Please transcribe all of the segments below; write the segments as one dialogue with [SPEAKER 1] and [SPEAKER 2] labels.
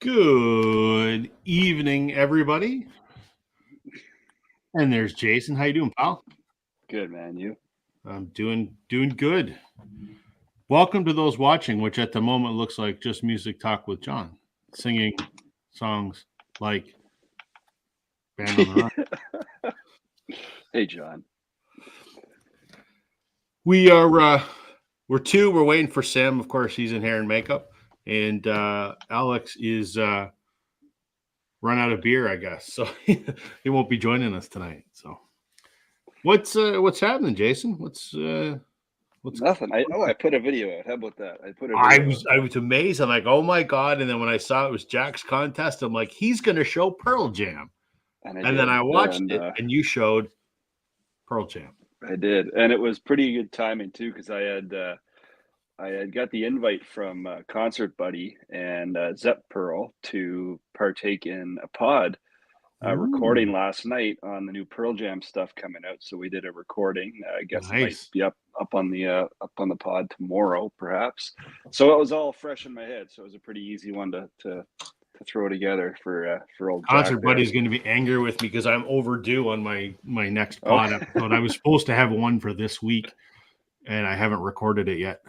[SPEAKER 1] Good evening, everybody. And there's Jason. How you doing, pal?
[SPEAKER 2] Good, man. You?
[SPEAKER 1] I'm doing good. Welcome to those watching, which at the moment looks like just music talk with John, singing songs like Band on the Run.
[SPEAKER 2] Hey, John.
[SPEAKER 1] We are we're waiting for Sam. Of course, he's in hair and makeup, and Alex is run out of beer, I guess, so he won't be joining us tonight. So, what's happening, Jason? What's
[SPEAKER 2] Nothing. I put a video out. How about that?
[SPEAKER 1] I was amazed. I'm like, oh my god! And then when I saw it was Jack's contest, I'm like, he's going to show Pearl Jam. And then I watched it, and you showed Pearl Jam.
[SPEAKER 2] I did, and it was pretty good timing too, because I had got the invite from Concert Buddy and Zep Pearl to partake in a pod recording last night on the new Pearl Jam stuff coming out. So we did a recording. I guess
[SPEAKER 1] Nice.
[SPEAKER 2] It might be up on the pod tomorrow, perhaps. So it was all fresh in my head. So it was a pretty easy one to throw together for old
[SPEAKER 1] Concert
[SPEAKER 2] Jack
[SPEAKER 1] Buddy's going to be angry with me because I'm overdue on my next pod episode. I was supposed to have one for this week, and I haven't recorded it yet.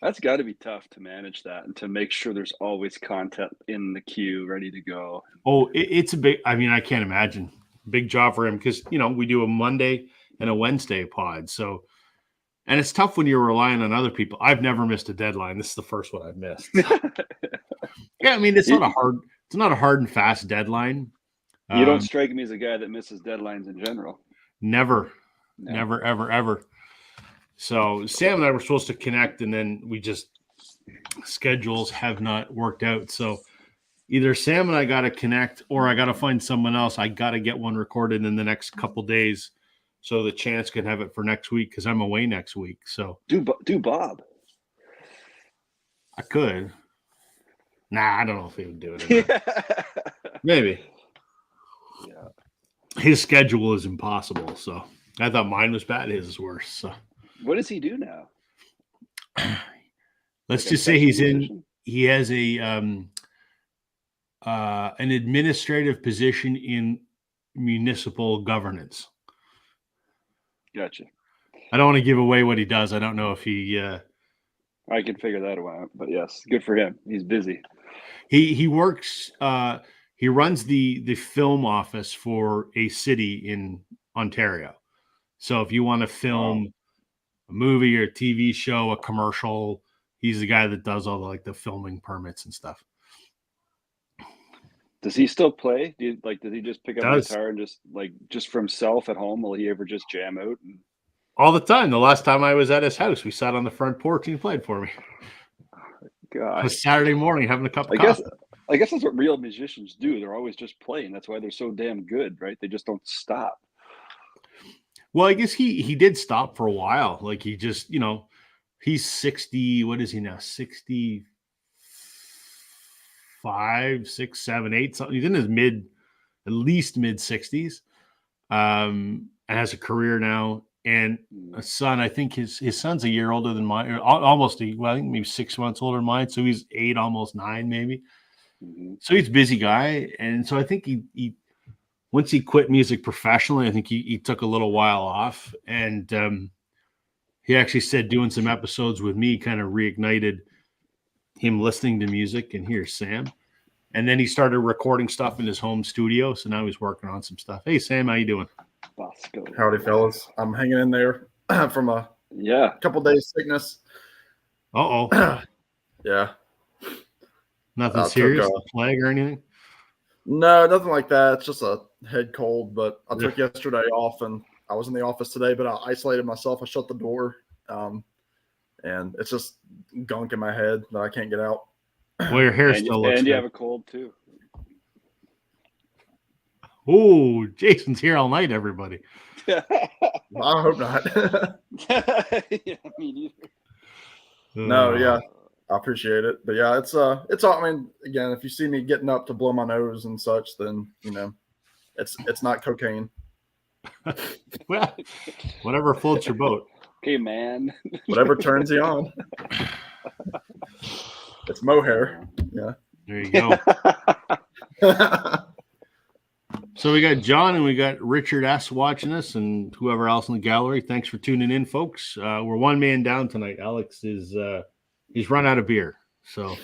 [SPEAKER 2] That's got to be tough to manage that and to make sure there's always content in the queue ready to go.
[SPEAKER 1] Oh, it's a big, I mean, I can't imagine. Big job for him because, we do a Monday and a Wednesday pod. So, and it's tough when you're relying on other people. I've never missed a deadline. This is the first one I've missed. Yeah, I mean, it's not a hard and fast deadline.
[SPEAKER 2] You don't strike me as a guy that misses deadlines in general.
[SPEAKER 1] Never, ever. So Sam and I were supposed to connect, and then schedules have not worked out. So either Sam and I got to connect, or I got to find someone else. I got to get one recorded in the next couple days, so the Chance can have it for next week because I'm away next week. So
[SPEAKER 2] do Bob.
[SPEAKER 1] I could. Nah, I don't know if he would do it. Maybe. Yeah. His schedule is impossible. So I thought mine was bad. His is worse. So.
[SPEAKER 2] What does he do now?
[SPEAKER 1] Let's just say he has an administrative position in municipal governance.
[SPEAKER 2] Gotcha.
[SPEAKER 1] I don't want to give away what he does. I don't know if he
[SPEAKER 2] I can figure that out, but yes, good for him. He's busy.
[SPEAKER 1] He works he runs the film office for a city in Ontario. So if you want to film a movie or a TV show, a commercial, he's the guy that does all the filming permits and stuff.
[SPEAKER 2] Does he still play? Did he just pick up a guitar and just for himself at home? Will he ever just jam out?
[SPEAKER 1] All the time. The last time I was at his house, we sat on the front porch and he played for me.
[SPEAKER 2] God.
[SPEAKER 1] It was Saturday morning having a cup of coffee.
[SPEAKER 2] I guess that's what real musicians do. They're always just playing. That's why they're so damn good, right? They just don't stop.
[SPEAKER 1] Well, I guess he did stop for a while. Like he just, he's 60. What is he now? 65, 6, 7, 8. Something. He's in his at least mid 60s. And has a career now. And a son, I think his son's a year older than mine, or almost I think maybe 6 months older than mine. So he's 8, almost 9, maybe. Mm-hmm. So he's a busy guy. And so I think he once he quit music professionally, I think he took a little while off. And he actually said doing some episodes with me kind of reignited him listening to music. And here's Sam. And then he started recording stuff in his home studio. So now he's working on some stuff. Hey, Sam, how you doing?
[SPEAKER 3] Howdy, fellas. I'm hanging in there from a couple days sickness. Yeah.
[SPEAKER 1] Nothing serious, a plague or anything?
[SPEAKER 3] No, nothing like that. It's just a head cold, but I took yesterday off and I was in the office today, but I isolated myself. I shut the door, and it's just gunk in my head that I can't get out.
[SPEAKER 1] Well, your hair still looks
[SPEAKER 2] good. And you have a cold, too.
[SPEAKER 1] Oh, Jason's here all night, everybody.
[SPEAKER 3] I hope not.
[SPEAKER 2] Yeah, me neither.
[SPEAKER 3] No, yeah, I appreciate it. But yeah, it's all, I mean, again, if you see me getting up to blow my nose and such, then, it's not cocaine.
[SPEAKER 1] Well, whatever floats your boat.
[SPEAKER 2] Okay, man.
[SPEAKER 3] Whatever turns you on. It's mohair. Yeah.
[SPEAKER 1] There you go. So we got John and we got Richard S. watching us, and whoever else in the gallery. Thanks for tuning in, folks. We're one man down tonight. Alex is he's run out of beer, so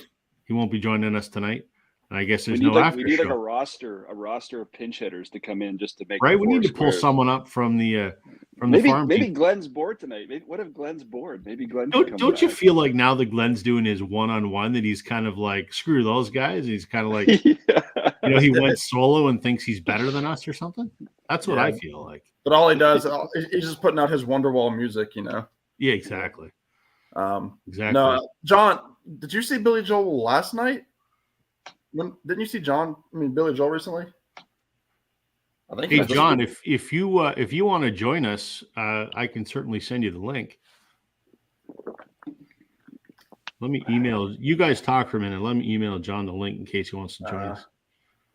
[SPEAKER 1] he won't be joining us tonight. And I guess there's no after
[SPEAKER 2] We need
[SPEAKER 1] show.
[SPEAKER 2] like a roster of pinch hitters to come in just to make
[SPEAKER 1] Right,
[SPEAKER 2] the
[SPEAKER 1] we
[SPEAKER 2] four
[SPEAKER 1] need to pull
[SPEAKER 2] squares.
[SPEAKER 1] someone up from the farm.
[SPEAKER 2] Maybe
[SPEAKER 1] team.
[SPEAKER 2] Glenn's bored tonight. What if Glenn's bored? Maybe Glenn.
[SPEAKER 1] Don't you feel like now that Glenn's doing his one-on-one that he's kind of like screw those guys? He's kind of like he went solo and thinks he's better than us or something. That's what I feel like.
[SPEAKER 3] But all he does, he's just putting out his Wonderwall music,
[SPEAKER 1] Yeah, exactly. Exactly.
[SPEAKER 3] No, John, did you see Billy Joel last night? Didn't you see Billy Joel recently? I think.
[SPEAKER 1] Hey, John, if you want to join us, I can certainly send you the link. Let me email you guys. Talk for a minute. Let me email John the link in case he wants to join us.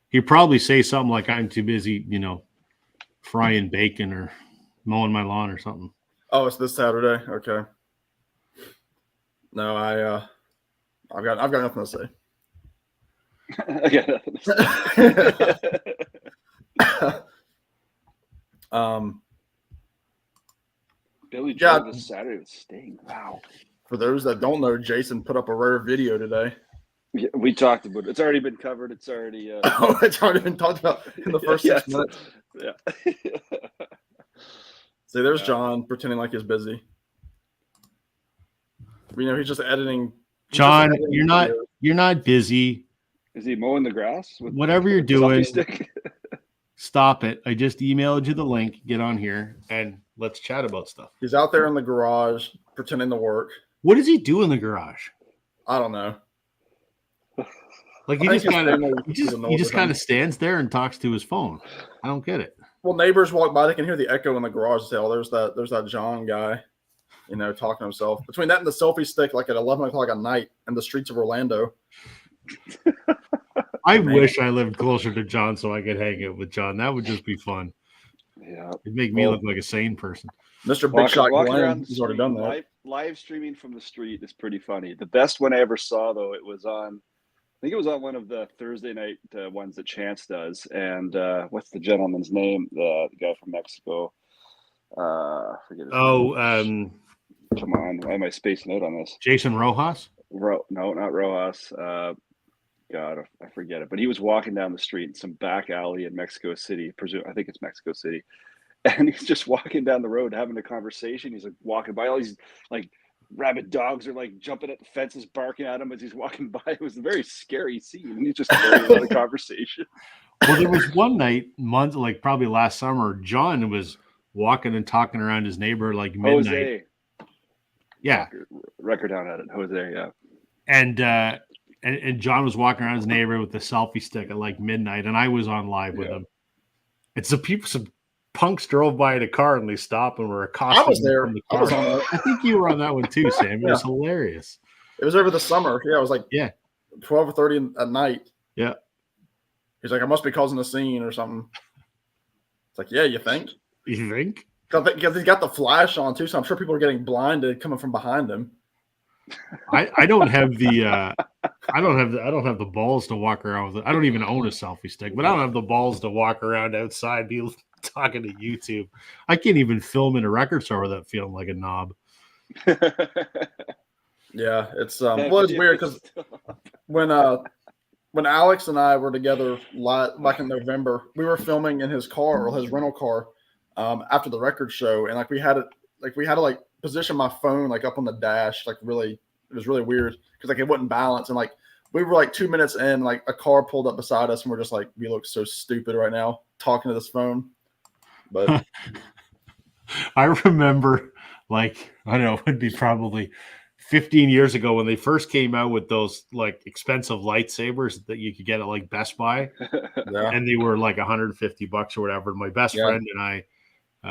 [SPEAKER 1] He'd probably say something like, "I'm too busy, frying bacon or mowing my lawn or something."
[SPEAKER 3] Oh, it's this Saturday. Okay. No, I've got nothing to say.
[SPEAKER 2] Billy Joel this Saturday with Sting. Wow.
[SPEAKER 3] For those that don't know, Jason put up a rare video today.
[SPEAKER 2] Yeah, we talked about it. It's already been covered. It's already
[SPEAKER 3] it's already been talked about in the first 6 minutes.
[SPEAKER 2] Yeah.
[SPEAKER 3] See, there's John pretending like he's busy. He's just editing.
[SPEAKER 1] John, you're not busy.
[SPEAKER 2] Is he mowing the grass?
[SPEAKER 1] Whatever you're doing, stop it. I just emailed you the link. Get on here and let's chat about stuff.
[SPEAKER 3] He's out there in the garage pretending to work.
[SPEAKER 1] What does he do in the garage?
[SPEAKER 3] I don't know.
[SPEAKER 1] Like he just kind of stands there and talks to his phone. I don't get it.
[SPEAKER 3] Well, neighbors walk by, they can hear the echo in the garage and say, "Oh, there's that John guy, talking to himself." Between that and the selfie stick, like at 11 o'clock at night in the streets of Orlando.
[SPEAKER 1] I wish I lived closer to John so I could hang out with John. That would just be fun.
[SPEAKER 2] Yeah,
[SPEAKER 1] it'd make me look like a sane person.
[SPEAKER 3] Mr. Big Shot Glenn, he's already done that.
[SPEAKER 2] Live streaming from the street is pretty funny. The best one I ever saw, though, I think it was on one of the Thursday night ones that Chance does. And what's the gentleman's name? The guy from Mexico. Forget his name. Come on. Why am I spacing out on this?
[SPEAKER 1] Jason Rojas?
[SPEAKER 2] No, not Rojas. God, I forget it. But he was walking down the street in some back alley in Mexico City. I think it's Mexico City. And he's just walking down the road having a conversation. He's like walking by all these like rabid dogs are like jumping at the fences, barking at him as he's walking by. It was a very scary scene. And he's just carrying on a conversation.
[SPEAKER 1] Well, there was one night, probably last summer, John was walking and talking around his neighbor like midnight.
[SPEAKER 2] Jose.
[SPEAKER 1] Yeah.
[SPEAKER 2] Record down at it. Jose, yeah.
[SPEAKER 1] And John was walking around his neighbor with the selfie stick at like midnight, and I was on live with him. And some punks drove by in a car and they stopped and were accosting.
[SPEAKER 3] I was there.
[SPEAKER 1] From the car. I think you were on that one too, Sam. It was hilarious.
[SPEAKER 3] It was over the summer. Yeah, it was like 12:30 at night.
[SPEAKER 1] Yeah.
[SPEAKER 3] He's like, I must be causing a scene or something. It's like, yeah, you think?
[SPEAKER 1] You think?
[SPEAKER 3] Because he's got the flash on too, so I'm sure people are getting blinded coming from behind him.
[SPEAKER 1] I don't have the I don't have the balls to walk around with it. I don't even own a selfie stick, but I don't have the balls to walk around outside be talking to YouTube. I can't even film in a record store without feeling like a knob.
[SPEAKER 3] Yeah, it's it's weird because when Alex and I were together back in November, we were filming in his car or his rental car after the record show, and we had to position my phone up on the dash, it was really weird because it wouldn't balance, and we were 2 minutes in, a car pulled up beside us, and we're just we look so stupid right now talking to this phone. But
[SPEAKER 1] I remember I don't know, it would be probably 15 years ago when they first came out with those expensive lightsabers that you could get at Best Buy.
[SPEAKER 3] Yeah.
[SPEAKER 1] And they were $150 or whatever. My best friend and I,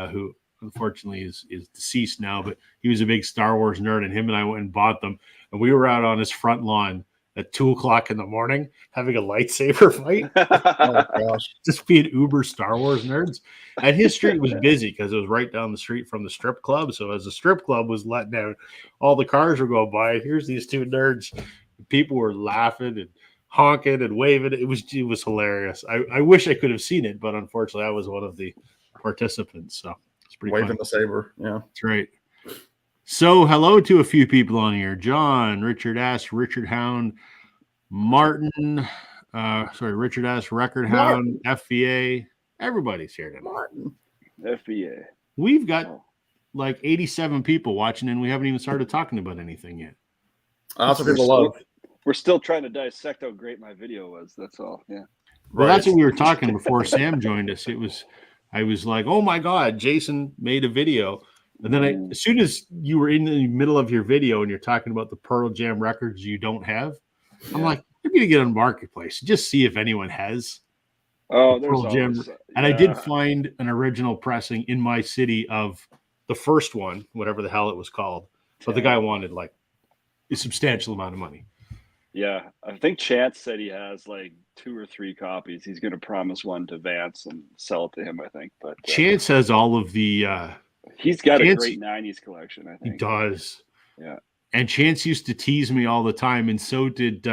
[SPEAKER 1] who unfortunately is deceased now, but he was a big Star Wars nerd, and him and I went and bought them. And we were out on his front lawn at 2:00 in the morning having a lightsaber fight.
[SPEAKER 3] Oh gosh,
[SPEAKER 1] just being uber Star Wars nerds. And his street was busy because it was right down the street from the strip club. So as the strip club was letting out, all the cars were going by. Here's these two nerds. People were laughing and honking and waving. It was hilarious. I wish I could have seen it, but unfortunately, I was one of the participants. So it's pretty
[SPEAKER 3] Waving
[SPEAKER 1] funny.
[SPEAKER 3] the saber. Yeah.
[SPEAKER 1] That's right. So hello to a few people on here: John, Richard S., Richard Hound, Martin. Richard S., Record Hound, FVA. Everybody's here tonight.
[SPEAKER 3] Martin.
[SPEAKER 2] FBA.
[SPEAKER 1] We've got like 87 people watching, and we haven't even started talking about anything yet.
[SPEAKER 3] That's what people love.
[SPEAKER 2] We're still trying to dissect how great my video was. That's all. Yeah.
[SPEAKER 1] Well,
[SPEAKER 3] Right.
[SPEAKER 1] that's what we were talking before Sam joined us. I was like, oh my God, Jason made a video. And then as soon as you were in the middle of your video and you're talking about the Pearl Jam records you don't have, I'm like, I'm going to get on Marketplace, just see if anyone has.
[SPEAKER 2] Oh,
[SPEAKER 1] the
[SPEAKER 2] there's
[SPEAKER 1] Pearl Jam.
[SPEAKER 2] always,
[SPEAKER 1] And I did find an original pressing in my city of the first one, whatever the hell it was called. But the guy wanted like a substantial amount of money.
[SPEAKER 2] Yeah, I think Chance said he has like 2 or 3 copies. He's going to promise one to Vance and sell it to him, I think. But
[SPEAKER 1] Chance has all of the
[SPEAKER 2] he's got
[SPEAKER 1] Chance,
[SPEAKER 2] a great 90s collection, I think.
[SPEAKER 1] He does.
[SPEAKER 2] Yeah.
[SPEAKER 1] And Chance used to tease me all the time, and so did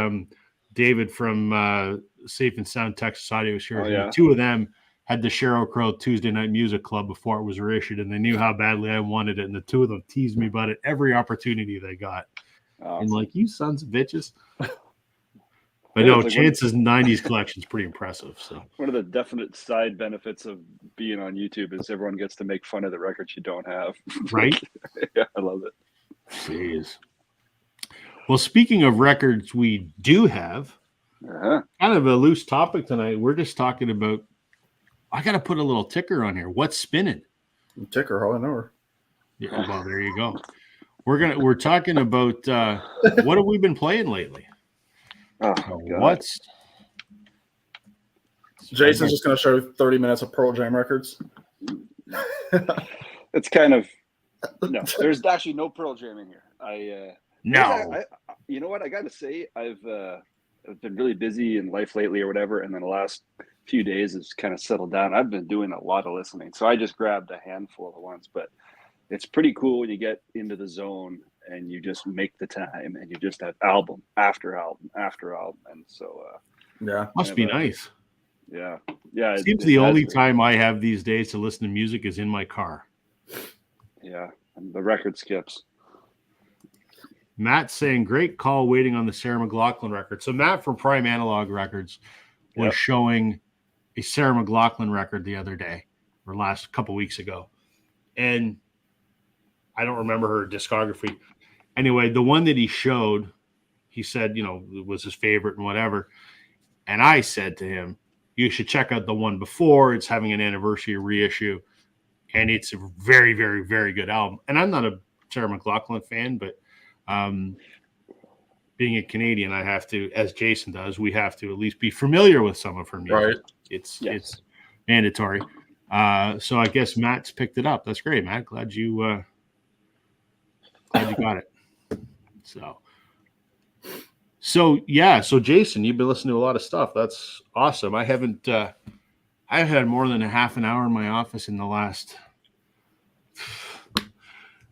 [SPEAKER 1] David from Safe and Sound Texas Audio Shares.
[SPEAKER 2] Oh, yeah.
[SPEAKER 1] The two of them had the Sheryl Crow Tuesday Night Music Club before it was reissued, and they knew how badly I wanted it. And the two of them teased me about it every opportunity they got.
[SPEAKER 2] Awesome.
[SPEAKER 1] And like, you sons of bitches. But no,
[SPEAKER 2] like
[SPEAKER 1] Chance's 90s collection is pretty impressive. So
[SPEAKER 2] one of the definite side benefits of being on YouTube is everyone gets to make fun of the records you don't have.
[SPEAKER 1] Right?
[SPEAKER 2] Yeah, I love it.
[SPEAKER 1] Jeez. Well, speaking of records we do have,
[SPEAKER 2] Uh-huh.
[SPEAKER 1] kind of a loose topic tonight. We're just talking about, I got to put a little ticker on here. What's spinning?
[SPEAKER 3] Ticker, how I know her.
[SPEAKER 1] Yeah, well, there you go. We're talking about what have we been playing lately?
[SPEAKER 2] Oh, God.
[SPEAKER 1] What's
[SPEAKER 3] Jason's just going to show 30 minutes of Pearl Jam records.
[SPEAKER 2] It's kind of no. There's actually no Pearl Jam in here.
[SPEAKER 1] no?
[SPEAKER 2] You know what? I got to say, I've been really busy in life lately or whatever, and then the last few days has kind of settled down. I've been doing a lot of listening, so I just grabbed a handful at once. But it's pretty cool when you get into the zone and you just make the time and you just have album after album after album, and so
[SPEAKER 3] Yeah.
[SPEAKER 1] Must be nice.
[SPEAKER 2] yeah.
[SPEAKER 1] It seems the only time I have these days to listen to music is in my car.
[SPEAKER 2] Yeah, and the record skips.
[SPEAKER 1] Matt's saying, great call waiting on the Sarah McLachlan record. So Matt from Prime Analog Records was showing a Sarah McLachlan record the other day or last couple weeks ago. And I don't remember her discography. Anyway, the one that he showed, he said, it was his favorite and whatever. And I said to him, you should check out the one before. It's having an anniversary reissue. And it's a very, very, very good album. And I'm not a Sarah McLachlan fan, but being a Canadian, I have to, as Jason does, we have to at least be familiar with some of her music.
[SPEAKER 3] Right.
[SPEAKER 1] It's mandatory. So I guess Matt's picked it up. That's great, Matt. Glad you got it. So Jason, you've been listening to a lot of stuff. That's awesome. I haven't. I've had more than a half an hour in my office in the last,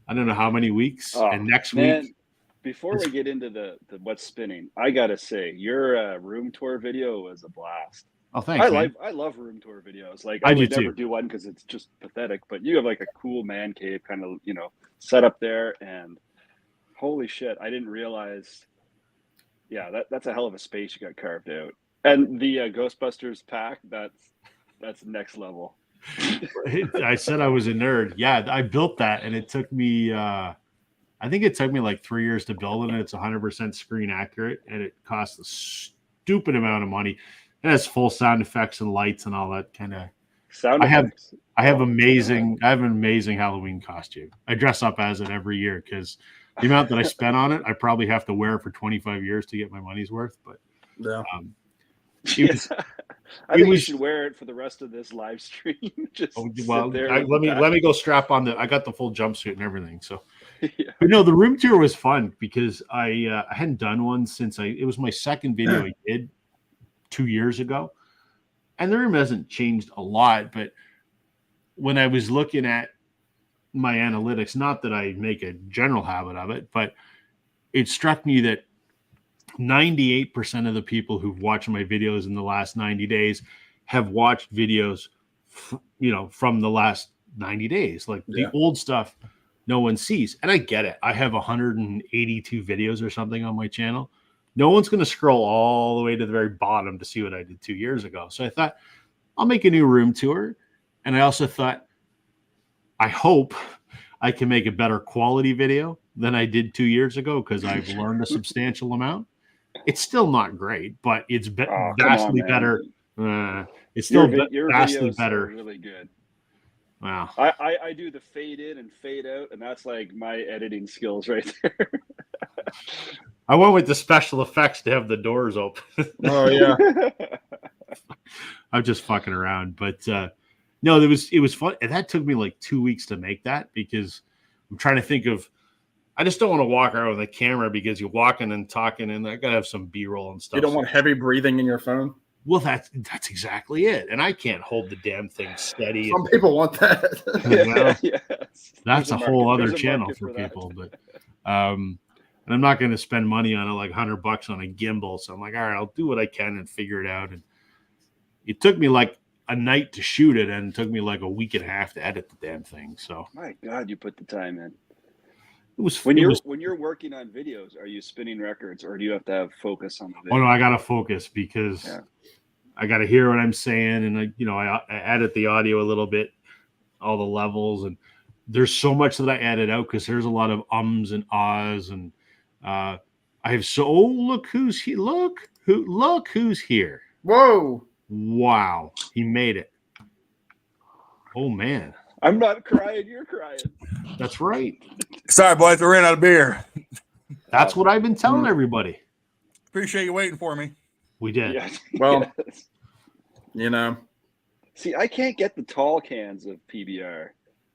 [SPEAKER 1] I don't know how many weeks. And next week.
[SPEAKER 2] Before we get into the what's spinning, I gotta say your room tour video was a blast.
[SPEAKER 1] Oh, thanks.
[SPEAKER 2] I love room tour videos. Like I would never do one because it's just pathetic. But you have like a cool man cave kind of set up there, and holy shit, I didn't realize. Yeah, that's a hell of a space you got carved out, and the Ghostbusters pack that's next level.
[SPEAKER 1] I said I was a nerd. Yeah, I built that, and it took me. I think it took me like 3 years to build it, and it's 100% screen accurate, and it costs a stupid amount of money. It has full sound effects and lights and all that kind of
[SPEAKER 2] sound effects.
[SPEAKER 1] I have an amazing Halloween costume. I dress up as it every year because the amount that I spent on it, I probably have to wear it for 25 years to get my money's worth. But
[SPEAKER 3] yeah.
[SPEAKER 2] I think we should wear it for the rest of this live stream. Just
[SPEAKER 1] let me go strap on I got the full jumpsuit and everything. So, But no, the room tour was fun because I hadn't done one since it was my second video I did 2 years ago, and the room hasn't changed a lot. But when I was looking at my analytics, not that I make a general habit of it, but it struck me that 98% of the people who've watched my videos in the last 90 days have watched videos, from the last 90 days. Like the old stuff, no one sees. And I get it. I have 182 videos or something on my channel. No one's going to scroll all the way to the very bottom to see what I did 2 years ago. So I thought I'll make a new room tour. And I also thought, I hope I can make a better quality video than I did 2 years ago, because I've learned a substantial amount. It's still not great, but it's vastly better. It's still vastly better.
[SPEAKER 2] Really good.
[SPEAKER 1] Wow.
[SPEAKER 2] I do the fade in and fade out, and that's like my editing skills right there.
[SPEAKER 1] I went with the special effects to have the doors open.
[SPEAKER 3] Oh yeah.
[SPEAKER 1] I'm just fucking around, but no, it was fun. And that took me like 2 weeks to make that, because I'm trying to think of. I just don't want to walk around with a camera, because you're walking and talking, and I gotta have some B-roll and stuff.
[SPEAKER 3] You don't want heavy breathing in your phone?
[SPEAKER 1] Well, that's exactly it. And I can't hold the damn thing steady.
[SPEAKER 3] Some people want that.
[SPEAKER 1] Well,
[SPEAKER 2] Yes.
[SPEAKER 1] that's a whole other
[SPEAKER 2] There's a
[SPEAKER 1] channel
[SPEAKER 2] market
[SPEAKER 1] for
[SPEAKER 2] that.
[SPEAKER 1] people. But and I'm not going to spend money on it, like $100 on a gimbal. So I'm like, all right, I'll do what I can and figure it out. And it took me like a night to shoot it, and it took me like a week and a half to edit the damn thing. So
[SPEAKER 2] My God, you put the time in.
[SPEAKER 1] it was
[SPEAKER 2] When
[SPEAKER 1] it
[SPEAKER 2] you're
[SPEAKER 1] was,
[SPEAKER 2] when you're working on videos, are you spinning records, or do you have to have focus on the video?
[SPEAKER 1] oh no, I got to focus, because I got to hear what I'm saying, and I edit the audio a little bit, all the levels, and there's so much that I added out, because there's a lot of ums and ahs, and I have look who's here, look who's here.
[SPEAKER 3] Whoa.
[SPEAKER 1] Wow, he made it. Oh man,
[SPEAKER 2] I'm not crying. You're crying.
[SPEAKER 1] that's right.
[SPEAKER 4] Sorry, boys, we ran out of beer.
[SPEAKER 1] That's what I've been telling everybody.
[SPEAKER 4] Appreciate you waiting for me.
[SPEAKER 1] We did.
[SPEAKER 2] Yes.
[SPEAKER 3] Well,
[SPEAKER 2] Yes.
[SPEAKER 3] you know,
[SPEAKER 2] See, I can't get the tall cans of PBR.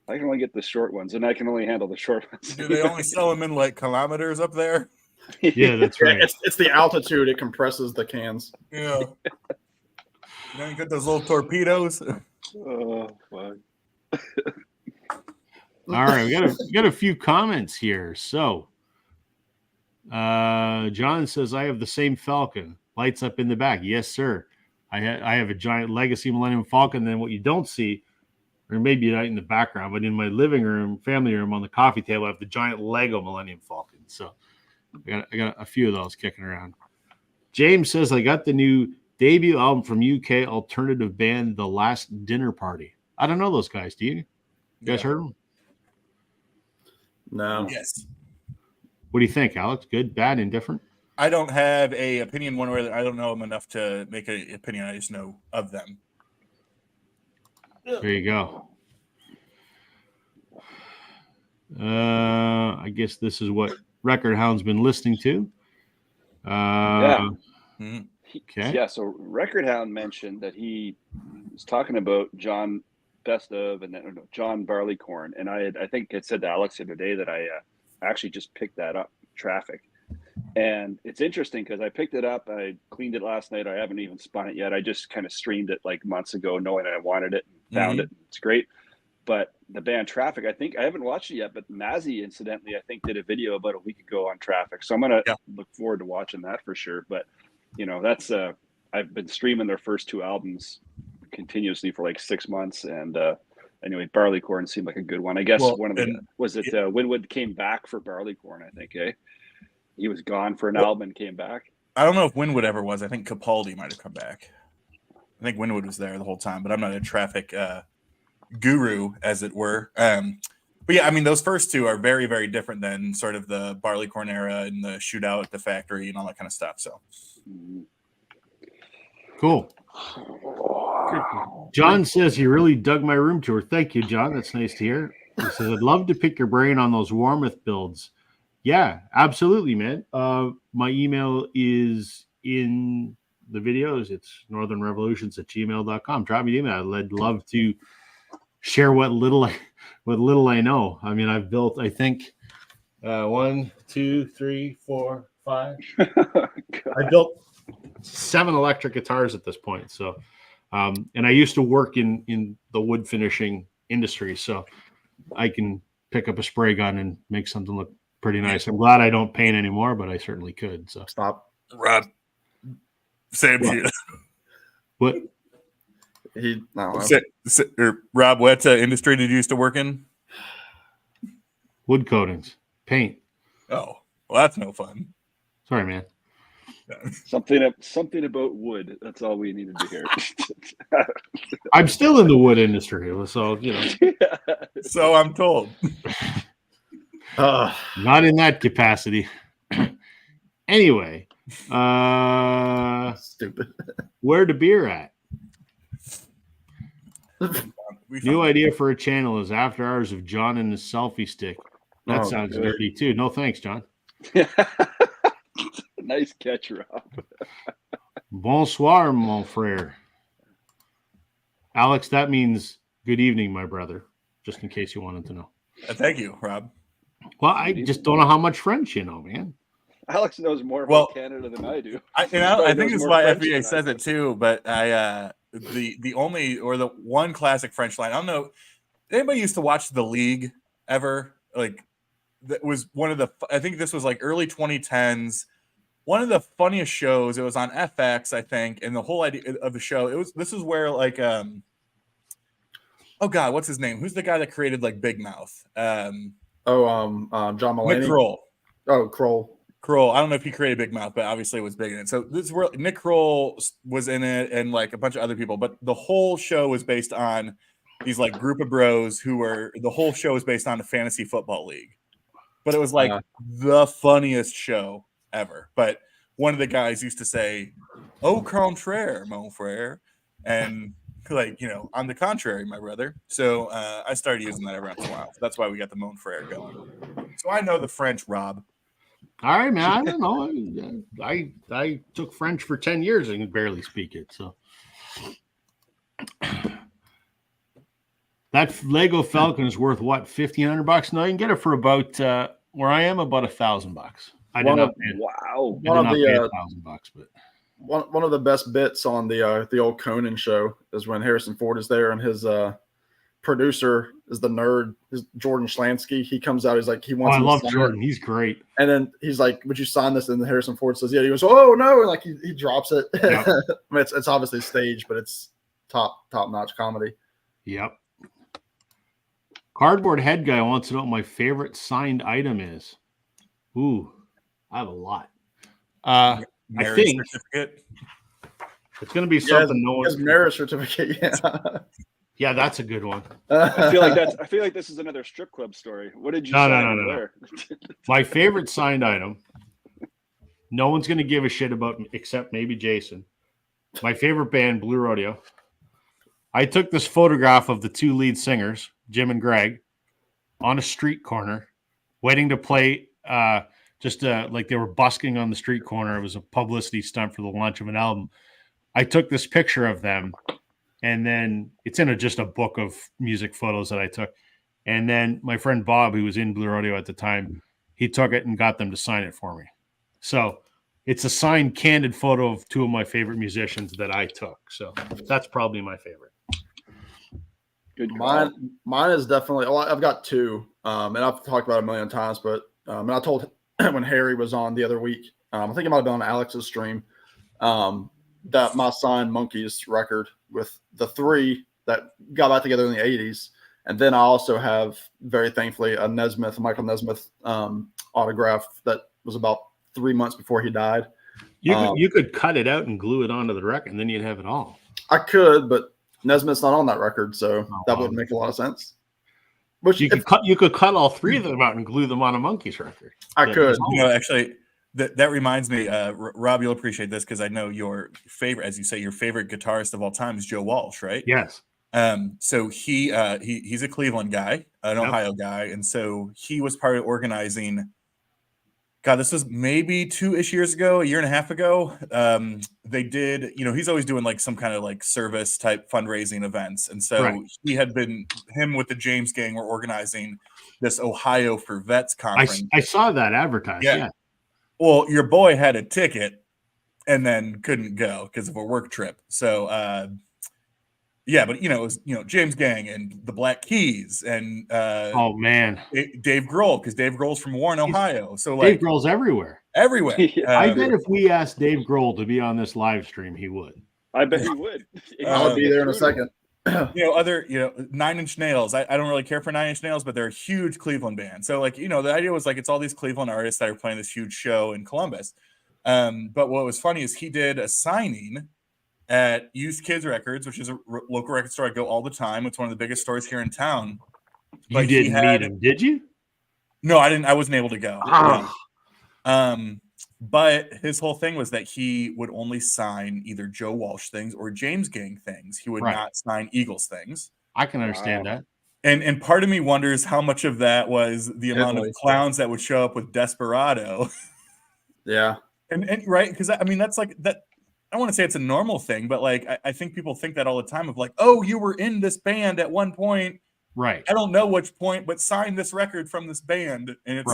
[SPEAKER 2] I can only get the short ones, and I can only handle the short ones.
[SPEAKER 4] Do they only sell them in like kilometers up there?
[SPEAKER 1] Yeah, that's right.
[SPEAKER 3] it's the altitude. It compresses the cans.
[SPEAKER 4] Yeah. You get those little torpedoes.
[SPEAKER 2] Oh, fuck.
[SPEAKER 1] All right, we got a few comments here. So, John says, "I have the same Falcon, lights up in the back." Yes, sir. I have a giant Legacy Millennium Falcon. Then what you don't see, or maybe right in the background, but in my living room, family room, on the coffee table, I have the giant Lego Millennium Falcon. So, I got a few of those kicking around. James says, "I got the new debut album from UK alternative band, The Last Dinner Party." I don't know those guys. Do you? You guys heard them?
[SPEAKER 3] No.
[SPEAKER 4] Yes.
[SPEAKER 1] What do you think, Alex? Good, bad, indifferent?
[SPEAKER 4] I don't have a opinion one way or the other. I don't know them enough to make an opinion. I just know of them.
[SPEAKER 1] There you go. I guess this is what Record Hound's been listening to.
[SPEAKER 2] Yeah.
[SPEAKER 4] Mhm.
[SPEAKER 1] Okay.
[SPEAKER 2] Yeah, so Record Hound mentioned that he was talking about John Best of and then John Barleycorn, and I think I said to Alex the other day that I actually just picked that up, Traffic, and it's interesting because I picked it up, I cleaned it last night, I haven't even spun it yet, I just kind of streamed it like months ago, knowing I wanted it, and found it, it's great. But the band Traffic, I think I haven't watched it yet, but Mazzy incidentally, I think did a video about a week ago on Traffic, so I'm gonna look forward to watching that for sure. But that's I've been streaming their first two albums continuously for like 6 months, and anyway, Barleycorn seemed like a good one. I guess one of the Winwood came back for Barleycorn, I think, he was gone for an album and came back.
[SPEAKER 4] I don't know if Winwood ever was. I think Capaldi might have come back. I think Winwood was there the whole time, but I'm not a Traffic guru, as it were. But yeah, I mean, those first two are very, very different than sort of the Barleycorn era and the Shootout at the Factory and all that kind of stuff. So
[SPEAKER 1] Cool. John says he really dug my room tour. Thank you, John. That's nice to hear. He says, "I'd love to pick your brain on those Warmouth builds." Yeah, absolutely, man. My email is in the videos. It's northernrevolutions@gmail.com. Drop me an email. I'd love to share what little I know. I mean, I've built, I think, 1, 2, 3, 4, 5. I built 7 electric guitars at this point. So, and I used to work in the wood finishing industry, so I can pick up a spray gun and make something look pretty nice. I'm glad I don't paint anymore, but I certainly could. So
[SPEAKER 3] Stop
[SPEAKER 4] Rob, Sam,
[SPEAKER 1] What? What?
[SPEAKER 4] Rob, what industry did you used to work in?
[SPEAKER 1] Wood coatings, paint.
[SPEAKER 4] Oh, well, that's no fun.
[SPEAKER 1] Sorry, man.
[SPEAKER 2] Something about wood. That's all we needed to hear.
[SPEAKER 1] I'm still in the wood industry, so
[SPEAKER 4] So I'm told.
[SPEAKER 1] not in that capacity. Anyway,
[SPEAKER 3] Stupid.
[SPEAKER 1] where the beer at?
[SPEAKER 4] We
[SPEAKER 1] New
[SPEAKER 4] found-
[SPEAKER 1] idea for a channel is After Hours of John and the selfie stick. That
[SPEAKER 3] Oh,
[SPEAKER 1] sounds
[SPEAKER 3] good.
[SPEAKER 1] dirty too. No thanks, John.
[SPEAKER 2] Nice catch, Rob.
[SPEAKER 1] Bonsoir, mon frere. Alex, that means good evening, my brother, just in case you wanted to know.
[SPEAKER 4] Thank you, Rob.
[SPEAKER 1] Well, I just don't know how much French you know, man.
[SPEAKER 2] Alex knows more about
[SPEAKER 4] Well,
[SPEAKER 2] Canada than I do.
[SPEAKER 4] I
[SPEAKER 2] Probably
[SPEAKER 4] think
[SPEAKER 2] knows
[SPEAKER 4] it's
[SPEAKER 2] more
[SPEAKER 4] why
[SPEAKER 2] French
[SPEAKER 4] FBA
[SPEAKER 2] than I
[SPEAKER 4] says
[SPEAKER 2] do.
[SPEAKER 4] it too. But the only or the one classic French line. I don't know. Anybody used to watch The League ever? Like that was one of the. I think this was like early 2010s. One of the funniest shows. It was on FX, I think, and the whole idea of the show. This is where like oh God, what's his name? Who's the guy that created like Big Mouth?
[SPEAKER 3] John Mulaney.
[SPEAKER 4] Nick Kroll.
[SPEAKER 3] Oh, Kroll.
[SPEAKER 4] Kroll, I don't know if he created Big Mouth, but obviously was big in it. So this is where Nick Kroll was in it and like a bunch of other people. But the whole show was based on these like group of bros who were the whole show was based on a fantasy football league. But it was like the funniest show ever. But one of the guys used to say, "Au contraire, mon frere," and like, on the contrary, my brother. So I started using that every once in a while. So that's why we got the mon frere going. So I know the French, Rob.
[SPEAKER 1] All right, man. I don't know. I took French for 10 years and can barely speak it. So that Lego Falcon is worth what, $1,500? No, you can get it for about where I am, about $1,000. I did not pay
[SPEAKER 2] Wow.
[SPEAKER 1] $1,000, but
[SPEAKER 3] One of the best bits on the old Conan show is when Harrison Ford is there and his producer is the nerd, is Jordan Schlansky. He comes out, he's like, he wants.
[SPEAKER 1] I
[SPEAKER 3] him to
[SPEAKER 1] love
[SPEAKER 3] sign
[SPEAKER 1] Jordan.
[SPEAKER 3] it.
[SPEAKER 1] He's great.
[SPEAKER 3] And then he's like, "Would you sign this?" And then Harrison Ford says, "Yeah." He goes, "Oh no!" And like he drops it.
[SPEAKER 1] Yep.
[SPEAKER 3] I mean, it's obviously staged, but it's top notch comedy.
[SPEAKER 1] Yep. Cardboard Head Guy wants to know what my favorite signed item is. Ooh, I have a lot. I
[SPEAKER 4] Marriage
[SPEAKER 1] think
[SPEAKER 4] certificate.
[SPEAKER 1] it's going to be something no
[SPEAKER 3] His
[SPEAKER 1] one's.
[SPEAKER 3] marriage certificate. Yeah.
[SPEAKER 1] Yeah, that's a good one.
[SPEAKER 2] I feel like this is another strip club story. What did you
[SPEAKER 1] No,
[SPEAKER 2] sign
[SPEAKER 1] no.
[SPEAKER 2] there?
[SPEAKER 1] My favorite signed item. No one's going to give a shit about except maybe Jason. My favorite band, Blue Rodeo. I took this photograph of the two lead singers, Jim and Greg, on a street corner, waiting to play. Like they were busking on the street corner. It was a publicity stunt for the launch of an album. I took this picture of them, and then it's in just a book of music photos that I took. And then my friend Bob, who was in Blue Rodeo at the time, he took it and got them to sign it for me. So it's a signed, candid photo of two of my favorite musicians that I took. So that's probably my favorite.
[SPEAKER 2] Good call.
[SPEAKER 3] Mine is definitely. Well, I've got two, and I've talked about it a million times. But and I told when Harry was on the other week, I think it might have been on Alex's stream, that my signed Monkeys record with the three that got back together in the '80s, and then I also have, very thankfully, a Michael Nesmith autograph that was about 3 months before he died.
[SPEAKER 1] You could cut it out and glue it onto the record, and then you'd have it all.
[SPEAKER 3] I could, but Nesmith's not on that record, so that wouldn't make a lot of sense. Which
[SPEAKER 1] You could cut all three of them out and glue them on a Monkeys record.
[SPEAKER 3] I could.
[SPEAKER 4] Actually, that reminds me, Rob, you'll appreciate this because I know your favorite, as you say, your favorite guitarist of all time is Joe Walsh, right?
[SPEAKER 1] Yes.
[SPEAKER 4] So he's a Cleveland guy, an Ohio guy, and so he was part of organizing. God, this was maybe 2-ish years ago, a year and a half ago. They did, he's always doing like some kind of like service type fundraising events. And so him with the James Gang were organizing this Ohio for Vets conference.
[SPEAKER 1] I saw that advertised. Yeah.
[SPEAKER 4] Well, your boy had a ticket and then couldn't go because of a work trip. So, Yeah, but it was James Gang and the Black Keys and
[SPEAKER 1] Oh man,
[SPEAKER 4] Dave Grohl, because Dave Grohl's from Warren, Ohio. So
[SPEAKER 1] Dave
[SPEAKER 4] like
[SPEAKER 1] Grohl's everywhere.
[SPEAKER 4] everywhere.
[SPEAKER 2] Yeah.
[SPEAKER 1] I bet if we asked Dave Grohl to be on this live stream, he would.
[SPEAKER 2] I bet he would.
[SPEAKER 3] I'll be there in a second.
[SPEAKER 4] Other, Nine Inch Nails. I don't really care for Nine Inch Nails, but they're a huge Cleveland band. So like, the idea was like, it's all these Cleveland artists that are playing this huge show in Columbus. But what was funny is he did a signing at Used Kids Records, which is a local record store I go all the time. It's one of the biggest stores here in town.
[SPEAKER 1] You didn't meet him, did you?
[SPEAKER 4] No, I didn't. I wasn't able to go. No. But his whole thing was that he would only sign either Joe Walsh things or James Gang things. He would not sign Eagles things.
[SPEAKER 1] I can understand that.
[SPEAKER 4] And part of me wonders how much of that was the amount of clowns that would show up with Desperado.
[SPEAKER 3] Yeah.
[SPEAKER 4] And right, because I mean that's like that. I don't want to say it's a normal thing, but like I think people think that all the time of like, oh, you were in this band at one point.
[SPEAKER 1] Right.
[SPEAKER 4] I don't know which point, but sign this record from this band. And it's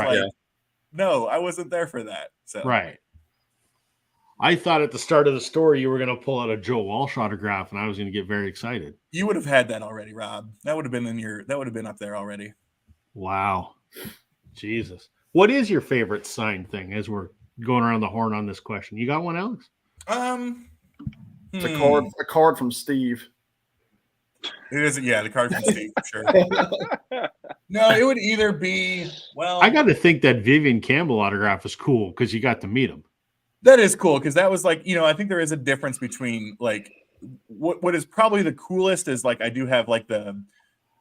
[SPEAKER 4] no, I wasn't there for that. So
[SPEAKER 1] right. I thought at the start of the story you were going to pull out a Joe Walsh autograph, and I was going to get very excited.
[SPEAKER 4] You would have had that already, Rob. That would have been up there already. Wow.
[SPEAKER 1] Jesus. What is your favorite sign thing as we're going around the horn on this question? You got one, Alex?
[SPEAKER 3] It's a card from Steve.
[SPEAKER 4] It is, the card from Steve, for sure. No, it would either be,
[SPEAKER 1] I got to think that Vivian Campbell autograph is cool because you got to meet him.
[SPEAKER 4] That is cool because that was like, I think there is a difference between like what is probably the coolest is like I do have like the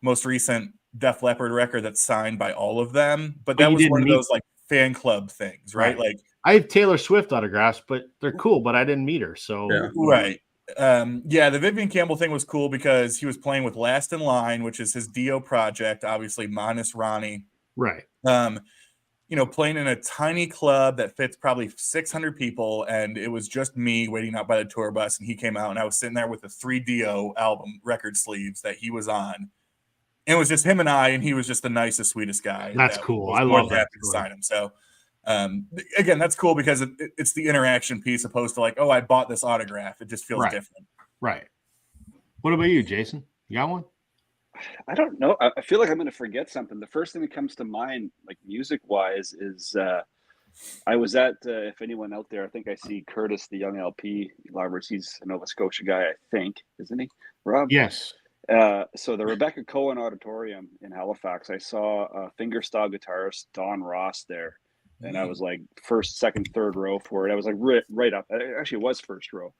[SPEAKER 4] most recent Def Leppard record that's signed by all of them, but that was one of those like fan club things, right? Like
[SPEAKER 1] I have Taylor Swift autographs, but they're cool, but I didn't meet her. So
[SPEAKER 4] right. The Vivian Campbell thing was cool because he was playing with Last in Line, which is his Dio project, obviously minus Ronnie.
[SPEAKER 1] Right.
[SPEAKER 4] Playing in a tiny club that fits probably 600 people, and it was just me waiting out by the tour bus, and he came out, and I was sitting there with the 3 Dio album record sleeves that he was on. And it was just him and I, and he was just the nicest, sweetest guy.
[SPEAKER 1] That's cool. I love that.
[SPEAKER 4] Happy to sign him. So, again, that's cool because it's the interaction piece opposed to like, oh, I bought this autograph. It just feels different.
[SPEAKER 1] Right. What about you, Jason? You got one?
[SPEAKER 2] I don't know. I feel like I'm going to forget something. The first thing that comes to mind, like music-wise, is I was at, if anyone out there, I think I see Curtis, the young LP Larbers. He's a Nova Scotia guy, I think, isn't he, Rob?
[SPEAKER 1] Yes.
[SPEAKER 2] So the Rebecca Cohen Auditorium in Halifax, I saw fingerstyle guitarist Don Ross there. And I was like first, second, third row for it. I was like right up. Actually, it was first row.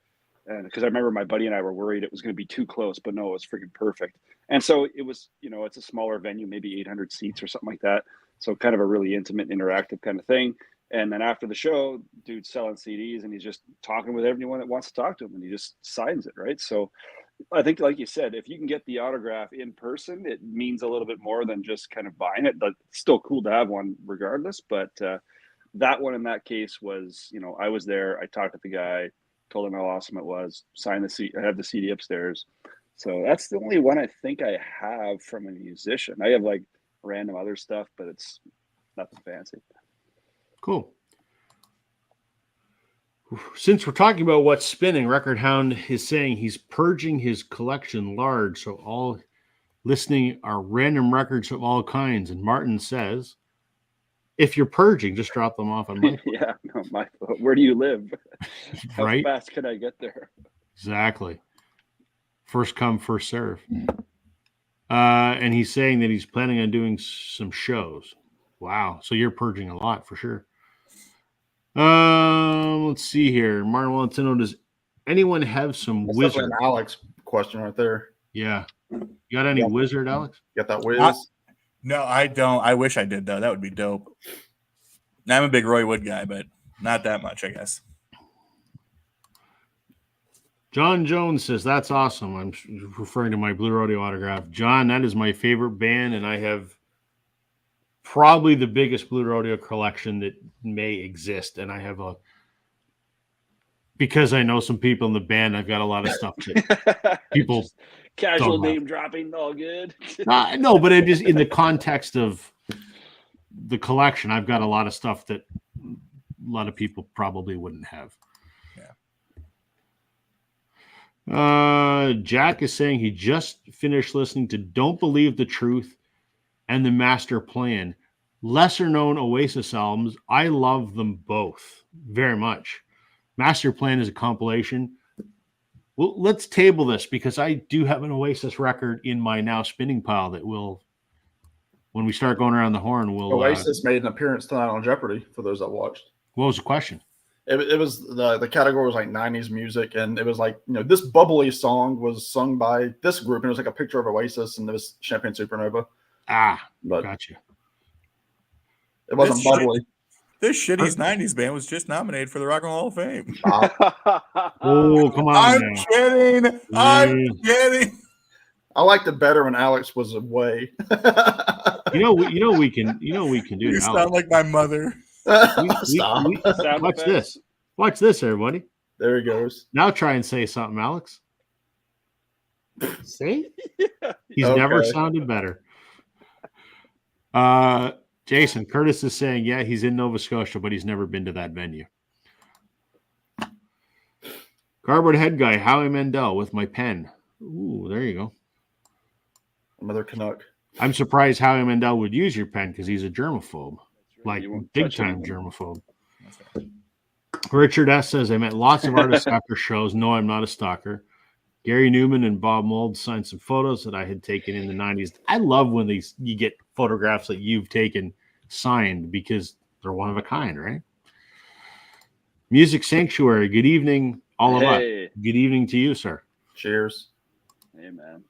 [SPEAKER 2] And because I remember my buddy and I were worried it was going to be too close, but no, it was freaking perfect. And so it was, it's a smaller venue, maybe 800 seats or something like that. So kind of a really intimate, interactive kind of thing. And then after the show, dude's selling CDs and he's just talking with everyone that wants to talk to him and he just signs it, right? So I think, like you said, if you can get the autograph in person, it means a little bit more than just kind of buying it. But it's still cool to have one regardless. But that one in that case was, I was there. I talked to the guy, told him how awesome it was, signed the CD. I have the CD upstairs. So that's the only one I think I have from a musician. I have like random other stuff, but it's nothing fancy.
[SPEAKER 1] Cool. Since we're talking about what's spinning, Record Hound is saying he's purging his collection large, so all listening are random records of all kinds. And Martin says, if you're purging, just drop them off on my
[SPEAKER 2] where do you live? How
[SPEAKER 1] right?
[SPEAKER 2] fast can I get there?
[SPEAKER 1] Exactly. First come, first serve. And he's saying that he's planning on doing some shows. Wow. So you're purging a lot for sure. Let's see here. Martin wants to know, does anyone have some
[SPEAKER 3] That's
[SPEAKER 1] wizard?
[SPEAKER 3] an Alex question right there.
[SPEAKER 1] Yeah. You got any wizard, Alex?
[SPEAKER 3] You got that whiz?
[SPEAKER 4] No, I don't. I wish I did, though. That would be dope. I'm a big Roy Wood guy, but not that much, I guess.
[SPEAKER 1] John Jones says, that's awesome. I'm referring to my Blue Rodeo autograph. John, that is my favorite band, and I have probably the biggest Blue Rodeo collection that may exist. And I have because I know some people in the band, I've got a lot of stuff that people
[SPEAKER 2] casual name dropping, all good.
[SPEAKER 1] No, but it just in the context of the collection, I've got a lot of stuff that a lot of people probably wouldn't have. Jack is saying he just finished listening to Don't Believe the Truth and The Master Plan. Lesser known Oasis albums. I love them both very much. Master Plan is a compilation. Well, let's table this because I do have an Oasis record in my now spinning pile that will, when we start going around the horn, we'll.
[SPEAKER 3] Oasis made an appearance tonight on Jeopardy for those that watched.
[SPEAKER 1] What was the question?
[SPEAKER 3] It was the category was like 90s music, and it was like, this bubbly song was sung by this group, and it was like a picture of Oasis, and it was Champagne Supernova.
[SPEAKER 1] But gotcha.
[SPEAKER 3] It wasn't bubbly.
[SPEAKER 4] This shitty's 90s band was just nominated for the Rock and Roll Hall of Fame.
[SPEAKER 1] Oh, come on.
[SPEAKER 4] I'm kidding. I'm kidding.
[SPEAKER 3] I liked it better when Alex was away.
[SPEAKER 1] we can do.
[SPEAKER 4] You sound like my mother.
[SPEAKER 3] Stop.
[SPEAKER 1] Watch this. Watch this, everybody.
[SPEAKER 3] There he goes.
[SPEAKER 1] Now try and say something, Alex. See? He's
[SPEAKER 3] Okay.
[SPEAKER 1] never sounded better. Jason, Curtis is saying, yeah, he's in Nova Scotia, but he's never been to that venue. Cardboard Head Guy, Howie Mandel with my pen. Ooh, there you go.
[SPEAKER 3] Another Canuck.
[SPEAKER 1] I'm surprised Howie Mandel would use your pen because he's a germaphobe. Like
[SPEAKER 2] You won't
[SPEAKER 1] big
[SPEAKER 2] touch
[SPEAKER 1] time
[SPEAKER 2] anything.
[SPEAKER 1] germaphobe. Richard S. says, I met lots of artists after shows. No, I'm not a stalker. Gary Newman and Bob Mould signed some photos that I had taken in the 90s. I love when you get photographs that you've taken signed because they're one of a kind, right? Music Sanctuary, good evening, all of us. Good evening to you, sir.
[SPEAKER 3] Cheers.
[SPEAKER 2] Hey, man.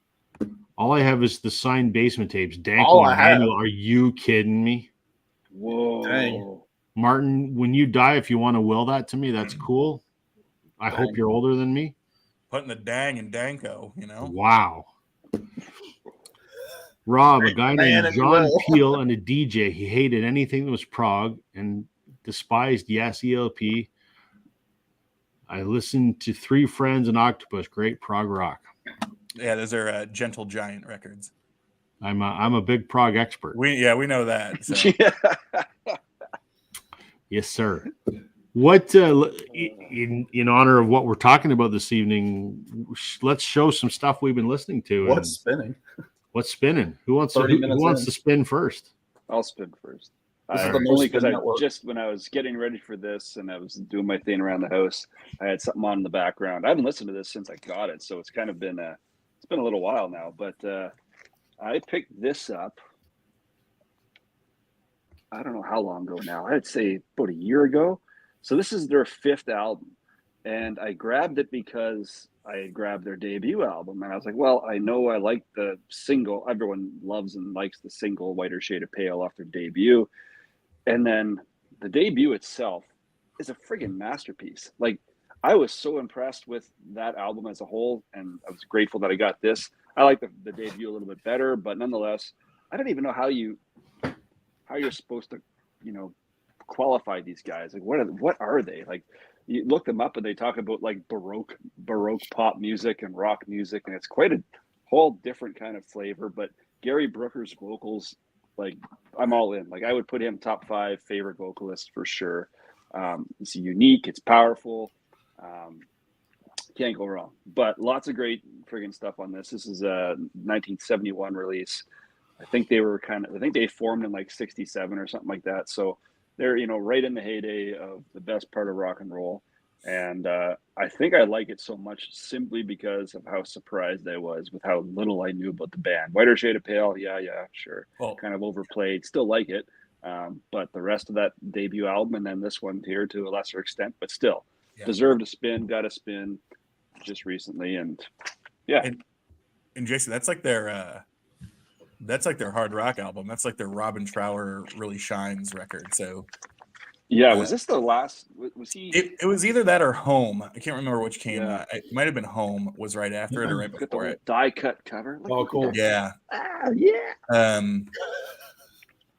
[SPEAKER 1] All I have is the signed basement tapes. Danko
[SPEAKER 3] All I
[SPEAKER 1] and
[SPEAKER 3] have.
[SPEAKER 1] Daniel, are you kidding me?
[SPEAKER 2] Whoa.
[SPEAKER 3] Dang.
[SPEAKER 1] Martin, when you die, if you want to will that to me, that's cool. I hope
[SPEAKER 3] Dang.
[SPEAKER 1] you're older than me.
[SPEAKER 4] Putting the dang in Danko,
[SPEAKER 1] Wow. Rob, a guy
[SPEAKER 3] Man,
[SPEAKER 1] named
[SPEAKER 3] and you
[SPEAKER 1] John
[SPEAKER 3] will.
[SPEAKER 1] Peel and a DJ. He hated anything that was prog and despised Yes ELP. I listened to Three Friends and Octopus. Great prog rock.
[SPEAKER 4] Yeah, those are Gentle Giant records.
[SPEAKER 1] I'm a big prog expert.
[SPEAKER 4] We know that. So.
[SPEAKER 2] Yeah.
[SPEAKER 1] Yes, sir. What in honor of what we're talking about this evening? Let's show some stuff we've been listening to.
[SPEAKER 3] What's spinning?
[SPEAKER 1] What's spinning? Who wants
[SPEAKER 3] 30
[SPEAKER 1] who
[SPEAKER 3] minutes
[SPEAKER 1] wants
[SPEAKER 3] in.
[SPEAKER 1] to spin first?
[SPEAKER 2] I'll spin first.
[SPEAKER 3] This is the
[SPEAKER 2] Only
[SPEAKER 3] most
[SPEAKER 2] because
[SPEAKER 3] spin
[SPEAKER 2] I
[SPEAKER 3] network.
[SPEAKER 2] just when I was getting ready for this and I was doing my thing around the house, I had something on in the background. I haven't listened to this since I got it, so it's kind of been a little while now. But I picked this up. I don't know how long ago now. I'd say about a year ago. So this is their 5th album, and I grabbed it because I had grabbed their debut album, and I was like, well, I know I like the single. Everyone loves and likes the single Whiter Shade of Pale off their debut. And then the debut itself is a friggin' masterpiece. Like, I was so impressed with that album as a whole, and I was grateful that I got this. I like the debut a little bit better, but nonetheless, I don't even know how you're supposed to, qualify these guys. Like, what are they? Like, you look them up and they talk about like baroque pop music and rock music, and it's quite a whole different kind of flavor. But Gary Brooker's vocals, like, I'm all in. Like, I would put him top 5 favorite vocalist for sure. It's unique, it's powerful. Can't go wrong. But lots of great friggin' stuff on this. This is a 1971 release. I think they formed in like 67 or something like that. So they're, right in the heyday of the best part of rock and roll. And I think I like it so much simply because of how surprised I was with how little I knew about the band. Whiter Shade of Pale, yeah, sure.
[SPEAKER 4] Well,
[SPEAKER 2] Kind of overplayed, still like it. But the rest of that debut album and then this one here to a lesser extent, but still deserved a spin, got a spin just recently. And yeah.
[SPEAKER 4] And Jason, that's like their hard rock album. That's like their Robin Trower Really Shines record. So
[SPEAKER 2] Yeah, was this the last? Was he?
[SPEAKER 4] it was either that or Home. I can't remember which came.
[SPEAKER 2] Yeah.
[SPEAKER 4] It might have been Home was right after it or right
[SPEAKER 2] Look at the
[SPEAKER 4] before
[SPEAKER 2] little
[SPEAKER 4] it.
[SPEAKER 2] die cut cover. Look
[SPEAKER 3] Oh,
[SPEAKER 2] at
[SPEAKER 3] cool.
[SPEAKER 2] that.
[SPEAKER 4] Yeah.
[SPEAKER 2] Yeah.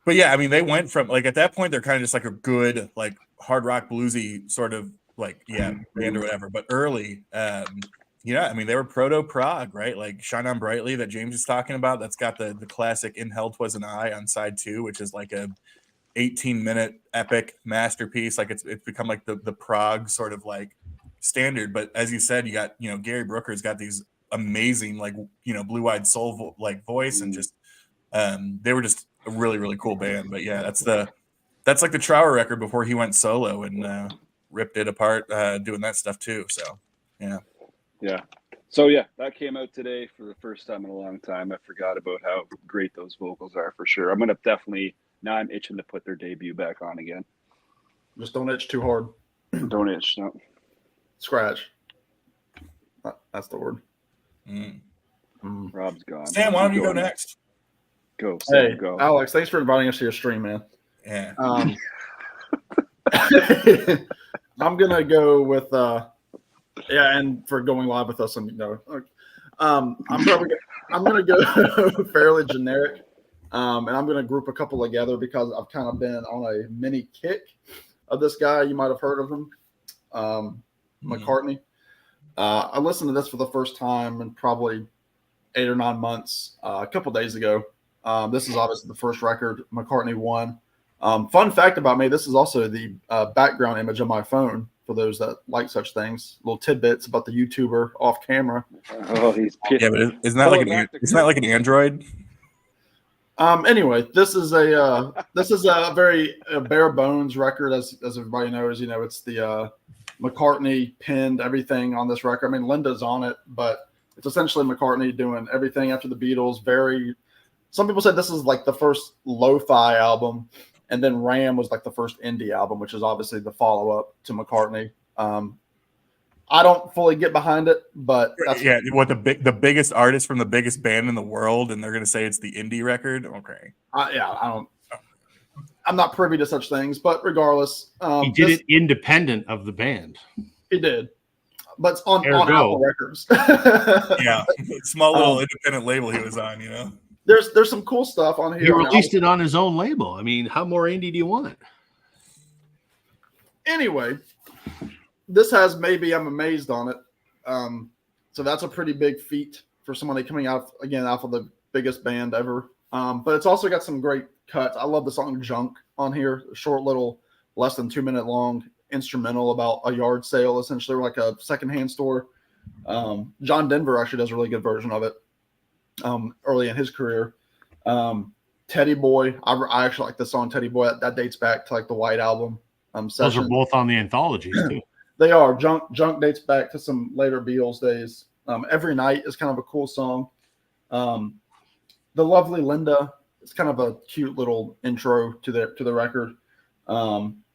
[SPEAKER 4] But yeah, I mean, they went from like at that point they're kind of just like a good like hard rock bluesy sort of like band or whatever. But early, I mean, they were proto prog, right? Like Shine On Brightly that James is talking about. That's got the classic In Hell 'Twas an I on side 2, which is like a 18-minute epic masterpiece. Like it's become like the prog sort of like standard. But as you said, you got, Gary Brooker's got these amazing, like, blue-eyed soul voice, and just they were just a really, really cool band. But yeah, that's like the Trower record before he went solo and ripped it apart, doing that stuff too. So
[SPEAKER 2] yeah. So yeah, that came out today for the first time in a long time. I forgot about how great those vocals are, for sure. I'm gonna definitely, now I'm itching to put their debut back on again.
[SPEAKER 3] Just don't itch too hard.
[SPEAKER 2] Don't itch, no.
[SPEAKER 3] Scratch. That's the word.
[SPEAKER 2] Rob's gone.
[SPEAKER 4] Sam, why don't you go next?
[SPEAKER 2] Go, Sam,
[SPEAKER 3] Hey,
[SPEAKER 2] go.
[SPEAKER 3] Alex, thanks for inviting us to your stream, man.
[SPEAKER 4] Yeah.
[SPEAKER 3] I'm gonna go with and for going live with us, I'm gonna go fairly generic, and I'm gonna group a couple together because I've kind of been on a mini kick of this guy. You might have heard of him, McCartney. I listened to this for the first time in probably 8 or 9 months, a couple days ago. This is obviously the first record McCartney won. Fun fact about me, this is also the background image of my phone for those that like such things. Little tidbits about the YouTuber off camera.
[SPEAKER 2] Oh, he's pissed.
[SPEAKER 4] Yeah, but isn't that like an Android?
[SPEAKER 3] Anyway, this is a very bare bones record, as everybody knows. It's the McCartney pinned everything on this record. I mean, Linda's on it, but it's essentially McCartney doing everything after the Beatles. Some people said this is like the first lo-fi album, and then Ram was like the first indie album, which is obviously the follow-up to McCartney. I don't fully get behind it, but that's
[SPEAKER 4] the biggest artist from the biggest band in the world, and they're gonna say it's the indie record. Okay.
[SPEAKER 3] I'm not privy to such things, but regardless,
[SPEAKER 1] he did it independent of the band.
[SPEAKER 3] He did, but it's on Apple Records.
[SPEAKER 4] Yeah, small little independent label he was on.
[SPEAKER 3] There's some cool stuff on here.
[SPEAKER 1] He released it on his own label. I mean, how more indie do you want?
[SPEAKER 3] Anyway, this has maybe I'm amazed on it. So that's a pretty big feat for somebody coming out of the biggest band ever. But it's also got some great cuts. I love the song Junk on here. A short little, less than 2 minute long instrumental about a yard sale, essentially like a secondhand store. John Denver actually does a really good version of it early in his career. Teddy Boy, I actually like the song Teddy Boy. That dates back to like the White Album session.
[SPEAKER 1] Those are both on the anthologies too.
[SPEAKER 3] They are. Junk dates back to some later Beatles days. Every Night is kind of a cool song. The Lovely Linda is kind of a cute little intro to the record.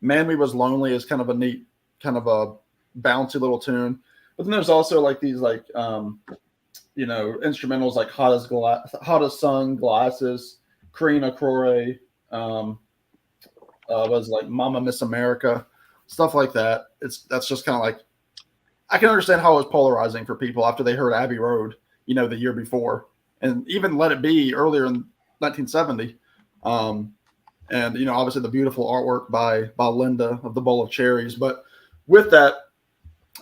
[SPEAKER 3] Man We Was Lonely is kind of a neat, kind of a bouncy little tune. But then there's also like these like instrumentals like Hot as Sun, Glasses, Karina Crore, was like Mama Miss America, stuff like that. That's just kind of like, I can understand how it was polarizing for people after they heard Abbey Road, the year before, and even Let It Be earlier in 1970. And obviously the beautiful artwork by Linda of the Bowl of Cherries. But with that,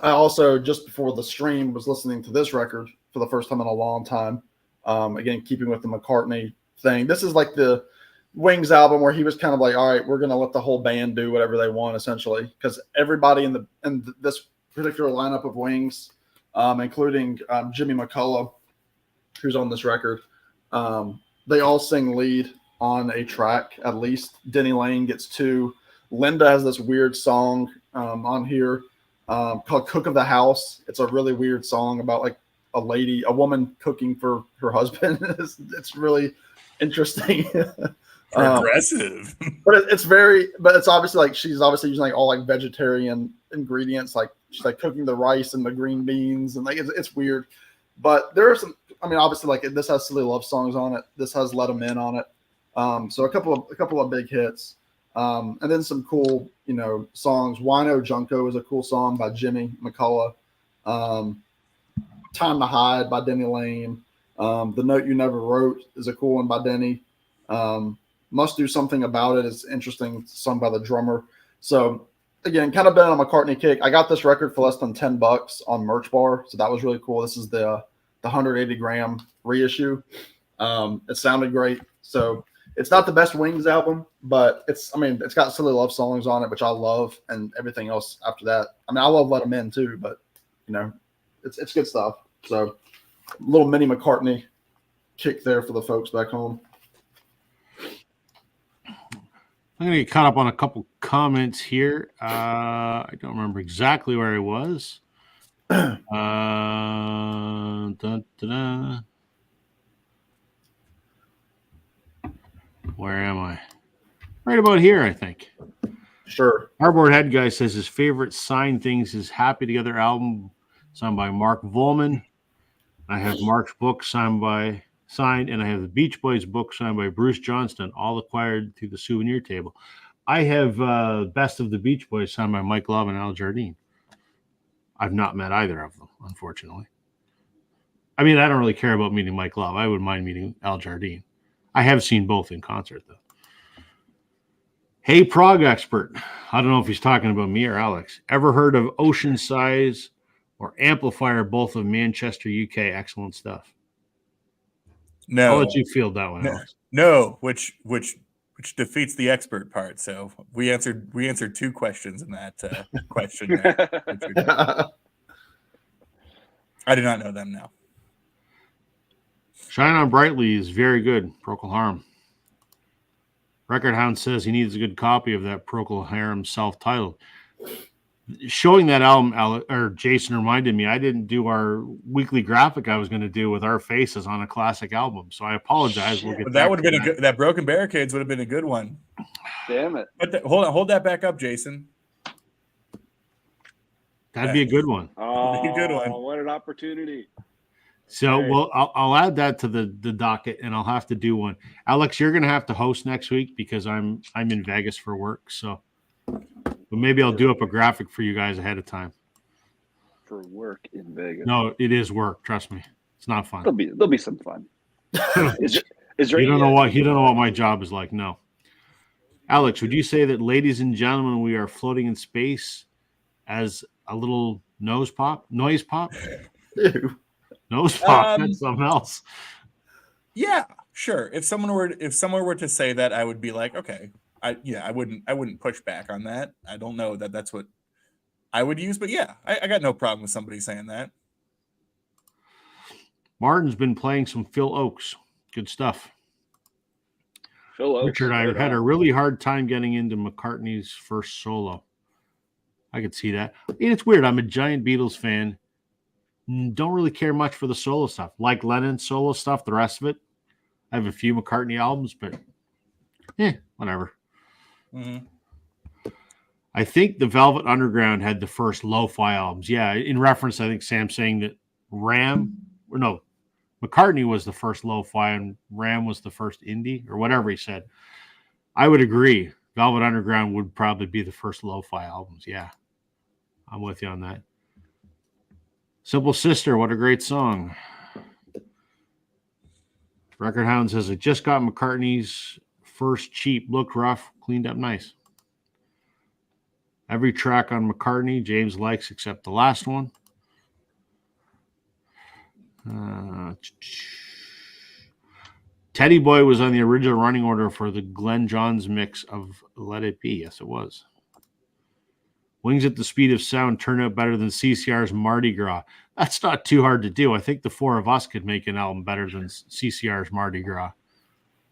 [SPEAKER 3] I also, just before the stream, was listening to this record for the first time in a long time. Again, keeping with the McCartney thing. This is like the Wings album where he was kind of like, all right, we're going to let the whole band do whatever they want, essentially, because everybody in this particular lineup of Wings, including Jimmy McCullough, who's on this record, they all sing lead on a track at least. Denny Lane gets 2. Linda has this weird song on here called Cook of the House. It's a really weird song about like a woman cooking for her husband. It's really interesting.
[SPEAKER 4] Aggressive.
[SPEAKER 3] But it's obviously like she's obviously using like all like vegetarian ingredients. Like she's like cooking the rice and the green beans, and like it's weird. But there are some, obviously like this has Silly Love Songs on it. This has Let 'Em In on it. So a couple of big hits. And then some cool, songs. Wino Junko is a cool song by Jimmy McCullough. Time to Hide by Denny Lane. The Note You Never Wrote is a cool one by Denny. Must Do Something About It is interesting, sung by the drummer. So again, kind of been on a McCartney kick. I got this record for less than $10 on Merch Bar, so that was really cool. This is the 180 gram reissue. It sounded great. So It's not the best Wings album, but it's got Silly Love songs on it, which I love, and everything else after that. I mean, I love Let 'Em In too, but it's good stuff. So, little mini McCartney kick there for the folks back home.
[SPEAKER 1] I'm going to get caught up on a couple comments here. I don't remember exactly where I was. Where am I? Right about here, I think.
[SPEAKER 3] Sure.
[SPEAKER 1] Hardboard Head Guy says his favorite signed things is Happy Together album signed by Mark Volman. I have Mark's book signed, and I have the Beach Boys book signed by Bruce Johnston, all acquired through the souvenir table. I have Best of the Beach Boys signed by Mike Love and Al Jardine. I've not met either of them, unfortunately. I mean, I don't really care about meeting Mike Love. I would mind meeting Al Jardine. I have seen both in concert, though. Hey, Prog Expert. I don't know if he's talking about me or Alex. Ever heard of Ocean Size or Amplifier, both of Manchester, UK? Excellent stuff.
[SPEAKER 4] No,
[SPEAKER 1] I'll let you field that one, Alex.
[SPEAKER 4] No, which defeats the expert part. So we answered 2 questions in that question. I do not know them now.
[SPEAKER 1] Shine On Brightly is very good. Procol Harum. Record Hound says he needs a good copy of that Procol Harum self-titled. Showing that album, Jason reminded me, I didn't do our weekly graphic I was going to do with our faces on a classic album. So I apologize. We'll get
[SPEAKER 4] But that would have been that Broken Barricades would have been a good one.
[SPEAKER 2] Damn it.
[SPEAKER 4] But hold that back up, Jason.
[SPEAKER 1] That'd be a good one.
[SPEAKER 2] Oh,
[SPEAKER 4] a good one.
[SPEAKER 2] What an opportunity.
[SPEAKER 1] So,
[SPEAKER 2] Hey.
[SPEAKER 1] well, I'll add that to the docket, and I'll have to do one. Alex, you're going to have to host next week because I'm in Vegas for work. So, but maybe I'll do up a graphic for you guys ahead of time.
[SPEAKER 2] For work in Vegas.
[SPEAKER 1] No, it is work. Trust me, it's not fun.
[SPEAKER 2] There'll be some fun. Is there
[SPEAKER 1] You don't know
[SPEAKER 2] any,
[SPEAKER 1] what my job is like. No, Alex, would you say that, ladies and gentlemen, we are floating in space as a little noise pop?
[SPEAKER 3] Ew.
[SPEAKER 1] Nose pop. That's something else.
[SPEAKER 4] Yeah, sure. If someone were to say that, I would be like, okay, I wouldn't push back on that. I don't know that that's what I would use, but yeah, I got no problem with somebody saying that.
[SPEAKER 1] Martin's been playing some Phil Oakes. Good stuff.
[SPEAKER 2] Phil Oakes,
[SPEAKER 1] Richard, I had a really hard time getting into McCartney's first solo. I could see that. I mean, it's weird. I'm a giant Beatles fan. Don't really care much for the solo stuff. Like Lennon's solo stuff, the rest of it. I have a few McCartney albums, but whatever.
[SPEAKER 4] Mm-hmm.
[SPEAKER 1] I think the Velvet Underground had the first lo-fi albums. Yeah, in reference, I think Sam's saying that McCartney was the first lo-fi and Ram was the first indie or whatever he said. I would agree. Velvet Underground would probably be the first lo-fi albums. Yeah, I'm with you on that. Simple Sister, what a great song. Record Hound says, I just got McCartney's first cheap, looked rough, cleaned up nice. Every track on McCartney, James likes except the last one. Teddy Boy was on the original running order for the Glenn Johns mix of Let It Be. Yes, it was. Wings at the Speed of Sound turned out better than CCR's Mardi Gras. That's not too hard to do. I think the four of us could make an album better than CCR's Mardi Gras.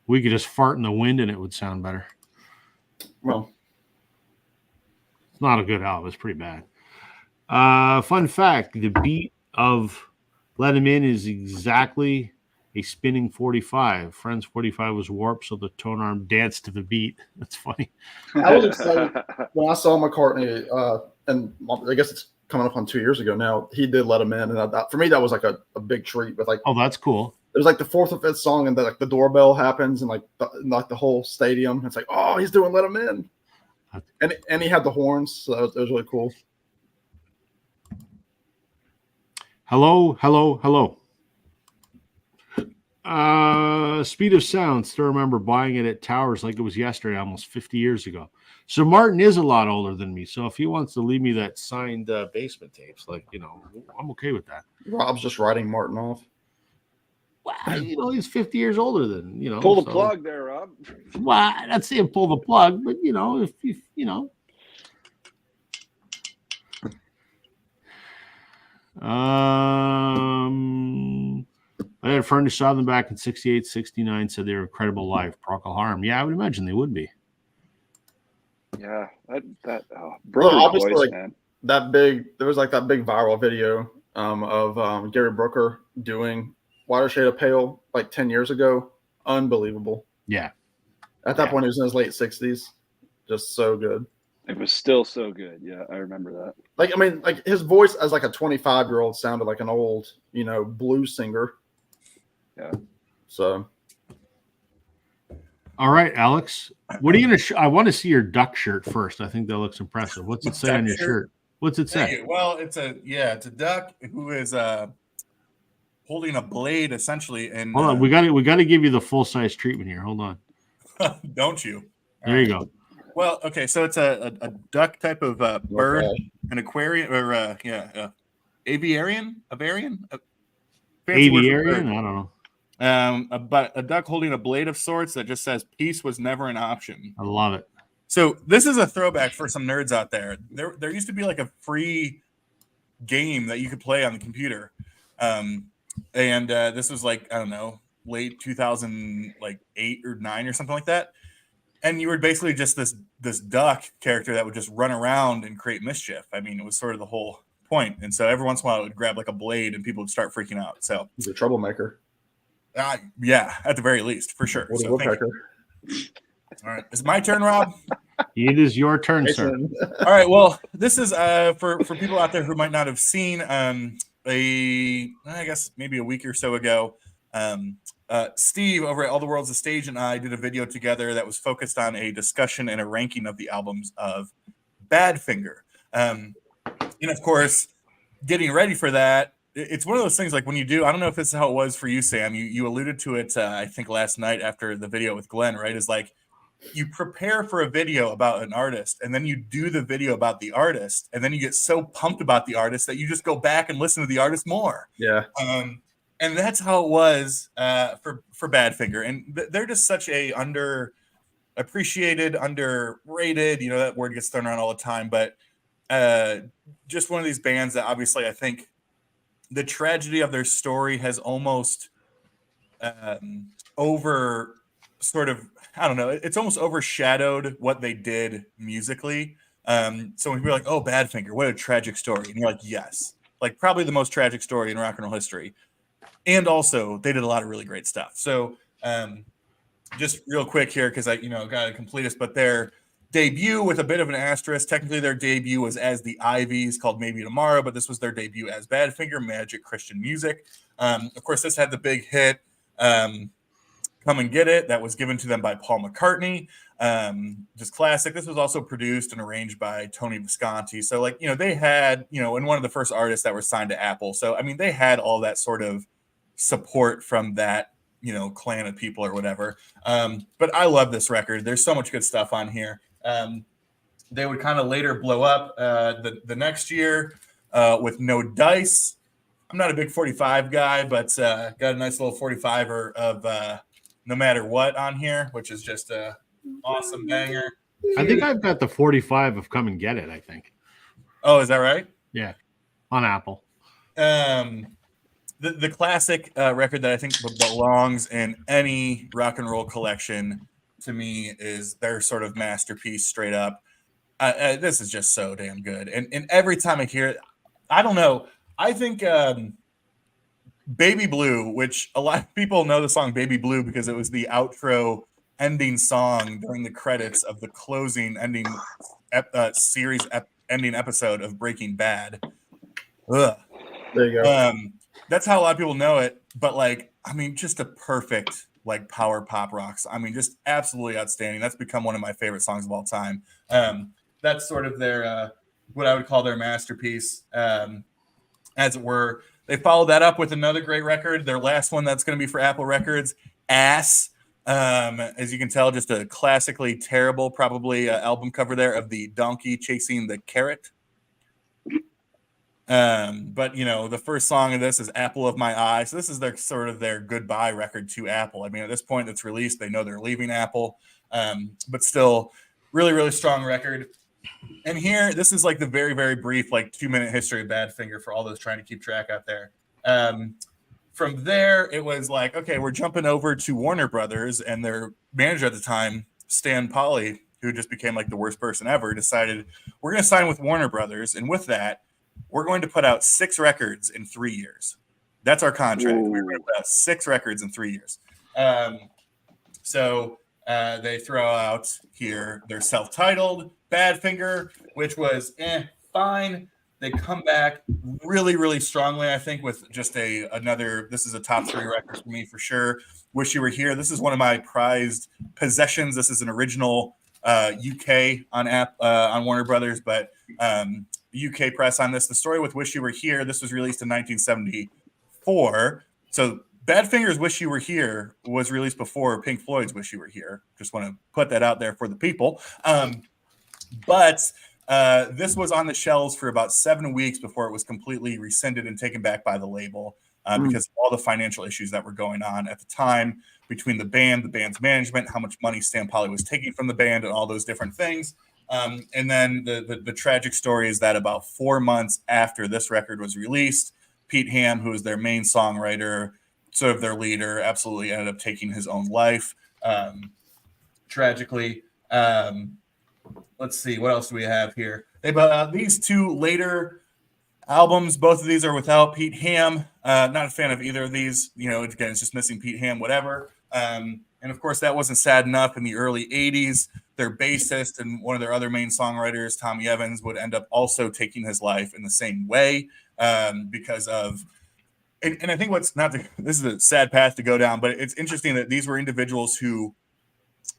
[SPEAKER 1] We could just fart in the wind and it would sound better.
[SPEAKER 3] Well,
[SPEAKER 1] it's not a good album. It's pretty bad. Fun fact, the beat of Let 'Em In is exactly a spinning 45. Friends 45 was warped, so the tone arm danced to the beat. That's funny.
[SPEAKER 3] I was excited when I saw McCartney, and I guess it's coming up on 2 years ago now. He did Let 'Em In, and for me that was like a big treat. With
[SPEAKER 1] oh, that's cool.
[SPEAKER 3] It was like the fourth or fifth song, and the doorbell happens, and the whole stadium. It's like, oh, he's doing Let 'Em In, and he had the horns, so it was really cool.
[SPEAKER 1] Hello. Speed of Sound. Still remember buying it at Towers like it was yesterday, almost 50 years ago. So Martin is a lot older than me. So if he wants to leave me that signed basement tapes, I'm okay with that.
[SPEAKER 3] Rob's just writing Martin off.
[SPEAKER 1] Well, he's 50 years older than
[SPEAKER 2] Pull the
[SPEAKER 1] so-
[SPEAKER 2] plug there, Rob.
[SPEAKER 1] Well, I'm not saying pull the plug, but if I had a friend who saw them back in 68, 69, said they were incredible live. Procol Harum. Yeah, I would imagine they would be.
[SPEAKER 2] Yeah, that
[SPEAKER 3] Well,
[SPEAKER 2] Brooker's
[SPEAKER 3] obviously,
[SPEAKER 2] voice,
[SPEAKER 3] like,
[SPEAKER 2] man.
[SPEAKER 3] there was like that big viral video of Gary Brooker doing Water Shade of Pale like 10 years ago. Unbelievable.
[SPEAKER 1] Yeah.
[SPEAKER 3] At that
[SPEAKER 1] Yeah.
[SPEAKER 3] point, he was in his late 60s. Just so good.
[SPEAKER 2] It was still so good. Yeah, I remember that.
[SPEAKER 3] Like, I mean, like his voice as like a 25-year-old sounded like an old, blues singer.
[SPEAKER 2] Yeah.
[SPEAKER 3] So
[SPEAKER 1] All right, Alex. What are you going to I want to see your duck shirt first. I think that looks impressive. What's it say
[SPEAKER 4] Duck
[SPEAKER 1] on your
[SPEAKER 4] shirt?
[SPEAKER 1] shirt? What's it
[SPEAKER 4] Thank
[SPEAKER 1] say?
[SPEAKER 4] you. Well, it's a duck who is holding a blade essentially, and
[SPEAKER 1] Hold on. We got to give you the full-size treatment here. Hold on.
[SPEAKER 4] don't you?
[SPEAKER 1] There you go.
[SPEAKER 4] Well, okay, so it's a duck type of bird,
[SPEAKER 3] okay.
[SPEAKER 4] an aquarium, or aviarian, fancy word for
[SPEAKER 1] Aviarian?
[SPEAKER 4] bird.
[SPEAKER 1] I don't know.
[SPEAKER 4] But a duck holding a blade of sorts that just says "peace was never an option."
[SPEAKER 1] I love it.
[SPEAKER 4] So this is a throwback for some nerds out there. There used to be like a free game that you could play on the computer, and this was like, I don't know, late 2008 or 9 or something like that. And you were basically just this duck character that would just run around and create mischief. I mean, it was sort of the whole point. And so every once in a while, it would grab like a blade, and people would start freaking out. So
[SPEAKER 3] He's a troublemaker.
[SPEAKER 4] yeah, at the very least, for sure.
[SPEAKER 3] Woody
[SPEAKER 4] So thank you.
[SPEAKER 3] Woodpecker.
[SPEAKER 4] All right, is it my turn, Rob?
[SPEAKER 1] It is your turn, sir.
[SPEAKER 3] Jason.
[SPEAKER 4] All right. Well, this is for people out there who might not have seen I guess maybe a week or so ago. Steve over at All the World's a Stage and I did a video together that was focused on a discussion and a ranking of the albums of Badfinger. And of course, getting ready for that, it's one of those things like when you do, I don't know if this is how it was for you, Sam. You alluded to it, I think last night after the video with Glenn, right? Is like you prepare for a video about an artist and then you do the video about the artist and then you get so pumped about the artist that you just go back and listen to the artist more.
[SPEAKER 3] Yeah.
[SPEAKER 4] And that's how it was for Badfinger. And they're just such a underappreciated, underrated, that word gets thrown around all the time, but just one of these bands that obviously I think the tragedy of their story has almost it's almost overshadowed what they did musically. So when people are like, oh, Badfinger, what a tragic story. And you're like, yes, like probably the most tragic story in rock and roll history. And also they did a lot of really great stuff. So just real quick here, because I got to complete this, but their debut with a bit of an asterisk, technically their debut was as the Ivies called Maybe Tomorrow, but this was their debut as Badfinger, Magic Christian Music. Of course, this had the big hit, Come and Get It, that was given to them by Paul McCartney. Just classic. This was also produced and arranged by Tony Visconti. So like, they had, and one of the first artists that were signed to Apple. So, I mean, they had all that sort of support from that, clan of people or whatever. But I love this record. There's so much good stuff on here. They would kind of later blow up the next year with No Dice. I'm not a big 45 guy, but got a nice little 45er of No Matter What on here, which is just a awesome banger.
[SPEAKER 1] I think I've got the 45 of Come and Get It, I think.
[SPEAKER 4] Oh, is that right?
[SPEAKER 1] Yeah. On Apple.
[SPEAKER 4] The classic record that I think belongs in any rock and roll collection to me is their sort of masterpiece, straight up. This is just so damn good. And every time I hear it, I don't know. I think Baby Blue, which a lot of people know the song Baby Blue because it was the outro ending song during the credits of the closing ending ending episode of Breaking Bad. Ugh.
[SPEAKER 3] There you go.
[SPEAKER 4] That's how a lot of people know it. But like, I mean, just a perfect like power pop rocks. I mean, just absolutely outstanding. That's become one of my favorite songs of all time. That's sort of their what I would call their masterpiece, as it were. They followed that up with another great record. Their last one that's going to be for Apple Records, Ass. As you can tell, just a classically terrible, probably album cover there of the donkey chasing the carrot. But the first song of this is Apple of My Eye. So this is their sort of their goodbye record to Apple. I mean, at this point it's released, they know they're leaving Apple, but still really, really strong record. And here, this is like the very, very brief, like 2-minute history of Badfinger for all those trying to keep track out there. From there, it was like, okay, we're jumping over to Warner Brothers, and their manager at the time, Stan Polly, who just became like the worst person ever, decided we're going to sign with Warner Brothers. And with that, we're going to put out 6 records in 3 years. That's our contract. We're going to put out 6 records in 3 years. So they throw out here their self-titled Badfinger, which was fine. They come back really, really strongly, I think, with just another. This is a top 3 record for me for sure. Wish You Were Here. This is one of my prized possessions. This is an original UK on Warner Brothers, but UK press on this. The story with Wish You Were Here. This was released in 1974. So Badfinger's Wish You Were Here was released before Pink Floyd's Wish You Were Here. Just want to put that out there for the people. But this was on the shelves for about 7 weeks before it was completely rescinded and taken back by the label because of all the financial issues that were going on at the time between the band's management, how much money Stan Polly was taking from the band, and all those different things. And then the tragic story is that about 4 months after this record was released, Pete Ham, who was their main songwriter, sort of their leader, absolutely ended up taking his own life. Tragically. Let's see, what else do we have here? These 2 later albums, both of these are without Pete Ham. Not a fan of either of these. Again, it's just missing Pete Ham, whatever. And of course, that wasn't sad enough. In the early 80s, their bassist and one of their other main songwriters, Tommy Evans, would end up also taking his life in the same way because of. And I think this is a sad path to go down, but it's interesting that these were individuals who,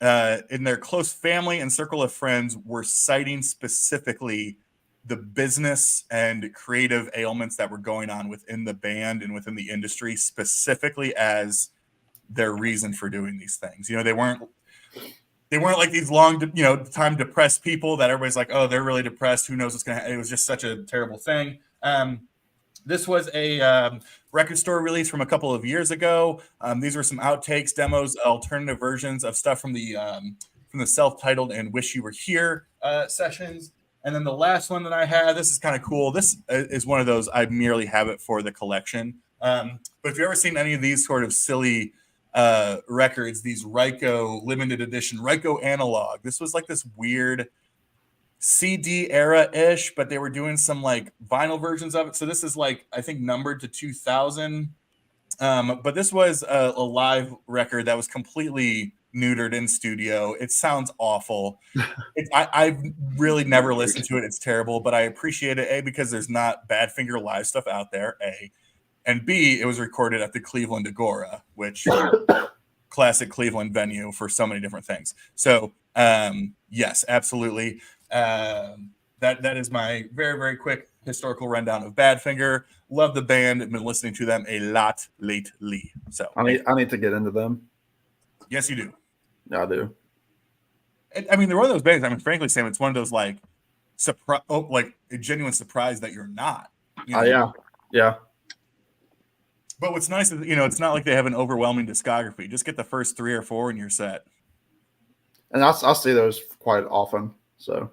[SPEAKER 4] in their close family and circle of friends, were citing specifically the business and creative ailments that were going on within the band and within the industry, specifically as their reason for doing these things. They weren't like these long, time depressed people that everybody's like, oh, they're really depressed. Who knows what's going to happen? It was just such a terrible thing. This was a record store release from a couple of years ago. These were some outtakes, demos, alternative versions of stuff from the self-titled and Wish You Were Here sessions. And then the last one that I have, this is kind of cool. This is one of those, I merely have it for the collection. But if you've ever seen any of these sort of silly records, these Ryko limited edition, Ryko analog, this was like this weird CD era-ish, but they were doing some like vinyl versions of it. So this is like, I think, numbered to 2000. But this was a live record that was completely neutered in studio. It sounds awful. I've really never listened to it. It's terrible, but I appreciate it, A, because there's not Badfinger live stuff out there, A. And B, it was recorded at the Cleveland Agora, which classic Cleveland venue for so many different things. So yes, absolutely. That is my very, very quick historical rundown of Badfinger. Love the band. I've been listening to them a lot lately. So
[SPEAKER 3] I need to get into them.
[SPEAKER 4] Yes, you do.
[SPEAKER 3] Yeah, I do.
[SPEAKER 4] I mean, they're one of those bands. I mean, frankly, Sam, it's one of those like a genuine surprise that you're not.
[SPEAKER 3] Yeah.
[SPEAKER 4] But what's nice is, it's not like they have an overwhelming discography. Just get the first 3 or 4 and you're set.
[SPEAKER 3] And I see those quite often. So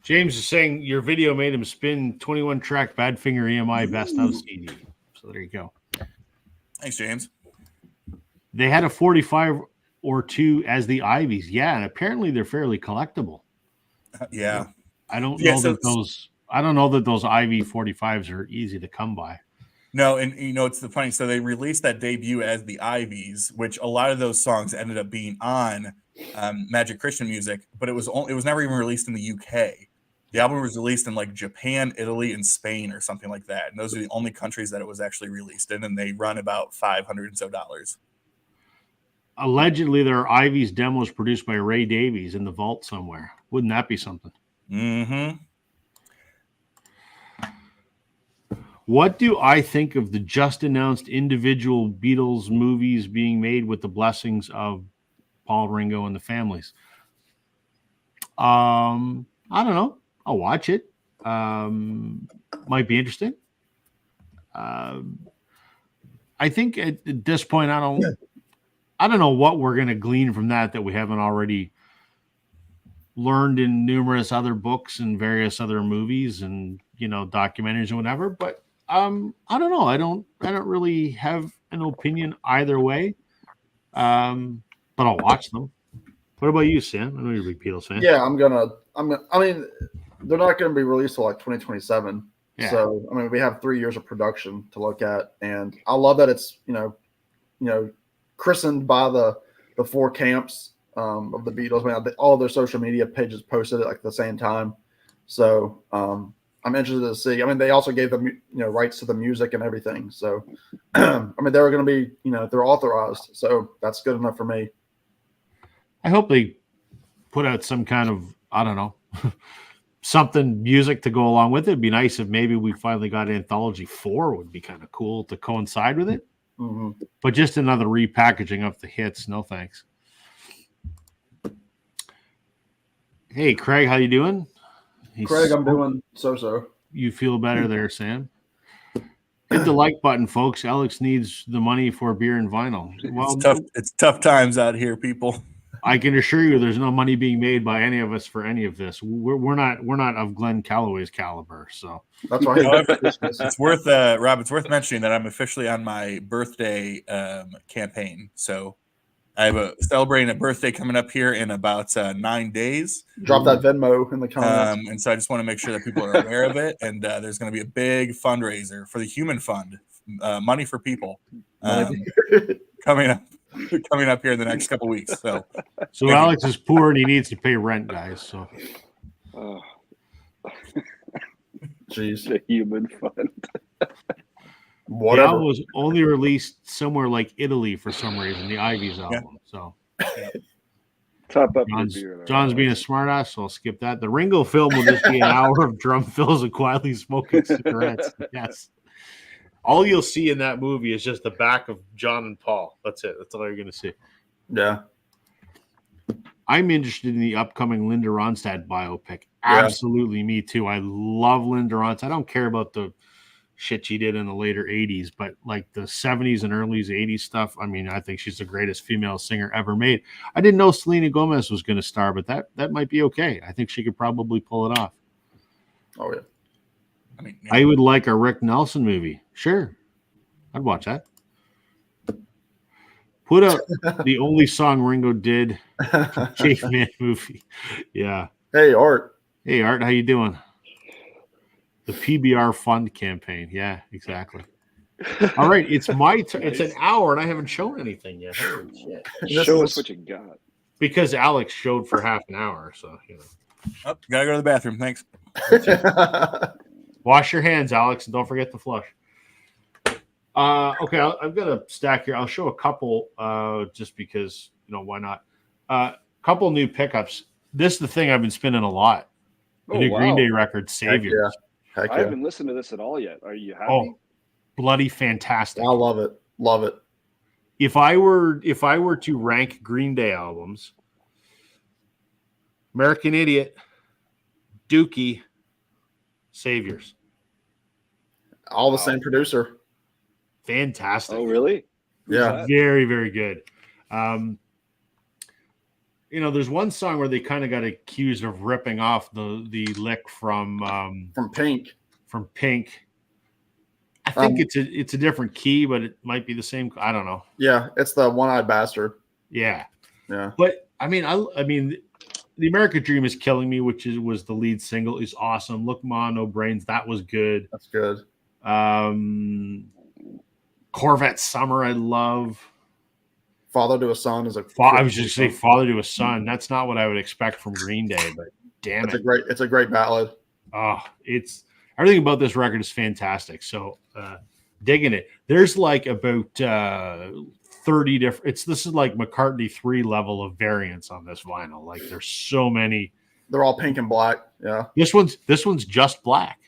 [SPEAKER 1] James is saying your video made him spin 21-track Badfinger EMI Best of CD. So there you go.
[SPEAKER 4] Thanks, James.
[SPEAKER 1] They had a 45 or 2 as the Ivies. Yeah, and apparently they're fairly collectible.
[SPEAKER 4] Yeah.
[SPEAKER 1] I don't know that those Ivy 45s are easy to come by.
[SPEAKER 4] No, and it's the funny. So they released that debut as the Ivies, which a lot of those songs ended up being on Magic Christian Music, but it was never even released in the UK. The album was released in like Japan, Italy, and Spain or something like that. And those are the only countries that it was actually released in, and they run about $500 and so.
[SPEAKER 1] Allegedly, there are Ivy's demos produced by Ray Davies in the vault somewhere. Wouldn't that be something?
[SPEAKER 4] Mm-hmm.
[SPEAKER 1] What do I think of the just announced individual Beatles movies being made with the blessings of Paul, Ringo, and the families? I I don't know. I'll watch it. Might be interesting. I think at this point, I don't know what we're going to glean from that we haven't already learned in numerous other books and various other movies and documentaries and whatever. But I don't know. I don't really have an opinion either way. But I'll watch them. What about you, Sam? I know you're a big Beatles fan.
[SPEAKER 3] Yeah, I mean, they're not going to be released till like 2027.
[SPEAKER 1] Yeah.
[SPEAKER 3] So, I mean, we have 3 years of production to look at, and I love that it's christened by the 4 camps of the Beatles. I mean, all of their social media pages posted it like at the same time. So, I'm interested to see. I mean, they also gave them rights to the music and everything. So, I mean, they're going to be they're authorized. So that's good enough for me.
[SPEAKER 1] I hope they put out some kind of, I don't know, something music to go along with it. It'd be nice if maybe we finally got Anthology 4 would be kind of cool to coincide with it.
[SPEAKER 3] Mm-hmm.
[SPEAKER 1] But just another repackaging of the hits. No thanks. Hey, Craig, how you doing?
[SPEAKER 3] Craig, I'm doing so.
[SPEAKER 1] You feel better there, Sam? Hit the like button, folks. Alex needs the money for beer and vinyl. Well,
[SPEAKER 4] It's tough times out here, people.
[SPEAKER 1] I can assure you, there's no money being made by any of us for any of this. We're not of Glenn Calloway's caliber, so
[SPEAKER 3] that's why.
[SPEAKER 4] However, it's worth Rob. It's worth mentioning that I'm officially on my birthday campaign. So I have celebrating a birthday coming up here in about 9 days.
[SPEAKER 3] Drop that Venmo in the comments.
[SPEAKER 4] And so I just want to make sure that people are aware of it. And there's going to be a big fundraiser for the Human Fund, Money for People, coming up here in the next couple weeks. So
[SPEAKER 1] Alex is poor and he needs to pay rent, guys. So,
[SPEAKER 3] Jeez,
[SPEAKER 2] the Human Fund.
[SPEAKER 3] Whatever.
[SPEAKER 1] The album was only released somewhere like Italy for some reason. The Ivy's album. So
[SPEAKER 2] Top up your beer.
[SPEAKER 1] John's being a smartass, so I'll skip that. The Ringo film will just be an hour of drum fills and quietly smoking cigarettes. Yes. All you'll see in that movie is just the back of John and Paul. That's it. That's all you're going to see.
[SPEAKER 3] Yeah.
[SPEAKER 1] I'm interested in the upcoming Linda Ronstadt biopic.
[SPEAKER 3] Yeah.
[SPEAKER 1] Absolutely, me too. I love Linda Ronstadt. I don't care about the shit she did in the later 80s, but like the 70s and early 80s stuff, I mean, I think she's the greatest female singer ever made. I didn't know Selena Gomez was going to star, but that might be okay. I think she could probably pull it off.
[SPEAKER 3] Oh, yeah.
[SPEAKER 4] I mean,
[SPEAKER 1] I would like a Rick Nelson movie. Sure. I'd watch that. Put up the only song Ringo did Caveman movie. Yeah.
[SPEAKER 3] Hey, Art.
[SPEAKER 1] Hey, Art, how you doing? The PBR Fund campaign. Yeah, exactly. All right, it's my turn. It's an hour, and I haven't shown anything yet. Holy shit.
[SPEAKER 2] Show us what you got.
[SPEAKER 1] Because Alex showed for half an hour, so
[SPEAKER 4] Oh, gotta go to the bathroom. Thanks.
[SPEAKER 1] Wash your hands, Alex, and don't forget to flush. Okay, I've got a stack here. I'll show a couple just because, why not? Couple new pickups. This is the thing I've been spinning a lot. The new Green Day record, Saviors.
[SPEAKER 3] Heck
[SPEAKER 2] I
[SPEAKER 3] yeah.
[SPEAKER 2] haven't listened to this at all yet. Are you happy?
[SPEAKER 1] Oh, bloody fantastic.
[SPEAKER 3] I love it. Love it.
[SPEAKER 1] If I were to rank Green Day albums, American Idiot, Dookie, Saviors.
[SPEAKER 3] All the same producer.
[SPEAKER 1] Fantastic.
[SPEAKER 2] Oh, really?
[SPEAKER 3] Yeah.
[SPEAKER 1] Very, very good. There's one song where they kind of got accused of ripping off the lick from
[SPEAKER 3] Pink.
[SPEAKER 1] From Pink. I think it's a different key, but it might be the same. I don't know.
[SPEAKER 3] Yeah, it's the One-Eyed Bastard.
[SPEAKER 1] Yeah.
[SPEAKER 3] Yeah.
[SPEAKER 1] But I mean, The American Dream is Killing Me, which was the lead single, is awesome. Look Ma, No Brains, that was good.
[SPEAKER 3] That's good.
[SPEAKER 1] Corvette Summer, I love.
[SPEAKER 3] Father to a Son is
[SPEAKER 1] I was just saying Father to a Son. That's not what I would expect from Green Day, but damn it.
[SPEAKER 3] It's a great ballad.
[SPEAKER 1] Oh, it's everything about this record is fantastic. So digging it. There's like about 30 different. This is like McCartney 3 level of variants on this vinyl. Like there's so many.
[SPEAKER 3] They're all pink and black. Yeah.
[SPEAKER 1] This one's just black.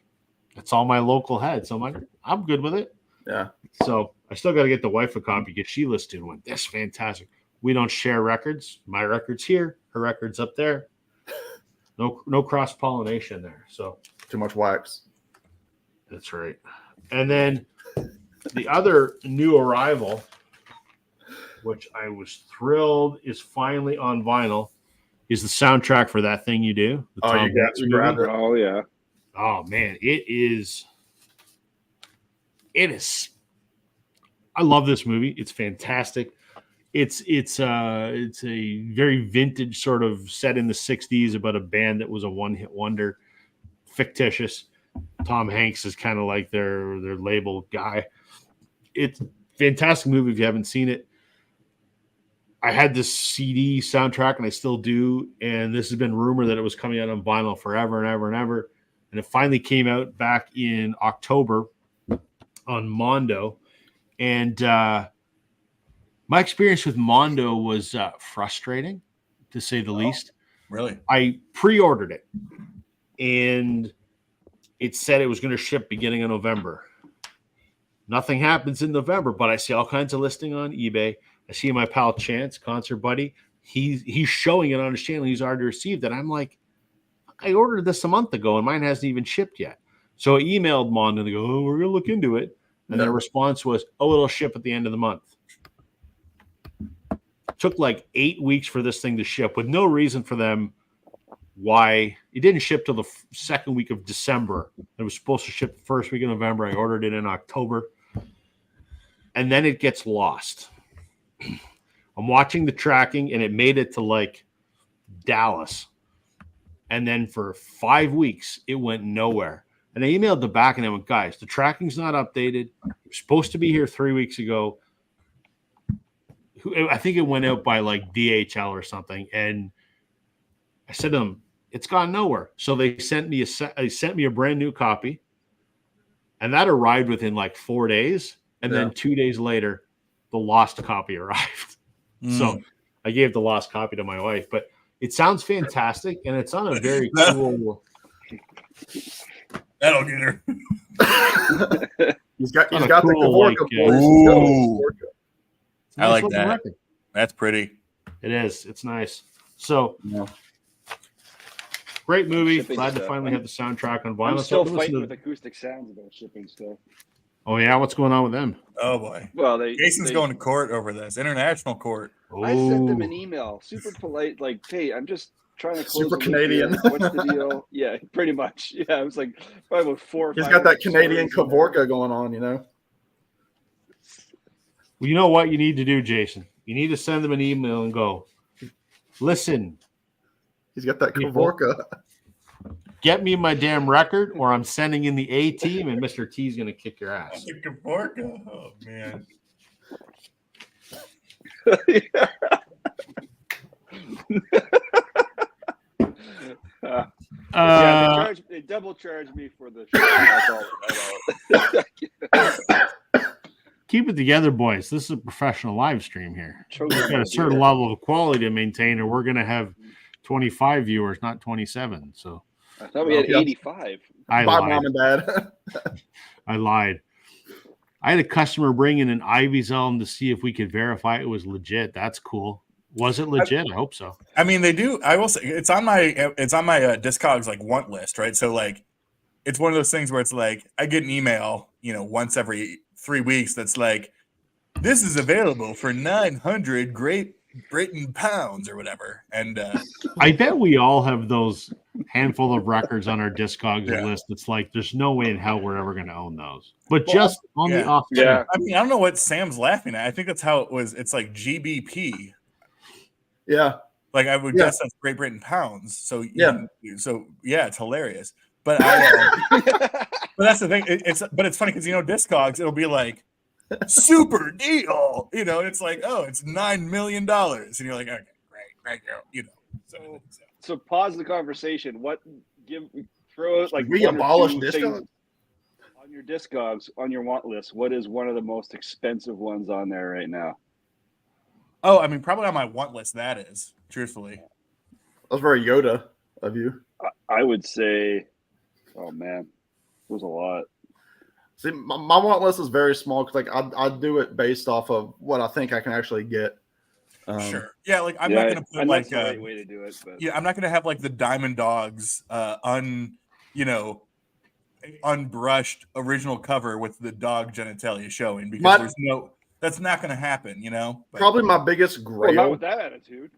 [SPEAKER 1] That's all my local had. So I'm good with it.
[SPEAKER 3] Yeah.
[SPEAKER 1] So I still got to get the wife a copy because she listed one. That's fantastic. We don't share records. My record's here. Her record's up there. No cross pollination there. So
[SPEAKER 3] Too much wax.
[SPEAKER 1] that's right. And then the other new arrival, which I was thrilled is finally on vinyl, is the soundtrack for That Thing You Do. The
[SPEAKER 3] Oh,
[SPEAKER 1] Tom
[SPEAKER 3] you
[SPEAKER 1] Hanks movie.
[SPEAKER 3] grabbed it.
[SPEAKER 2] Oh yeah.
[SPEAKER 1] Oh man, it is. I love this movie. It's fantastic. It's a very vintage sort of set in the 60s about a band that was a one-hit wonder, fictitious. Tom Hanks is kind of like their label guy. It's a fantastic movie if you haven't seen it. I had this CD soundtrack and I still do, and this has been rumored that it was coming out on vinyl forever and ever and ever. And it finally came out back in October on Mondo. And my experience with Mondo was frustrating, to say the least.
[SPEAKER 4] Really?
[SPEAKER 1] I pre-ordered it, and it said it was going to ship beginning of November. Nothing happens in November, but I see all kinds of listing on eBay. I see my pal Chance, concert buddy. He's showing it on his channel. He's already received it. I'm like, I ordered this a month ago, and mine hasn't even shipped yet. So I emailed Mondo, and they go, "Oh, we're going to look into it." And their response was, "Oh, it'll ship at the end of the month." Took like 8 weeks for this thing to ship with no reason for them why. It didn't ship till the second week of December. It was supposed to ship the first week of November. I ordered it in October. And then it gets lost. I'm watching the tracking, and it made it to like Dallas. And then for 5 weeks, it went nowhere. And I emailed the back and I went, "Guys, the tracking's not updated. It was supposed to be here 3 weeks ago." I think it went out by like DHL or something. And I said to them, "It's gone nowhere." So they sent me a brand new copy. And that arrived within like 4 days. And then 2 days later, the lost copy arrived. So I gave the lost copy to my wife. But it sounds fantastic. And it's on a very cool...
[SPEAKER 4] That'll get her.
[SPEAKER 3] He's got
[SPEAKER 1] On a
[SPEAKER 3] the
[SPEAKER 1] cool,
[SPEAKER 3] Kavorka
[SPEAKER 1] like,
[SPEAKER 3] boys.
[SPEAKER 4] Ooh.
[SPEAKER 1] It's a
[SPEAKER 4] I like
[SPEAKER 1] looking
[SPEAKER 4] that.
[SPEAKER 1] record.
[SPEAKER 4] That's pretty.
[SPEAKER 1] It is. It's nice. So
[SPEAKER 3] Yeah.
[SPEAKER 1] great movie.
[SPEAKER 2] Shipping
[SPEAKER 1] Glad to
[SPEAKER 2] stuff.
[SPEAKER 1] finally have the soundtrack on vinyl.
[SPEAKER 2] I'm
[SPEAKER 1] So
[SPEAKER 2] still
[SPEAKER 1] listen
[SPEAKER 2] fighting
[SPEAKER 1] to-
[SPEAKER 2] with acoustic sounds about shipping stuff.
[SPEAKER 1] Oh yeah, what's going on with them?
[SPEAKER 4] Oh boy.
[SPEAKER 2] Well,
[SPEAKER 4] Jason's going to court over this. International court.
[SPEAKER 2] I sent them
[SPEAKER 1] Oh.
[SPEAKER 2] an email, super polite, like, "Hey, I'm just trying to close
[SPEAKER 3] Super
[SPEAKER 2] a loop
[SPEAKER 3] Canadian.
[SPEAKER 2] here. What's the deal?" Yeah, pretty much. Yeah, it was like probably about 4 or 5.
[SPEAKER 3] He's got that Canadian
[SPEAKER 2] stories in there.
[SPEAKER 3] Kavorka going on, you know.
[SPEAKER 1] Well, you know what you need to do, Jason? You need to send them an email and go, "Listen,
[SPEAKER 3] He's got that
[SPEAKER 1] People.
[SPEAKER 3] Kavorka.
[SPEAKER 1] get me my damn record, or I'm sending in the A team, and Mr. T's going to kick your ass."
[SPEAKER 4] Kavorka. Oh man.
[SPEAKER 2] Yeah, they double charged me for the show. That's all.
[SPEAKER 1] Keep it together, boys. This is a professional live stream here.
[SPEAKER 2] Choke
[SPEAKER 1] We've got a certain level of quality to maintain, or we're going to have 25 viewers, not 27. So
[SPEAKER 2] I thought we had
[SPEAKER 3] Yeah.
[SPEAKER 2] 85.
[SPEAKER 1] I
[SPEAKER 3] Bye,
[SPEAKER 1] lied.
[SPEAKER 3] mom and dad.
[SPEAKER 1] I lied. I had a customer bring in an Ivy Zone to see if we could verify it was legit. That's cool. Was it legit? I hope so.
[SPEAKER 4] I mean, they do. I will say it's on my Discogs like want list, right? So like, it's one of those things where it's like I get an email, once every 3 weeks that's like, "This is available for 900 Great Britain pounds" or whatever. And
[SPEAKER 1] I bet we all have those handful of records on our Discogs
[SPEAKER 4] Yeah.
[SPEAKER 1] list. It's like there's no way in hell we're ever going to own those. But
[SPEAKER 4] Well,
[SPEAKER 1] just on the
[SPEAKER 4] yeah.
[SPEAKER 1] off
[SPEAKER 2] Yeah.
[SPEAKER 1] chance.
[SPEAKER 4] I mean, I don't know what Sam's laughing at. I think that's how it was. It's like GBP.
[SPEAKER 3] Yeah.
[SPEAKER 4] Like I would
[SPEAKER 3] Yeah.
[SPEAKER 4] guess that's Great Britain pounds. So
[SPEAKER 3] Yeah.
[SPEAKER 4] So yeah, it's hilarious. But but that's the thing. It's funny because Discogs, it'll be like super deal. And it's like, oh, it's $9 million, and you're like, okay, great, So
[SPEAKER 2] So pause the conversation. Throw out like
[SPEAKER 3] We
[SPEAKER 2] one or
[SPEAKER 3] abolish
[SPEAKER 2] two
[SPEAKER 3] Discogs?
[SPEAKER 2] things on your Discogs on your want list. What is one of the most expensive ones on there right now?
[SPEAKER 4] oh, I mean, probably on my want list. That is truthfully.
[SPEAKER 3] That was very Yoda of you.
[SPEAKER 2] I would say, oh man, there's a lot.
[SPEAKER 3] See, my want list is very small because I do it based off of what I think I can actually get.
[SPEAKER 4] Sure. Yeah, like I'm
[SPEAKER 2] yeah,
[SPEAKER 4] not gonna put
[SPEAKER 2] and
[SPEAKER 4] like
[SPEAKER 2] that's the right way to do it. But
[SPEAKER 4] yeah, I'm not gonna have like the Diamond Dogs you know, unbrushed original cover with the dog genitalia showing because there's no that's not gonna happen, you know. But
[SPEAKER 3] Probably my biggest
[SPEAKER 2] well, not
[SPEAKER 3] grail.
[SPEAKER 2] with that attitude.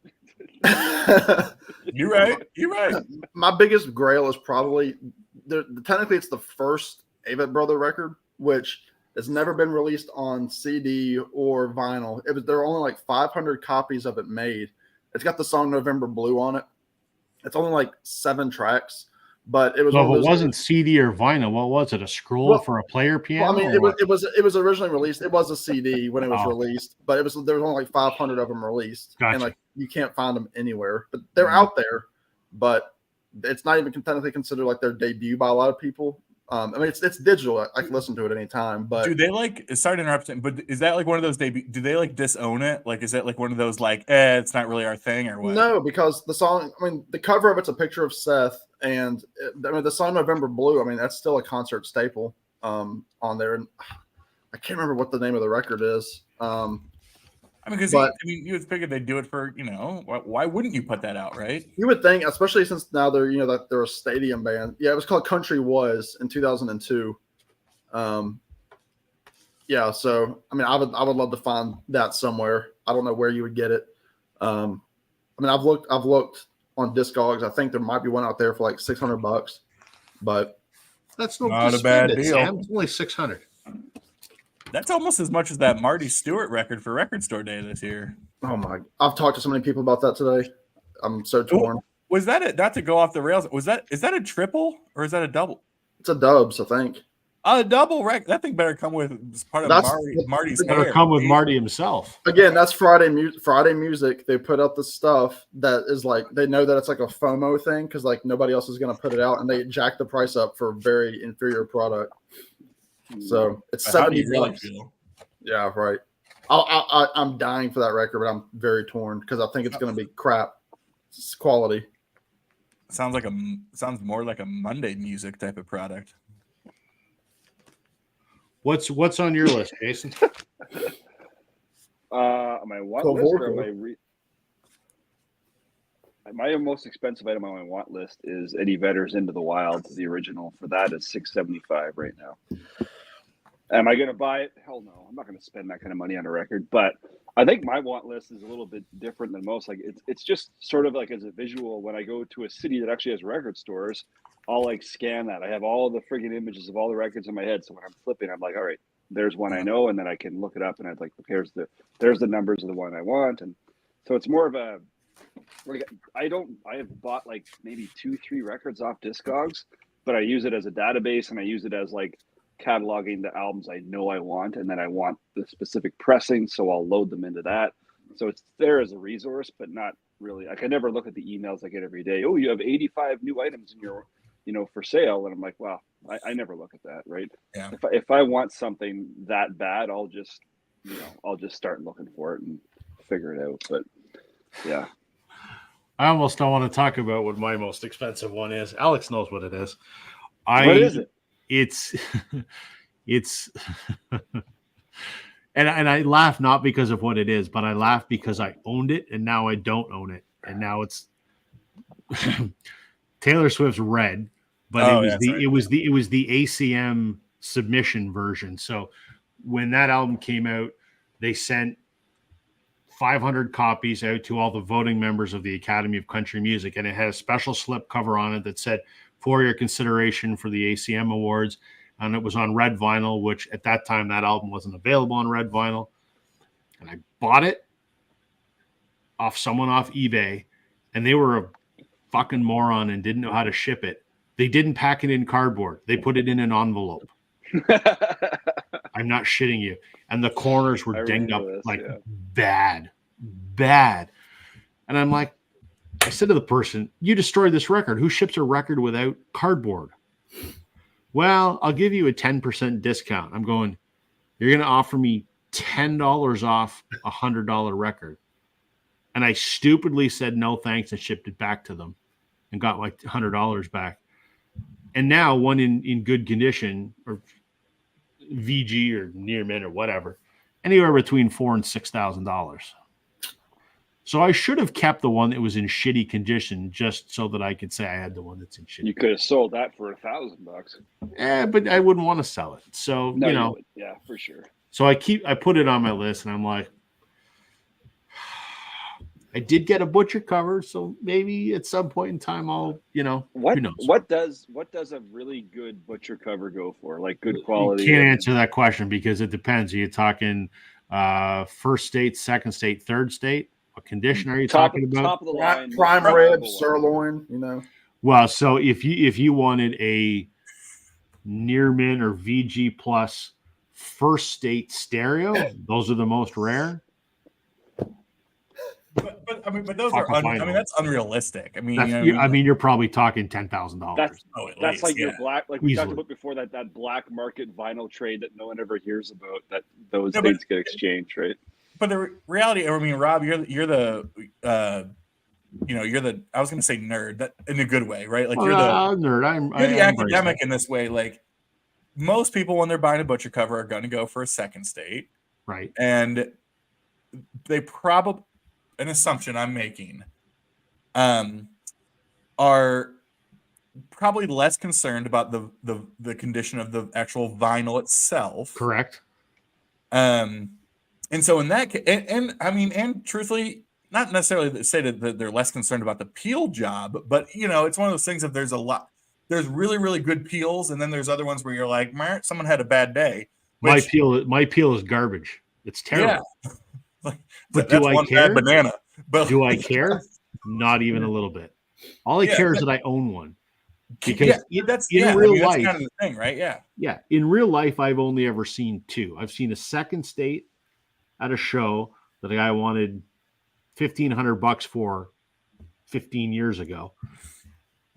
[SPEAKER 4] you're right. You're right.
[SPEAKER 3] My biggest grail is probably technically it's the first Avett Brother record, which has never been released on CD or vinyl. There are only like 500 copies of it made. It's got the song November Blue on it. It's only like 7 tracks, but it was.
[SPEAKER 1] Well,
[SPEAKER 3] one
[SPEAKER 1] if
[SPEAKER 3] of
[SPEAKER 1] it
[SPEAKER 3] those
[SPEAKER 1] wasn't CD or vinyl, what was it? A scroll for a player piano?
[SPEAKER 3] Well, I mean, it was originally released. It was a CD when it was released, but there was only like 500 of them released, and like you can't find them anywhere. But they're out there, but it's not even technically considered like their debut by a lot of people. I mean, it's digital. I can listen to it anytime. But
[SPEAKER 4] do they like? Sorry to interrupt, but is that like one of those debut? Do they like disown it? Like, is that like one of those like, it's not really our thing, or what?
[SPEAKER 3] No, because the song. I mean, the cover of it's a picture of Seth, and I mean the song November Blue. I mean, that's still a concert staple on there, and I can't remember what the name of the record is.
[SPEAKER 4] I mean, because you would figure they'd do it for, you know, why wouldn't you put that out, right?
[SPEAKER 3] You would think, especially since now they're, you know, that they're a stadium band. Yeah, it was called Country Was in 2002. Yeah, so I mean, I would love to find that somewhere. I don't know where you would get it. I mean, I've looked on Discogs. I think there might be one out there for like $600, but
[SPEAKER 1] that's
[SPEAKER 4] not a bad deal.
[SPEAKER 1] Sam. It's only 600.
[SPEAKER 4] That's almost as much as that Marty Stewart record for Record Store Day this year.
[SPEAKER 3] Oh my! I've talked to so many people about that today. I'm so torn.
[SPEAKER 4] Was that it? Not to go off the rails. Is that a triple or is that a double?
[SPEAKER 3] It's a dubs, I think.
[SPEAKER 4] A double record. That thing better come with part of Marty's hair.
[SPEAKER 1] Better come with Marty himself.
[SPEAKER 3] Again, that's Friday music. They put out the stuff that is like they know that it's like a FOMO thing because like nobody else is going to put it out, and they jack the price up for a very inferior product. So it's $70.
[SPEAKER 4] Really feel?
[SPEAKER 3] Yeah, right. I'm dying for that record, but I'm very torn because I think it's going to be crap. It's quality.
[SPEAKER 4] Sounds more like a Monday music type of product.
[SPEAKER 1] What's on your list, Jason?
[SPEAKER 2] My want list or my most expensive item on my want list is Eddie Vedder's Into the Wild. The original for that is $675 right now. Am I going to buy it? Hell no. I'm not going to spend that kind of money on a record. But I think my want list is a little bit different than most. Like it's just sort of like as a visual. When I go to a city that actually has record stores, I'll like scan that. I have all the friggin' images of all the records in my head. So when I'm flipping, I'm like, all right, there's one I know, and then I can look it up, and I'd like, there's the numbers of the one I want, and so it's more of a. I have bought like maybe 2-3 records off Discogs, but I use it as a database, and I use it as like cataloging the albums I know I want, and then I want the specific pressing, so I'll load them into that. So it's there as a resource, but not really. I can never look at the emails I get every day. Oh, you have 85 new items in your, for sale, and I'm like, wow, I never look at that, right?
[SPEAKER 4] Yeah.
[SPEAKER 2] If I want something that bad, I'll just start looking for it and figure it out. But yeah.
[SPEAKER 1] I almost don't want to talk about what my most expensive one is. Alex knows what it is.
[SPEAKER 2] What is it?
[SPEAKER 1] It's and I laugh not because of what it is, but I laugh because I owned it and now I don't own it. And now it's Taylor Swift's Red, but it was the ACM submission version. So when that album came out, they sent 500 copies out to all the voting members of the Academy of Country Music, and it had a special slip cover on it that said, for your consideration for the ACM Awards, and it was on red vinyl, which at that time that album wasn't available on red vinyl. And I bought it off someone off eBay, and they were a fucking moron and didn't know how to ship it. They didn't pack it in cardboard. They put it in an envelope. I'm not shitting you. And the corners were dinged up bad. And I'm like, I said to the person, you destroyed this record. Who ships a record without cardboard? Well, I'll give you a 10% discount. I'm going, you're going to offer me $10 off a $100 record. And I stupidly said no thanks and shipped it back to them and got my $100 back. And now one in good condition, or VG or near mint or whatever, anywhere between $4,000 and $6,000. So I should have kept the one that was in shitty condition just so that I could say I had the one that's in shitty.
[SPEAKER 2] You could have sold that for $1,000.
[SPEAKER 1] But I wouldn't want to sell it. So,
[SPEAKER 2] No,
[SPEAKER 1] you know,
[SPEAKER 2] would. Yeah, for sure.
[SPEAKER 1] so I put it on my list and I'm like, I did get a butcher cover. So maybe at some point in time, I'll, you know,
[SPEAKER 2] What
[SPEAKER 1] who knows?
[SPEAKER 2] what does a really good butcher cover go for? Like good quality?
[SPEAKER 1] You can't answer that question because it depends. Are you talking first state, second state, third state? What condition are you talking about?
[SPEAKER 2] Top of the line,
[SPEAKER 3] Prime
[SPEAKER 2] most
[SPEAKER 3] rib,
[SPEAKER 2] valuable one.
[SPEAKER 3] sirloin, you know.
[SPEAKER 1] Well, so if you wanted a Nearman or VG plus first state stereo, those are the most rare.
[SPEAKER 4] But those are that's unrealistic. I mean,
[SPEAKER 1] you're probably talking $10,000.
[SPEAKER 2] That's like your black, like we talked
[SPEAKER 1] Easily.
[SPEAKER 2] about before, that black market vinyl trade that no one ever hears about. That those things get exchanged, right?
[SPEAKER 4] But the reality, I mean, Rob, you're the I was going to say nerd, that in a good way, right? Like you're the
[SPEAKER 1] nerd.
[SPEAKER 4] You're the academic in this way. Like most people, when they're buying a butcher cover, are going to go for a second state,
[SPEAKER 1] right?
[SPEAKER 4] And they probably, an assumption I'm making, are probably less concerned about the condition of the actual vinyl itself.
[SPEAKER 1] Correct.
[SPEAKER 4] And so in that case, and I mean, and truthfully, not necessarily to say that they're less concerned about the peel job, but you know, it's one of those things that there's really, really good peels, and then there's other ones where you're like, someone had a bad day.
[SPEAKER 1] My peel is garbage. It's terrible.
[SPEAKER 4] Yeah.
[SPEAKER 1] But do I care?
[SPEAKER 4] Banana. But
[SPEAKER 1] do I care? Not even a little bit. All I care is that I own one. Because
[SPEAKER 4] that's
[SPEAKER 1] real life,
[SPEAKER 4] that's kind of the thing, right? Yeah.
[SPEAKER 1] Yeah. In real life, I've only ever seen two. I've seen a second state at a show that a guy wanted $1,500 for 15 years ago.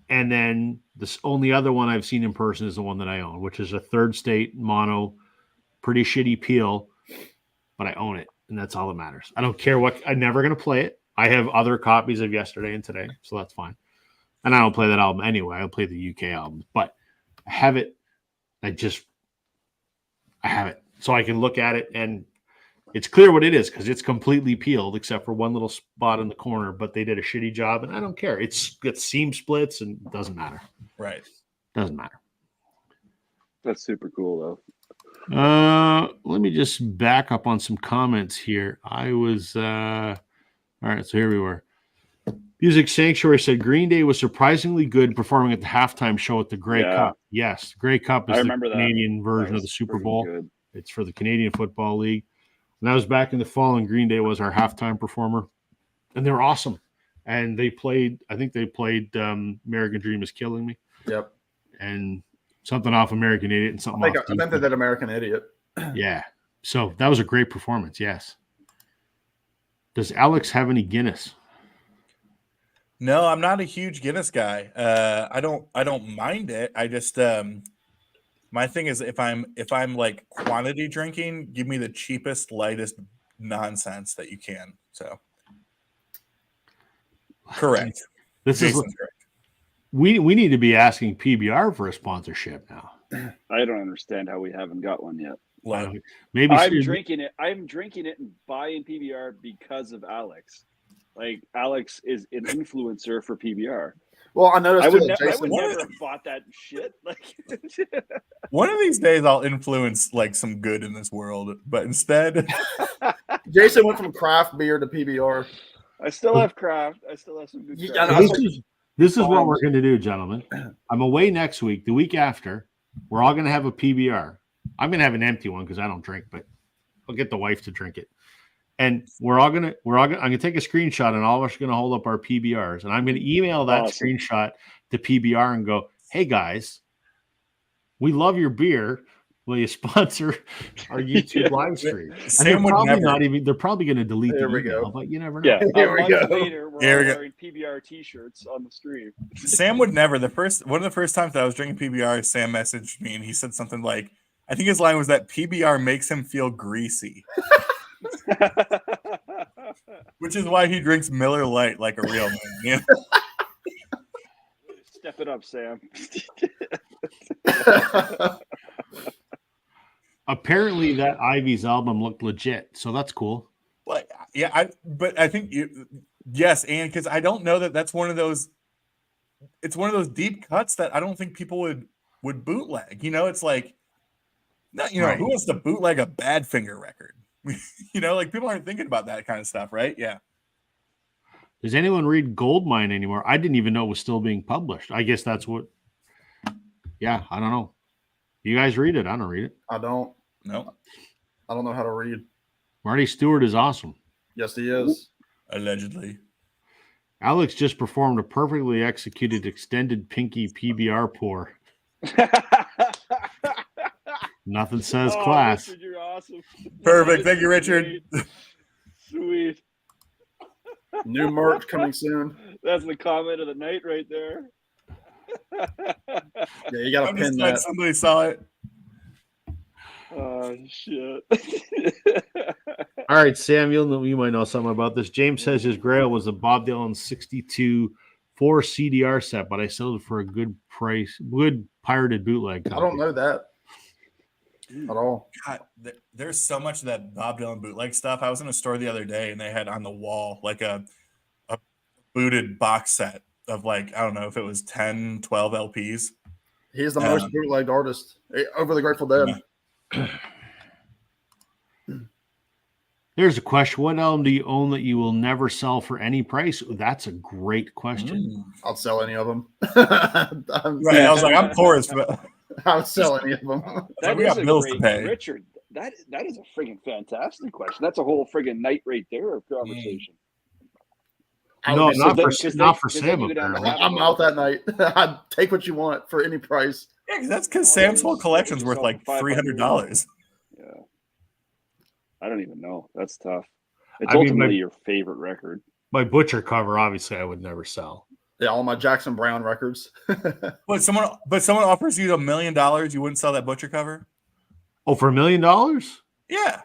[SPEAKER 1] And then this only other one I've seen in person is the one that I own, which is a third state mono, pretty shitty peel, but I own it. And that's all that matters. I don't care I'm never going to play it. I have other copies of yesterday and today, so that's fine. And I don't play that album anyway. I'll play the UK albums, but I have it. I have it. So I can look at it and it's clear what it is because it's completely peeled except for one little spot in the corner, but they did a shitty job and I don't care. It's seam splits and it doesn't matter.
[SPEAKER 4] Right.
[SPEAKER 1] Doesn't matter.
[SPEAKER 2] That's super cool though.
[SPEAKER 1] Let me just back up on some comments here. I was all right, so here we were. Music Sanctuary said Green Day was surprisingly good performing at the halftime show at the Grey Cup. Yes, Grey Cup is the Canadian version of the Super Bowl.
[SPEAKER 2] Good.
[SPEAKER 1] It's for the Canadian Football League. And that was back in the fall, and Green Day was our halftime performer. And they were awesome. And they played, I think they played American Dream is Killing Me.
[SPEAKER 3] Yep.
[SPEAKER 1] And something off American Idiot and something off.
[SPEAKER 3] I meant they did American Idiot.
[SPEAKER 1] Yeah. So that was a great performance, yes. Does Alex have any Guinness?
[SPEAKER 4] No, I'm not a huge Guinness guy. I don't mind it. I just my thing is if I'm like quantity drinking, give me the cheapest, lightest nonsense that you can. So correct.
[SPEAKER 1] Correct. We need to be asking PBR for a sponsorship now.
[SPEAKER 2] I don't understand how we haven't got one yet.
[SPEAKER 1] Maybe
[SPEAKER 2] I'm drinking it and buying PBR because of Alex. Like Alex is an influencer for PBR.
[SPEAKER 3] Well, I noticed
[SPEAKER 2] I would
[SPEAKER 3] Jason,
[SPEAKER 2] never have bought that shit. Like
[SPEAKER 4] one of these days I'll influence like some good in this world, but instead
[SPEAKER 3] Jason went from craft beer to PBR.
[SPEAKER 2] I still have craft. I still have some good
[SPEAKER 3] Yeah,
[SPEAKER 2] craft.
[SPEAKER 1] This is what we're going to do, gentlemen. I'm away next week. The week after, we're all going to have a PBR. I'm going to have an empty one because I don't drink, but I'll get the wife to drink it. And I'm going to take a screenshot and all of us are going to hold up our PBRs. And I'm going to email that screenshot to PBR and go, hey guys, we love your beer. Will you sponsor our YouTube live stream? And they're probably going to delete the email, but you never know.
[SPEAKER 2] Yeah,
[SPEAKER 3] Here we go.
[SPEAKER 2] Later, we're wearing PBR t-shirts on the stream.
[SPEAKER 4] Sam would never. One of the first times that I was drinking PBR, Sam messaged me and he said something like, I think his line was that PBR makes him feel greasy. Which is why he drinks Miller Lite like a real man. You know?
[SPEAKER 2] Step it up, Sam.
[SPEAKER 1] Apparently that Ivy's album looked legit, so that's cool.
[SPEAKER 4] Well, But I think yes, and because I don't know that's one of those. It's one of those deep cuts that I don't think people would bootleg. It's like, not
[SPEAKER 1] Right.
[SPEAKER 4] who wants to bootleg a Badfinger record? Like people aren't thinking about that kind of stuff, right? Yeah.
[SPEAKER 1] Does anyone read Goldmine anymore? I didn't even know it was still being published. I guess that's what. Yeah, I don't know. You guys read it? I don't read it.
[SPEAKER 3] I don't.
[SPEAKER 4] No.
[SPEAKER 3] I don't know how to read.
[SPEAKER 1] Marty Stewart is awesome.
[SPEAKER 3] Yes, he is.
[SPEAKER 4] Allegedly.
[SPEAKER 1] Alex just performed a perfectly executed extended pinky PBR pour. Nothing says class.
[SPEAKER 2] Richard, you're awesome.
[SPEAKER 4] Perfect. Thank you, Richard.
[SPEAKER 2] Sweet.
[SPEAKER 3] New merch coming soon.
[SPEAKER 2] That's the comment of the night right there.
[SPEAKER 3] Yeah, you got to
[SPEAKER 4] I'm
[SPEAKER 3] pin
[SPEAKER 4] just glad
[SPEAKER 3] that.
[SPEAKER 4] somebody saw it.
[SPEAKER 2] Oh shit.
[SPEAKER 1] All right, Sam, you might know something about this. James says his grail was a Bob Dylan 62 4 CDR set, but I sold it for a good price, good pirated bootleg copy.
[SPEAKER 3] I don't know that at all.
[SPEAKER 4] God, there's so much of that Bob Dylan bootleg stuff. I was in a store the other day and they had on the wall like a booted box set of like, I don't know if it was 10, 12 LPs.
[SPEAKER 3] He's the most bootlegged artist over the Grateful Dead.
[SPEAKER 1] There's a question. What album do you own that you will never sell for any price? That's a great question.
[SPEAKER 3] I'll sell any of them.
[SPEAKER 4] Right. I was like, I'm poor as fuck.
[SPEAKER 3] I'll sell any of them.
[SPEAKER 2] That
[SPEAKER 4] we
[SPEAKER 2] is
[SPEAKER 4] got
[SPEAKER 2] a
[SPEAKER 4] bills to
[SPEAKER 2] great,
[SPEAKER 4] pay.
[SPEAKER 2] Richard. That is a friggin' fantastic question. That's a whole friggin' night right there of conversation.
[SPEAKER 1] No,
[SPEAKER 3] So
[SPEAKER 1] not
[SPEAKER 3] then-
[SPEAKER 1] for,
[SPEAKER 2] then-
[SPEAKER 1] not for
[SPEAKER 2] because then
[SPEAKER 1] Sam,
[SPEAKER 2] you go down the
[SPEAKER 1] apparently.
[SPEAKER 2] rabbit
[SPEAKER 3] I'm out that night. I'd take what you want for any price.
[SPEAKER 4] Yeah, 'cause that's because Sam's whole collection's worth like $300.
[SPEAKER 2] Yeah. I don't even know. That's tough. It's
[SPEAKER 1] I mean,
[SPEAKER 2] ultimately your favorite record.
[SPEAKER 1] My Butcher cover, obviously, I would never sell.
[SPEAKER 3] Yeah, all my Jackson Brown records.
[SPEAKER 4] But someone offers you $1 million, you wouldn't sell that Butcher cover?
[SPEAKER 1] Oh, for $1 million?
[SPEAKER 4] Yeah.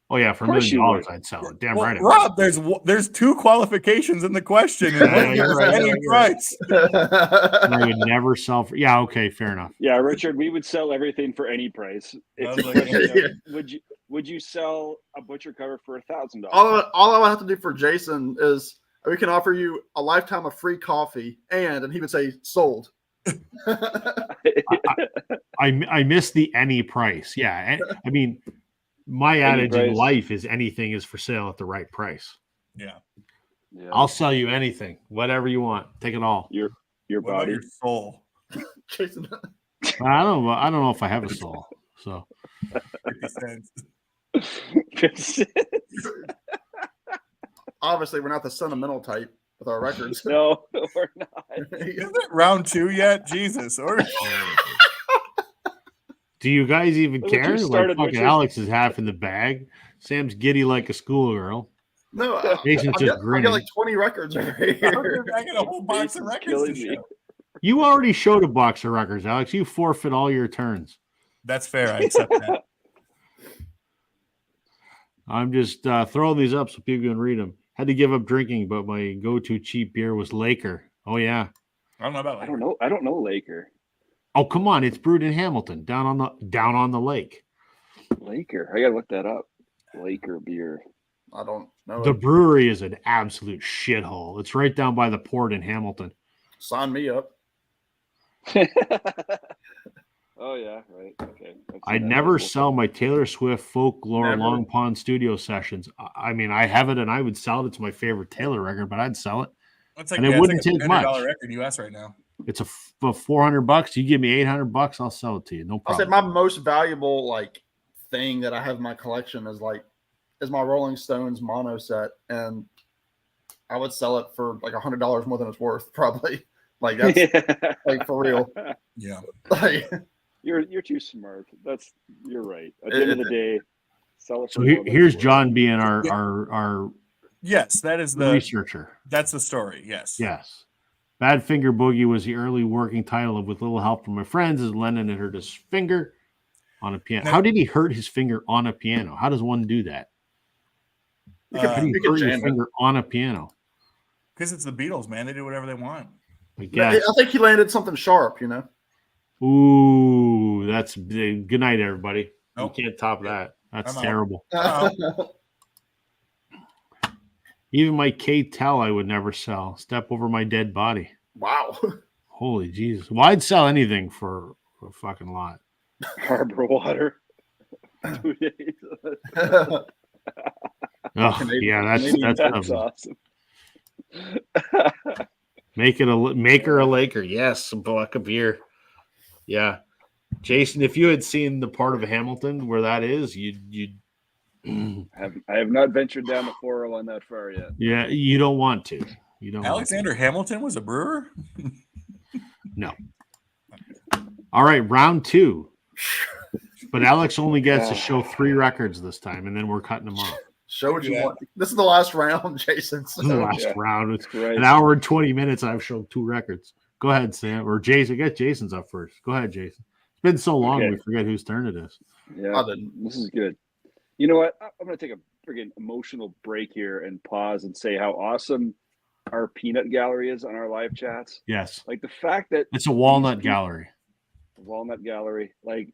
[SPEAKER 1] Oh, yeah, for $1
[SPEAKER 2] course you
[SPEAKER 1] million,
[SPEAKER 2] would.
[SPEAKER 1] I'd sell it. Damn
[SPEAKER 4] Well,
[SPEAKER 1] right. I
[SPEAKER 4] Rob, there's two qualifications in the question. And
[SPEAKER 1] Yeah,
[SPEAKER 4] one
[SPEAKER 1] you're
[SPEAKER 4] is
[SPEAKER 1] right,
[SPEAKER 4] any
[SPEAKER 1] you're
[SPEAKER 4] price.
[SPEAKER 1] would. I would never sell for. Yeah, okay, fair enough.
[SPEAKER 2] Yeah, Richard, we would sell everything for any price. It's
[SPEAKER 4] was
[SPEAKER 2] a
[SPEAKER 4] like-
[SPEAKER 2] question of, would you sell a Butcher cover for $1,000?
[SPEAKER 3] all I would have to do for Jason is we can offer you a lifetime of free coffee, and he would say sold.
[SPEAKER 1] I miss the any price. Yeah, I mean, my adage in
[SPEAKER 2] price.
[SPEAKER 1] life is anything is for sale at the right price.
[SPEAKER 4] Yeah.
[SPEAKER 2] Yeah.
[SPEAKER 1] I'll sell you anything, whatever you want. Take it all.
[SPEAKER 2] Your
[SPEAKER 4] What about
[SPEAKER 2] body.
[SPEAKER 4] your soul?
[SPEAKER 3] Jason,
[SPEAKER 1] I don't know if I have a soul. So
[SPEAKER 4] 50 cents.
[SPEAKER 3] obviously, we're not the sentimental type with our records.
[SPEAKER 2] No, we're not.
[SPEAKER 4] Isn't it round 2 yet? Jesus. Or
[SPEAKER 1] do you guys even
[SPEAKER 2] Look what
[SPEAKER 1] care?
[SPEAKER 2] you
[SPEAKER 1] Like
[SPEAKER 2] started,
[SPEAKER 1] fucking
[SPEAKER 2] Richard.
[SPEAKER 1] Alex is half in the bag. Sam's giddy like a schoolgirl.
[SPEAKER 3] No,
[SPEAKER 1] Jason's
[SPEAKER 3] I
[SPEAKER 1] just
[SPEAKER 3] got
[SPEAKER 1] grinning.
[SPEAKER 3] like 20 records right
[SPEAKER 4] I
[SPEAKER 3] here.
[SPEAKER 4] got a whole box of
[SPEAKER 2] Jason's
[SPEAKER 4] records
[SPEAKER 2] killing
[SPEAKER 4] to
[SPEAKER 2] me.
[SPEAKER 4] show.
[SPEAKER 1] You already showed a box of records, Alex. You forfeit all your turns.
[SPEAKER 4] That's fair. I accept that.
[SPEAKER 1] I'm just throwing these up so people can read them. Had to give up drinking, but my go-to cheap beer was Laker. Oh yeah.
[SPEAKER 4] I don't know about
[SPEAKER 2] I
[SPEAKER 4] like
[SPEAKER 2] don't know. I don't know Laker.
[SPEAKER 1] Oh come on, it's brewed in Hamilton, down on the lake.
[SPEAKER 2] Laker. I gotta look that up. Laker beer.
[SPEAKER 3] I don't know.
[SPEAKER 1] The brewery is an absolute shithole. It's right down by the port in Hamilton.
[SPEAKER 3] Sign me up.
[SPEAKER 2] Oh yeah, right. Okay.
[SPEAKER 1] I'd never sell my Taylor Swift Folklore
[SPEAKER 3] Never.
[SPEAKER 1] Long Pond studio sessions. I mean, I have it and I would sell it. It's my favorite Taylor record, but I'd sell it.
[SPEAKER 4] it's like,
[SPEAKER 1] and it
[SPEAKER 4] it's
[SPEAKER 1] wouldn't
[SPEAKER 4] like a
[SPEAKER 1] take much.
[SPEAKER 4] $100 record US right now.
[SPEAKER 1] It's for $400. You give me $800, I'll sell it to you. No
[SPEAKER 3] I'll say
[SPEAKER 1] problem.
[SPEAKER 3] my most valuable thing that I have in my collection is my Rolling Stones mono set, and I would sell it for like $100 more than it's worth, probably. Like that's like for real.
[SPEAKER 4] Yeah.
[SPEAKER 3] Like,
[SPEAKER 2] You're too smart. You're right. At the end of the day, sell it.
[SPEAKER 1] So
[SPEAKER 2] for more than
[SPEAKER 1] here's
[SPEAKER 2] it's worth.
[SPEAKER 1] John being our
[SPEAKER 4] Yes, that is the
[SPEAKER 1] researcher.
[SPEAKER 4] that's the story. Yes.
[SPEAKER 1] Yes. Badfinger Boogie was the early working title of With Little Help from My Friends as Lennon had hurt his finger on a piano. How did he hurt his finger on a piano? How does one do that? How do you
[SPEAKER 3] you could
[SPEAKER 1] hurt your
[SPEAKER 3] jam it.
[SPEAKER 1] finger on a piano?
[SPEAKER 4] Because it's the Beatles, man. They do whatever they want.
[SPEAKER 1] I
[SPEAKER 3] I
[SPEAKER 1] guess.
[SPEAKER 3] think he landed something sharp, you know.
[SPEAKER 1] Ooh, that's big. Good night, everybody.
[SPEAKER 4] Nope.
[SPEAKER 1] You can't top that. That's
[SPEAKER 4] I'm out.
[SPEAKER 1] terrible.
[SPEAKER 4] Oh.
[SPEAKER 1] Even my K-Tel I would never sell. Step over my dead body.
[SPEAKER 3] Wow.
[SPEAKER 1] Holy Jesus. Well, I'd sell anything for a fucking lot.
[SPEAKER 2] Harbor Water. 2 days.
[SPEAKER 1] Oh,
[SPEAKER 3] Canadian-
[SPEAKER 1] yeah, that's
[SPEAKER 2] That's
[SPEAKER 1] lovely.
[SPEAKER 2] awesome.
[SPEAKER 1] Make her a Laker. Yes, a buck of beer. Yeah. Jason, if you had seen the part of Hamilton where that is, you'd
[SPEAKER 2] I have not ventured down the 401 that far yet.
[SPEAKER 1] yeah, you don't want to. You don't want
[SPEAKER 4] Alexander Hamilton was a brewer.
[SPEAKER 1] to. No. All right, round 2. But Alex only gets to show 3 records this time, and then we're cutting them off.
[SPEAKER 3] Show what you
[SPEAKER 4] Yeah.
[SPEAKER 3] want. This is the last round, Jason. So
[SPEAKER 1] This is the last
[SPEAKER 2] Yeah.
[SPEAKER 1] round. It's
[SPEAKER 2] Right.
[SPEAKER 1] an hour and 20 minutes. I've shown 2 records. Go ahead, Sam. Or Jason. Get Jason's up first. Go ahead, Jason. It's been so long
[SPEAKER 2] Okay.
[SPEAKER 1] we forget whose turn it is.
[SPEAKER 2] Yeah,
[SPEAKER 3] I didn't.
[SPEAKER 2] this is good. You know what? I'm going to take a friggin' emotional break here and pause and say how awesome our peanut gallery is on our live chats.
[SPEAKER 1] Yes.
[SPEAKER 2] Like the fact that
[SPEAKER 1] It's a walnut
[SPEAKER 2] these people-
[SPEAKER 1] gallery.
[SPEAKER 2] the Walnut Gallery, like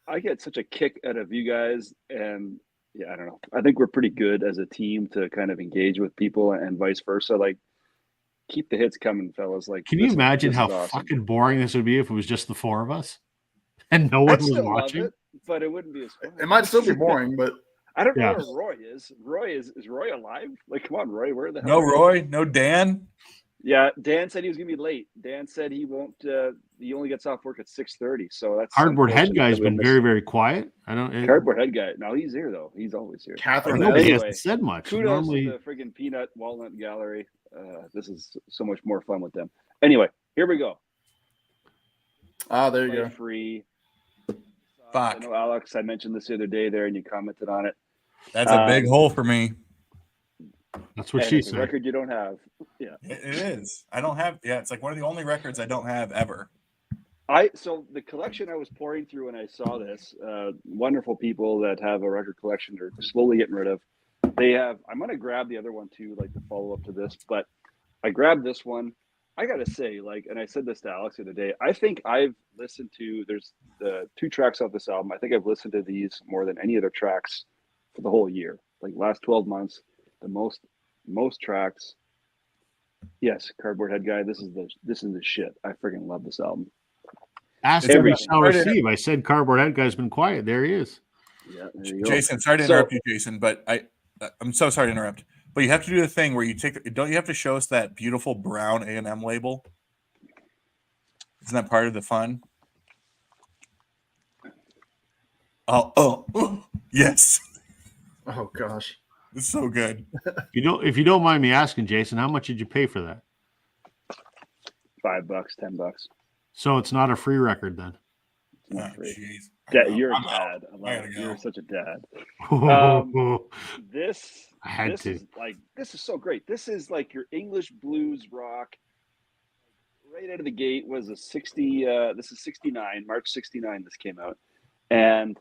[SPEAKER 2] I get such a kick out of you guys, and yeah, I don't know. I think we're pretty good as a team to kind of engage with people and vice versa. Like, keep the hits coming, fellas. Like,
[SPEAKER 1] Can you
[SPEAKER 2] this-
[SPEAKER 1] imagine
[SPEAKER 2] this
[SPEAKER 1] how
[SPEAKER 2] is awesome.
[SPEAKER 1] fucking boring this would be if it was just the 4 of us and no one
[SPEAKER 2] I'd
[SPEAKER 1] was
[SPEAKER 2] still
[SPEAKER 1] watching?
[SPEAKER 2] love it, but it wouldn't be as fun.
[SPEAKER 3] It might still be boring, but
[SPEAKER 2] I don't know
[SPEAKER 1] Yeah.
[SPEAKER 2] where Roy is. Roy is Roy alive? Like, come on, Roy, where the hell?
[SPEAKER 4] No
[SPEAKER 2] are you?
[SPEAKER 4] Roy, no Dan.
[SPEAKER 2] Yeah, Dan said he was gonna be late. Dan said he won't. He only gets off work at 6:30, so that's
[SPEAKER 1] Cardboard head
[SPEAKER 2] unfortunate
[SPEAKER 1] guy's
[SPEAKER 2] that we
[SPEAKER 1] been
[SPEAKER 2] missed-
[SPEAKER 1] very, very quiet. I don't.
[SPEAKER 2] Cardboard head guy. No, he's here though. He's always here.
[SPEAKER 3] Catherine,
[SPEAKER 1] Nobody
[SPEAKER 2] Anyway,
[SPEAKER 1] hasn't said much.
[SPEAKER 2] Kudos
[SPEAKER 1] Normally,
[SPEAKER 2] to the friggin' Peanut Walnut Gallery. This is so much more fun with them. Anyway, here we go.
[SPEAKER 3] there you
[SPEAKER 2] Play
[SPEAKER 3] go.
[SPEAKER 2] free. I
[SPEAKER 4] Fuck.
[SPEAKER 2] know, Alex, I mentioned this the other day there, and you commented on it.
[SPEAKER 4] That's a big hole for me.
[SPEAKER 1] that's what
[SPEAKER 2] And
[SPEAKER 1] she
[SPEAKER 2] it's a
[SPEAKER 1] said.
[SPEAKER 2] record you don't have.
[SPEAKER 4] It is. I don't have. Yeah, it's like one of the only records I don't have ever.
[SPEAKER 2] So the collection I was pouring through when I saw this, wonderful people that have a record collection are slowly getting rid of. They have. I'm gonna grab the other one too, like the follow up to this. But I grabbed this one. I gotta say, like, and I said this to Alex the other day. I think I've listened to. There's the 2 tracks off this album. I think I've listened to these more than any other tracks for the whole year. Like last 12 months, the most tracks. Yes, Cardboard Head Guy. This is the shit. I freaking love this album.
[SPEAKER 1] Ask
[SPEAKER 2] Every-
[SPEAKER 1] him shall receive. I said cardboard head guy's been quiet. There he is.
[SPEAKER 2] Yeah, there you go.
[SPEAKER 4] Jason, sorry to
[SPEAKER 2] So-
[SPEAKER 4] interrupt you, Jason, but I'm so sorry to interrupt. But you have to do the thing where you don't you have to show us that beautiful brown A&M label? Isn't that part of the fun? Oh, yes.
[SPEAKER 3] Oh gosh.
[SPEAKER 4] It's so good.
[SPEAKER 1] If you don't mind me asking, Jason, how much did you pay for that?
[SPEAKER 2] $5, $10.
[SPEAKER 1] So it's not a free record then.
[SPEAKER 4] Oh,
[SPEAKER 2] Not free.
[SPEAKER 4] jeez.
[SPEAKER 2] Dad, you're a
[SPEAKER 4] I'm out.
[SPEAKER 2] dad. I
[SPEAKER 4] I
[SPEAKER 2] love
[SPEAKER 4] gotta
[SPEAKER 2] it.
[SPEAKER 4] go.
[SPEAKER 2] You're such a dad.
[SPEAKER 1] I
[SPEAKER 2] This is so great. This is like your English blues rock. Right out of the gate was a 60. This is 69, March 69. This came out, and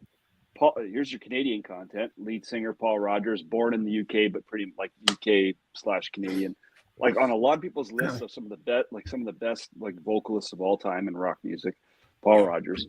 [SPEAKER 2] Paul. Here's your Canadian content. Lead singer Paul Rogers, born in the UK, but pretty like UK/Canadian. Like on a lot of people's lists of some of the best like vocalists of all time in rock music, Paul Rogers.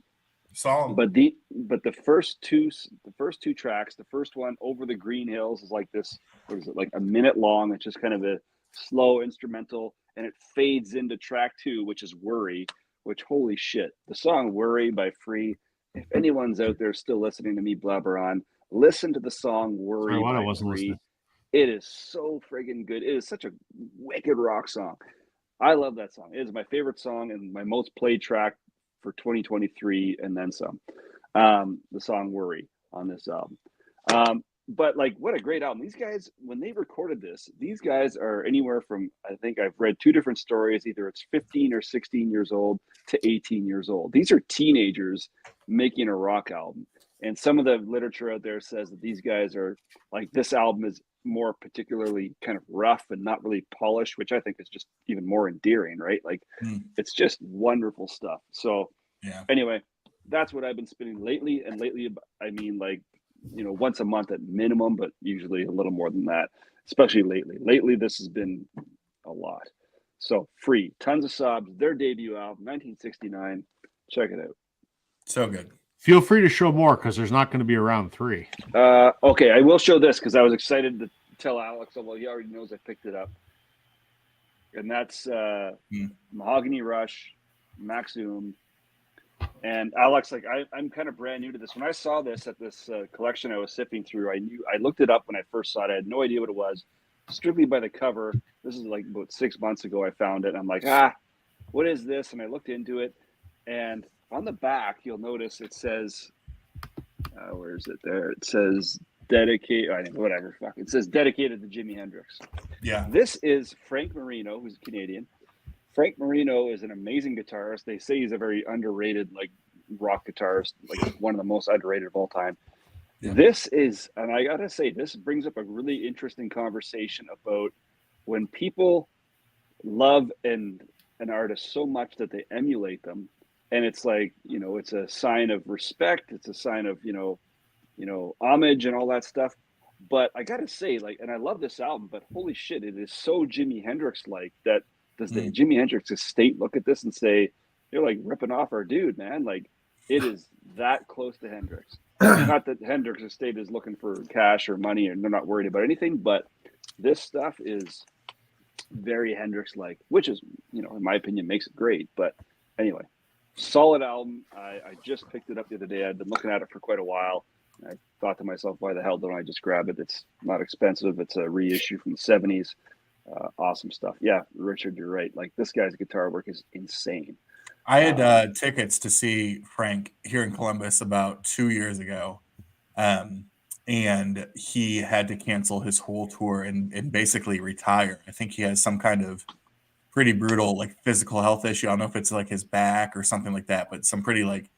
[SPEAKER 4] Saw him.
[SPEAKER 2] But the first two tracks, the first one, Over the Green Hills, is like this. What is it, like a minute long? It's just kind of a slow instrumental, and it fades into track 2, which is Worry. Which, holy shit, the song Worry by Free. If anyone's out there still listening to me blabber on, listen to the song Worry
[SPEAKER 1] Sorry, what? I
[SPEAKER 2] by
[SPEAKER 1] wasn't
[SPEAKER 2] Free.
[SPEAKER 1] listening.
[SPEAKER 2] It is so friggin' good. It is such a wicked rock song. I love that song. It is my favorite song and my most played track for 2023 and then some. The song Worry on this album. But like, what a great album. These guys, when they recorded this, these guys are anywhere from, I think I've read 2 different stories. Either it's 15 or 16 years old to 18 years old. These are teenagers making a rock album. And some of the literature out there says that these guys are like, this album is more particularly kind of rough and not really polished, which I think is just even more endearing, right? Like, it's just wonderful stuff. So
[SPEAKER 4] Yeah.
[SPEAKER 2] anyway, that's what I've been spinning lately. And lately, I mean, like, you know, once a month at minimum, but usually a little more than that, especially lately. Lately, this has been a lot. So Free, Tons of Sobs, their debut album, 1969. Check it out.
[SPEAKER 4] So good.
[SPEAKER 1] Feel free to show more because there's not going to be around 3.
[SPEAKER 2] Okay, I will show this because I was excited tell Alex, well, he already knows I picked it up. And that's
[SPEAKER 4] Hmm.
[SPEAKER 2] Mahogany Rush, Maxum. And Alex, like I'm kind of brand new to this. When I saw this at this collection I was sifting through, I looked it up when I first saw it. I had no idea what it was, strictly by the cover. This is like about 6 months ago I found it. And I'm like, what is this? And I looked into it. And on the back, you'll notice it says, where is it there? It says dedicated, whatever, fuck. It says dedicated to Jimi Hendrix.
[SPEAKER 4] Yeah.
[SPEAKER 2] This is Frank Marino, who's a Canadian. Frank Marino is an amazing guitarist. They say he's a very underrated, like, rock guitarist, like one of the most underrated of all time.
[SPEAKER 4] Yeah.
[SPEAKER 2] This is, and I gotta say, this brings up a really interesting conversation about when people love an artist so much that they emulate them, and it's like, you know, it's a sign of respect. It's a sign of, you know, homage and all that stuff. But I gotta say, like, and I love this album, but holy shit, it is so Jimi Hendrix like that. Does the Jimi Hendrix estate look at this and say, you're like ripping off our dude, man? Like, it is that close to Hendrix. Not that Hendrix estate is looking for cash or money and they're not worried about anything, but this stuff is very Hendrix like, which is, you know, in my opinion, makes it great. But anyway, solid album. I just picked it up the other day. I've been looking at it for quite a while. I thought to myself, why the hell don't I just grab it? It's not expensive. It's a reissue from the 70s. Awesome stuff. Yeah, Richard, you're right. Like, this guy's guitar work is insane.
[SPEAKER 4] I had tickets to see Frank here in Columbus about 2 years ago. And he had to cancel his whole tour and basically retire. I think he has some kind of pretty brutal, like, physical health issue. I don't know if it's like his back or something like that, but some pretty, like,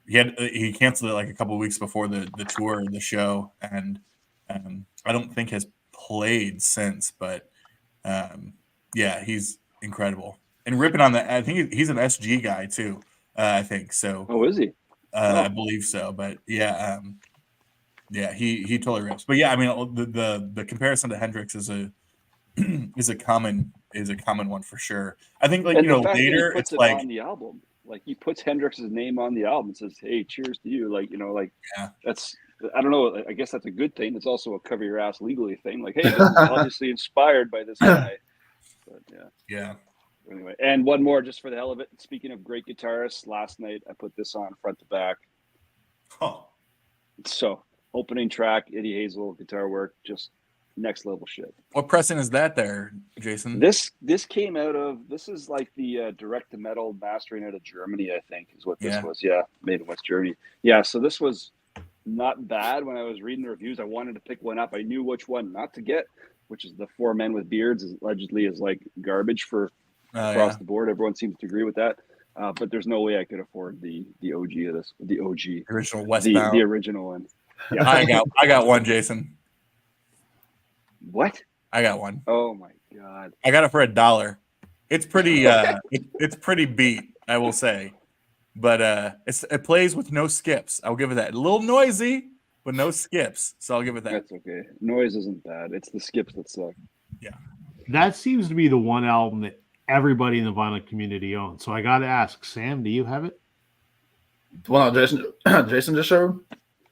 [SPEAKER 4] he canceled it like a couple of weeks before the tour or the show. And I don't think has played since, but yeah, he's incredible. And ripping on that, I think he's an SG guy too. I think so.
[SPEAKER 2] Oh, is he?
[SPEAKER 4] I believe so. But yeah, yeah, he totally rips. But yeah, I mean, the comparison to Hendrix is a common one for sure. I think, like,
[SPEAKER 2] And
[SPEAKER 4] you know,
[SPEAKER 2] the fact that he
[SPEAKER 4] later
[SPEAKER 2] puts
[SPEAKER 4] it's
[SPEAKER 2] it
[SPEAKER 4] like
[SPEAKER 2] on the album, like, he puts Hendrix's name on the album and says, "Hey, cheers to you." Like, you know, like,
[SPEAKER 4] Yeah.
[SPEAKER 2] that's, I don't know. I guess that's a good thing. It's also a cover your ass legally thing. Like, hey, this is obviously inspired by this guy. But
[SPEAKER 4] yeah.
[SPEAKER 2] Anyway, and one more just for the hell of it. Speaking of great guitarists, last night I put this on front to back.
[SPEAKER 4] Oh,
[SPEAKER 2] So, opening track, Eddie Hazel guitar work, just next level shit.
[SPEAKER 4] what pressing is that there, Jason?
[SPEAKER 2] This came out of, this is like the direct to metal mastering out of Germany, I think, is what this was. Yeah, made in West Germany. Yeah, so this was not bad. When I was reading the reviews, I wanted to pick one up. I knew which one not to get, which is the Four Men with Beards, allegedly is like garbage for across the board. Everyone seems to agree with that. But there's no way I could afford the OG of this, the OG,
[SPEAKER 4] original Westbound.
[SPEAKER 2] the original one. Yeah.
[SPEAKER 4] I got one, Jason.
[SPEAKER 2] What?
[SPEAKER 4] I got one.
[SPEAKER 2] Oh my god!
[SPEAKER 4] I got it for $1. It's pretty. It's pretty beat, I will say, but it plays with no skips. I'll give it that. A little noisy, but no skips. So I'll give it that.
[SPEAKER 2] That's okay. Noise isn't bad. It's the skips that suck.
[SPEAKER 4] Yeah.
[SPEAKER 1] That seems to be the one album that everybody in the vinyl community owns. So I got to ask, Sam, do you have it?
[SPEAKER 3] Well, Jason just showed.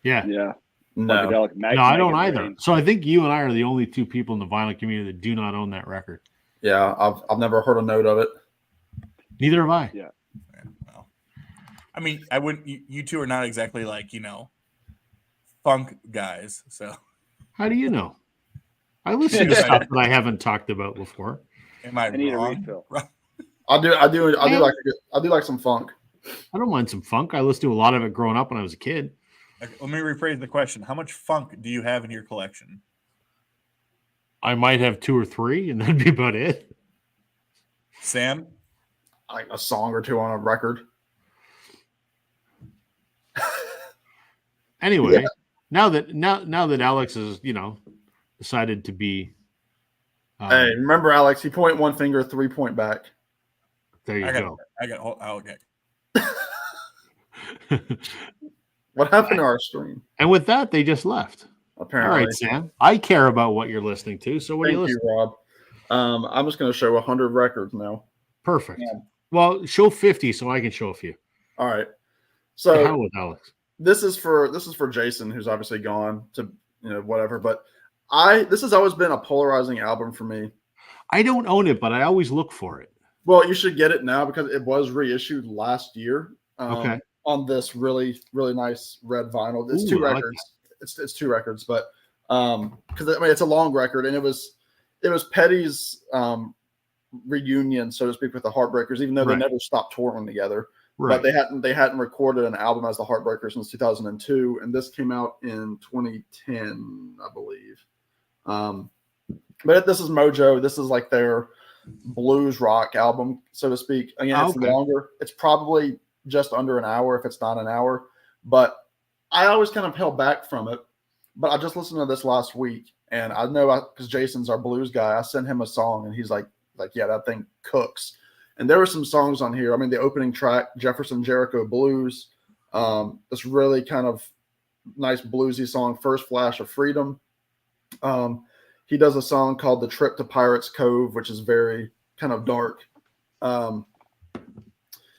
[SPEAKER 1] Yeah.
[SPEAKER 2] Yeah.
[SPEAKER 3] No,
[SPEAKER 2] Funkadelic
[SPEAKER 1] No, I don't
[SPEAKER 2] Maggot
[SPEAKER 1] either.
[SPEAKER 2] Brain.
[SPEAKER 1] So I think you and I are the only two people in the vinyl community that do not own that record.
[SPEAKER 3] yeah, I've never heard a note of it.
[SPEAKER 1] Neither have I.
[SPEAKER 2] Yeah.
[SPEAKER 4] Well, I mean, I wouldn't. You two are not exactly like, you know, funk guys. So
[SPEAKER 1] How do you know? I listen to stuff that I haven't talked about before.
[SPEAKER 4] am I
[SPEAKER 2] I need a
[SPEAKER 4] wrong?
[SPEAKER 2] refill.
[SPEAKER 3] I do like some funk.
[SPEAKER 1] I don't mind some funk. I listened to a lot of it growing up when I was a kid.
[SPEAKER 4] Okay, let me rephrase the question. How much funk do you have in your collection?
[SPEAKER 1] I might have 2 or 3, and that'd be about it.
[SPEAKER 4] Sam?
[SPEAKER 3] Like a song or two on a record.
[SPEAKER 1] Anyway, now that Alex has, you know, decided to be
[SPEAKER 3] Hey, remember, Alex? You point one finger, 3 point back.
[SPEAKER 1] there you go.
[SPEAKER 4] Okay.
[SPEAKER 3] What happened to our stream?
[SPEAKER 1] And with that, they just left.
[SPEAKER 3] Apparently.
[SPEAKER 1] All right, Sam. I care about what you're listening to. So what are you
[SPEAKER 3] Thank
[SPEAKER 1] listening?
[SPEAKER 3] you, Rob. I'm just going to show 100 records now.
[SPEAKER 1] Perfect.
[SPEAKER 3] Yeah.
[SPEAKER 1] Well, show 50 so I can show a few.
[SPEAKER 3] All right.
[SPEAKER 1] The
[SPEAKER 3] So
[SPEAKER 1] hell with Alex.
[SPEAKER 3] this is for Jason, who's obviously gone to whatever. But This has always been a polarizing album for me.
[SPEAKER 1] I don't own it, but I always look for it.
[SPEAKER 3] Well, you should get it now because it was reissued last year.
[SPEAKER 1] Okay.
[SPEAKER 3] On this really, really nice red vinyl. It's
[SPEAKER 1] Ooh,
[SPEAKER 3] two
[SPEAKER 1] I like
[SPEAKER 3] records. It's two records, but because I mean it's a long record, and it was Petty's reunion, so to speak, with the Heartbreakers, even though they
[SPEAKER 1] Right.
[SPEAKER 3] never stopped touring together.
[SPEAKER 1] Right.
[SPEAKER 3] But they hadn't recorded an album as the Heartbreakers since 2002, and this came out in 2010, I believe. But this is Mojo. This is like their blues rock album, so to speak. Again, it's
[SPEAKER 1] Okay.
[SPEAKER 3] longer. It's probably just under an hour if it's not an hour. But I always kind of held back from it. But I just listened to this last week, and I know because Jason's our blues guy, I sent him a song, and he's like, yeah, that thing cooks. And there were some songs on here. I mean, the opening track, Jefferson Jericho Blues, this really kind of nice bluesy song, First Flash of Freedom. He does a song called The Trip to Pirates Cove, which is very kind of dark.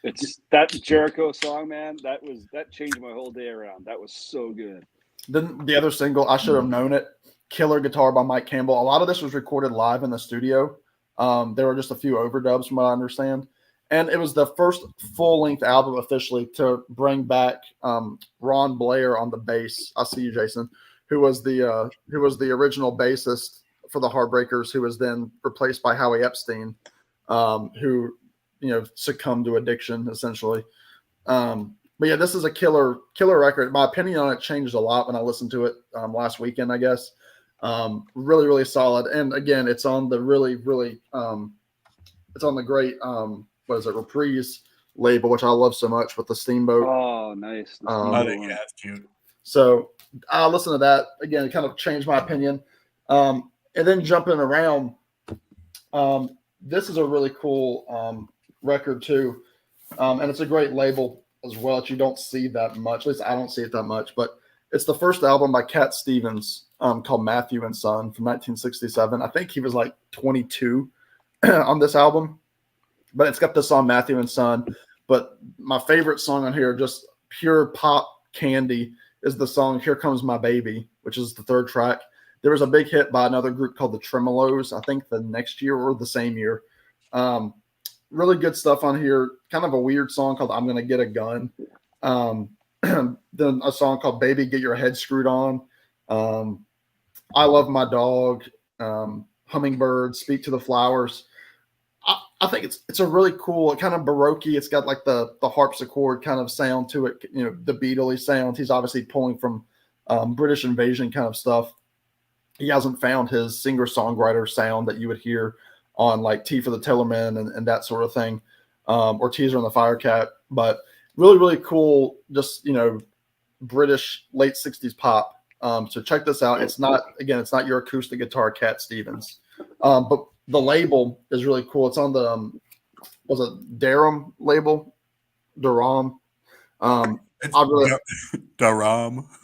[SPEAKER 2] It's that Jericho song, man. That changed my whole day around. That was so good.
[SPEAKER 3] Then the other single, I Should Have Known It, Killer Guitar by Mike Campbell. A lot of this was recorded live in the studio. There were just a few overdubs from what I understand. And it was the first full-length album officially to bring back Ron Blair on the bass. I see you, Jason, who was the original bassist for the Heartbreakers, who was then replaced by Howie Epstein, who succumbed to addiction essentially. But yeah, this is a killer record. My opinion on it changed a lot when I listened to it last weekend, I guess. Really, really solid. And again, it's on the really, really, it's on the great, Reprise label, which I love so much with the Steamboat.
[SPEAKER 2] Oh, nice.
[SPEAKER 4] I think that's cute.
[SPEAKER 3] So I listened to that again. It kind of changed my opinion. And then jumping around, this is a really cool record too, and it's a great label as well that you don't see that much. At least I don't see it that much. But it's the first album by Cat Stevens called Matthew and Son from 1967. I think he was like 22 on this album. But it's got the song Matthew and Son. But my favorite song on here, just pure pop candy, is the song Here Comes My Baby, which is the third track. There was a big hit by another group called the Tremolos, I think the next year or the same year. Really good stuff on here. Kind of a weird song called I'm Gonna Get a Gun. Then a song called Baby Get Your Head Screwed On. I Love My Dog. Hummingbird, Speak to the Flowers. I think it's a really cool, kind of baroque. It's got like the harpsichord kind of sound to it, the Beatley sound. He's obviously pulling from British Invasion kind of stuff. He hasn't found his singer-songwriter sound that you would hear on like Tea for the Tillerman and that sort of thing, or Teaser and the Firecat. But really, really cool, just, British late 60s pop. So check this out. It's not your acoustic guitar, Cat Stevens. But the label is really cool. It's on the was it Durham label? Durham.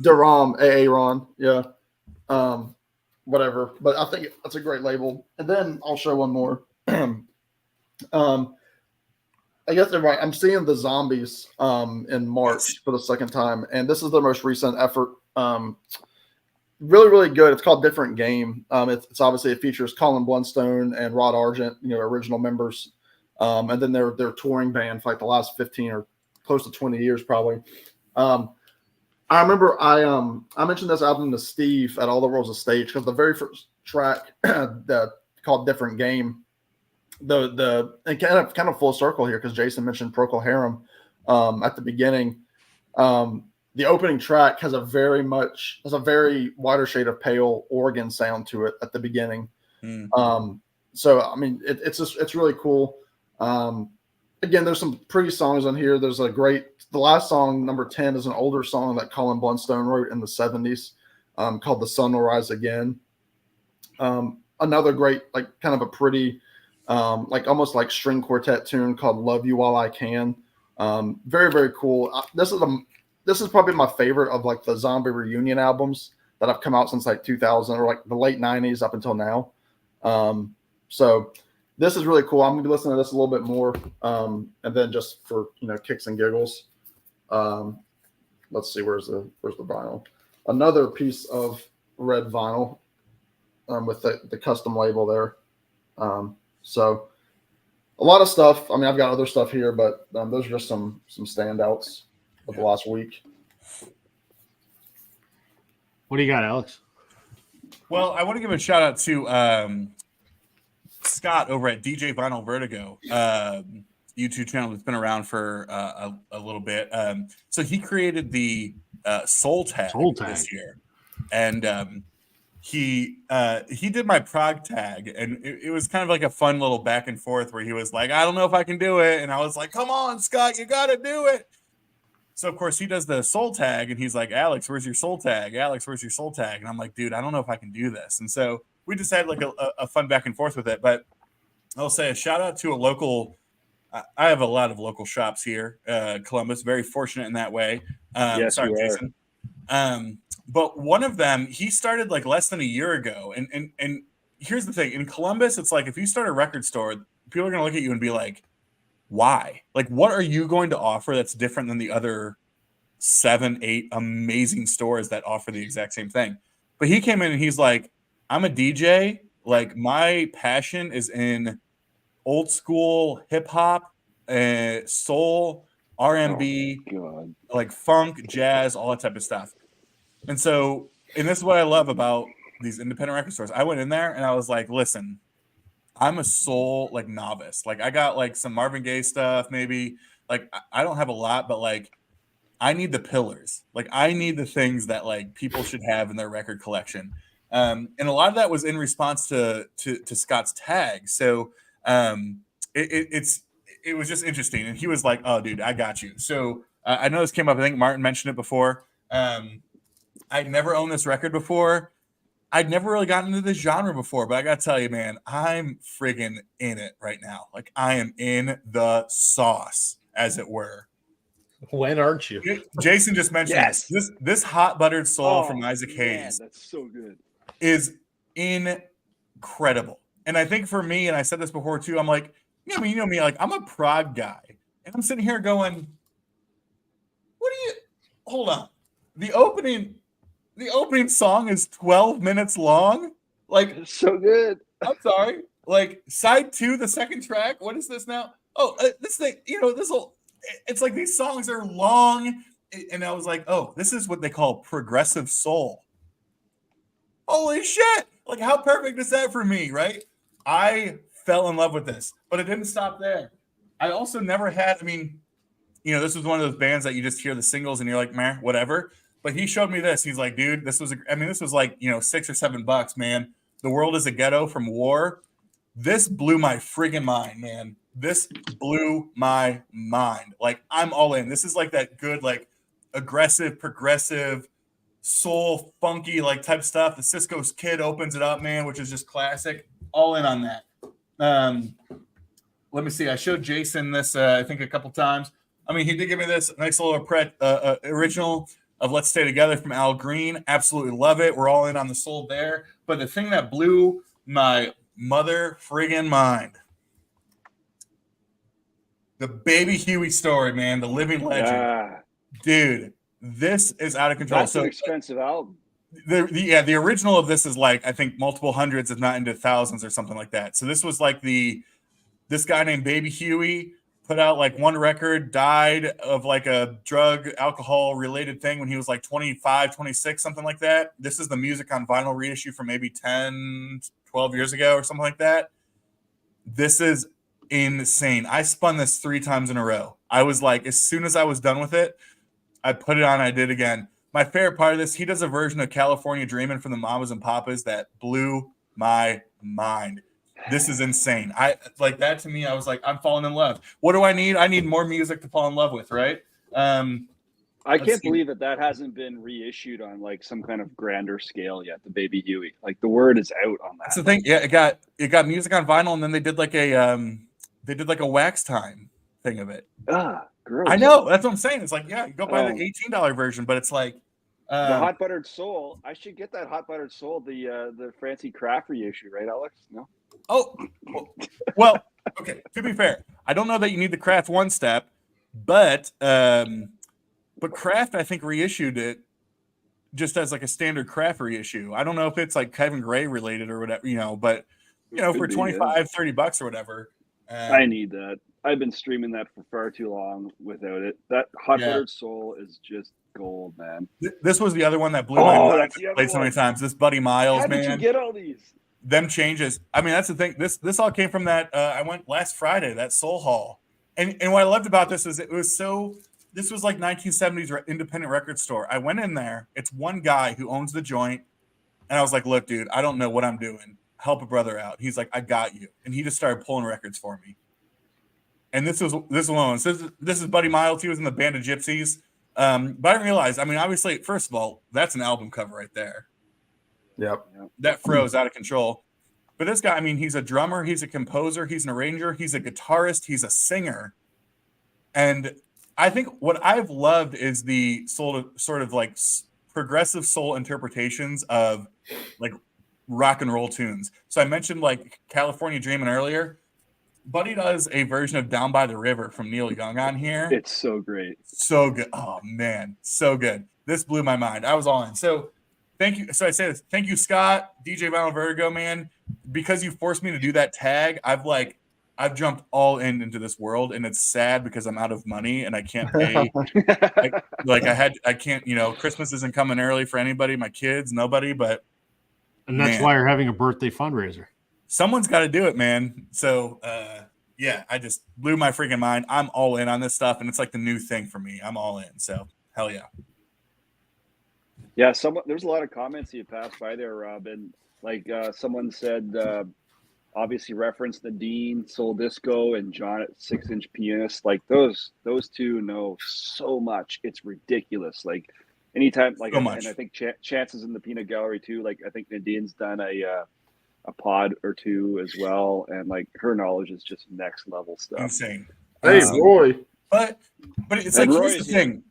[SPEAKER 4] Durham.
[SPEAKER 3] Aaron. Yeah. Whatever. But I think that's a great label. And then I'll show one more. I guess they're right. I'm seeing the Zombies in March for the second time, and this is the most recent effort. Really, really good. It's called Different Game. It's obviously it features Colin Blunstone and Rod Argent, original members, and then their touring band for like the last 15 or close to 20 years probably. I remember I mentioned this album to Steve at All the World's a Stage because the very first track called Different Game, and kind of full circle here because Jason mentioned Procol Harum at the beginning. The opening track has a very wider shade of pale organ sound to it at the beginning. So I mean, it's really cool. Again, there's some pretty songs on here. There's the last song, number 10, is an older song that Colin Blunstone wrote in the 70s, called The Sun Will Rise Again. Another great, like kind of a pretty, like almost like string quartet tune called Love You While I Can. Very, very cool. This is probably my favorite of like the Zombie reunion albums that have come out since like 2000 or like the late 90s up until now. So this is really cool. I'm going to be listening to this a little bit more. And then just for, kicks and giggles. Let's see, where's the vinyl? Another piece of red vinyl. with the custom label there. So a lot of stuff. I mean, I've got other stuff here, but those are just some standouts of the last week.
[SPEAKER 1] What do you got, Alex?
[SPEAKER 4] Well, I want to give a shout out to Scott over at DJ Vinyl Vertigo YouTube channel that's been around for a little bit. So he created the Soul Tag this year, and he did my prog tag, and it was kind of like a fun little back and forth where he was like, I don't know if I can do it, and I was like, come on, Scott, you got to do it. So, of course, he does the soul tag, and he's like, Alex, where's your soul tag? Alex, where's your soul tag? And I'm like, dude, I don't know if I can do this. And so we just had like a fun back and forth with it. But I'll say a shout out to a local – I have a lot of local shops here, Columbus, very fortunate in that way.
[SPEAKER 2] Yes,
[SPEAKER 4] sorry,
[SPEAKER 2] you are.
[SPEAKER 4] Jason. But one of them, he started like less than a year ago. And here's the thing. In Columbus, it's like if you start a record store, people are going to look at you and be like, why? Like, what are you going to offer that's different than the other 7, 8 amazing stores that offer the exact same thing? But he came in and he's like, I'm a DJ. Like, my passion is in old school hip hop, soul, R&B, like funk, jazz, all that type of stuff. And so, and this is what I love about these independent record stores. I went in there and I was like, listen, I'm a soul like novice. Like I got like some Marvin Gaye stuff, maybe. Like I don't have a lot, but like I need the pillars. Like I need the things that like people should have in their record collection. And a lot of that was in response to Scott's tag. So it was just interesting. And he was like, "Oh, dude, I got you." So I know this came up. I think Martin mentioned it before. I'd never owned this record before. I'd never really gotten into this genre before, but I got to tell you, man, I'm friggin' in it right now. Like I am in the sauce, as it were.
[SPEAKER 1] When aren't you?
[SPEAKER 4] Jason just mentioned this hot buttered soul from Isaac Hayes.
[SPEAKER 2] That's so good.
[SPEAKER 4] Is incredible. And I think for me, and I said this before too, I'm like, you know me, like I'm a prog guy. And I'm sitting here going, hold on. The opening song is 12 minutes long. Like
[SPEAKER 2] It's so good.
[SPEAKER 4] I'm sorry. Like side 2, the second track. What is this now? Oh, this thing, it's like these songs are long. And I was like, oh, this is what they call progressive soul. Holy shit. Like how perfect is that for me, right? I fell in love with this, but it didn't stop there. I also never had, this was one of those bands that you just hear the singles and you're like, meh, whatever. But he showed me this. He's like, dude, this was like, $6 or $7, man. The World is a Ghetto from War. This blew my friggin' mind, man. This blew my mind. Like, I'm all in. This is like that good, like, aggressive, progressive, soul, funky, like, type stuff. The Cisco's Kid opens it up, man, which is just classic. All in on that. Let me see. I showed Jason this, I think, a couple times. He did give me this nice little original of Let's Stay Together from Al Green. Absolutely love it. We're all in on the soul there. But the thing that blew my mother friggin' mind, the Baby Huey story, man, the living legend. Dude, this is out of control.
[SPEAKER 2] That's an expensive album.
[SPEAKER 4] The original of this is like, I think, multiple hundreds, if not into thousands or something like that. So this was like this guy named Baby Huey put out like one record, died of like a drug, alcohol related thing when he was like 25, 26, something like that. This is the Music on Vinyl reissue from maybe 10, 12 years ago or something like that. This is insane. I spun this 3 times in a row. I was like, as soon as I was done with it, I put it on, I did again. My favorite part of this, he does a version of California Dreamin' from the Mamas and Papas that blew my mind. This is insane. I like that. To me, I was like, I'm falling in love. What do I need? I need more music to fall in love with, right?
[SPEAKER 2] I can't believe that hasn't been reissued on like some kind of grander scale yet. The Baby Huey, like the word is out on that.
[SPEAKER 4] That's the thing. Yeah, it got music on vinyl, and then they did like a wax time thing of it.
[SPEAKER 2] Gross.
[SPEAKER 4] I know. That's what I'm saying. It's like, yeah, you go buy the $18 version, but it's like
[SPEAKER 2] the Hot Buttered Soul. I should get that Hot Buttered Soul, the Francie Craft reissue, right, Alex? No.
[SPEAKER 4] Oh, well, okay. To be fair, I don't know that you need the Craft one step, but Craft, I think, reissued it just as like a standard craftery issue. I don't know if it's like Kevin Gray related or whatever, but
[SPEAKER 2] Could
[SPEAKER 4] for
[SPEAKER 2] be,
[SPEAKER 4] 25, $30 or whatever.
[SPEAKER 2] I need that. I've been streaming that for far too long without it. That Hot
[SPEAKER 4] Yeah.
[SPEAKER 2] Buttered Soul is just gold, man.
[SPEAKER 4] This was the other one that blew my mind.
[SPEAKER 2] That's the other
[SPEAKER 4] Played so many
[SPEAKER 2] one.
[SPEAKER 4] times. This Buddy Miles,
[SPEAKER 2] How
[SPEAKER 4] man.
[SPEAKER 2] did you get all these?
[SPEAKER 4] Them changes. I mean, that's the thing. This all came from that. I went last Friday, that Soul Hall, and what I loved about this is it was so. This was like 1970s independent record store. I went in there. It's one guy who owns the joint, and I was like, "Look, dude, I don't know what I'm doing. Help a brother out." He's like, "I got you," and he just started pulling records for me. And this alone. So this is Buddy Miles. He was in the Band of Gypsies. But I didn't realize. I mean, obviously, first of all, that's an album cover right there.
[SPEAKER 3] Yep.
[SPEAKER 4] That froze out of control. But this guy, I mean, he's a drummer, he's a composer, he's an arranger, he's a guitarist, he's a singer. And I think what I've loved is the sort of like progressive soul interpretations of like rock and roll tunes. So I mentioned like California Dreamin' earlier. Buddy does a version of Down by the River from Neil Young on here.
[SPEAKER 2] It's so great.
[SPEAKER 4] So good. Oh man, so good. This blew my mind. I was all in. So thank you. So I say this. Thank you, Scott, DJ Vinyl Vertigo, man. Because you forced me to do that tag, I've jumped all into this world, and it's sad because I'm out of money and I can't pay. I can't, Christmas isn't coming early for anybody, my kids, nobody,
[SPEAKER 1] And that's
[SPEAKER 4] man.
[SPEAKER 1] why you're having a birthday fundraiser.
[SPEAKER 4] Someone's got to do it, man. So, yeah, I just blew my freaking mind. I'm all in on this stuff, and it's like the new thing for me. I'm all in. So, hell yeah.
[SPEAKER 2] Yeah, there's a lot of comments you passed by there, Rob, and like someone said, obviously referenced Nadine, Soul Disco, and John at 6-inch Pianist. Like those two know so much. It's ridiculous. Like anytime, like,
[SPEAKER 4] So much.
[SPEAKER 2] and I think Chance is in the Peanut Gallery too. Like I think Nadine's done a pod or two as well, and like her knowledge is just next level stuff.
[SPEAKER 4] Insane.
[SPEAKER 3] Hey, Roy.
[SPEAKER 4] But it's like,
[SPEAKER 2] And
[SPEAKER 4] here's
[SPEAKER 2] Roy's
[SPEAKER 4] the thing.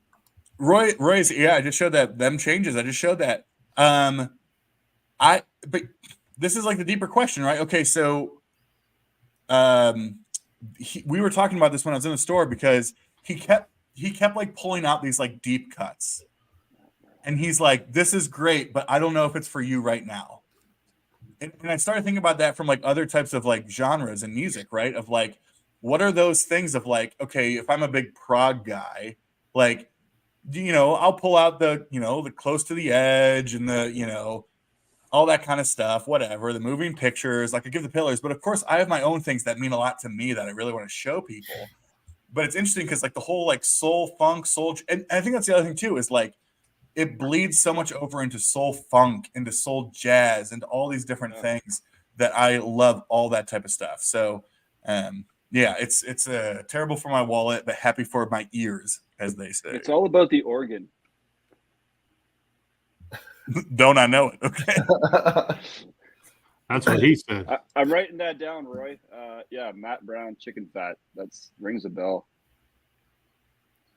[SPEAKER 4] Roy's, yeah, I just showed that them changes. I just showed that. But this is like the deeper question, right? Okay, so we were talking about this when I was in the store because he kept like pulling out these like deep cuts, and he's like, "This is great, but I don't know if it's for you right now." And I started thinking about that from like other types of like genres in music, right? Of like, what are those things of like, okay, if I'm a big prog guy, like, I'll pull out the, the Close to the Edge and the, all that kind of stuff, whatever, the moving pictures, like I give the pillars. But of course, I have my own things that mean a lot to me that I really want to show people. But it's interesting because like the whole like soul funk, and I think that's the other thing too, is like it bleeds so much over into soul funk, into soul jazz, and all these different things that I love all that type of stuff. So, yeah, it's terrible for my wallet, but happy for my ears, as they say.
[SPEAKER 2] It's all about the organ.
[SPEAKER 4] Don't I know it? Okay.
[SPEAKER 1] That's what he said.
[SPEAKER 2] I'm writing that down, Roy. Yeah, Matt Brown, Chicken Fat. That's rings a bell.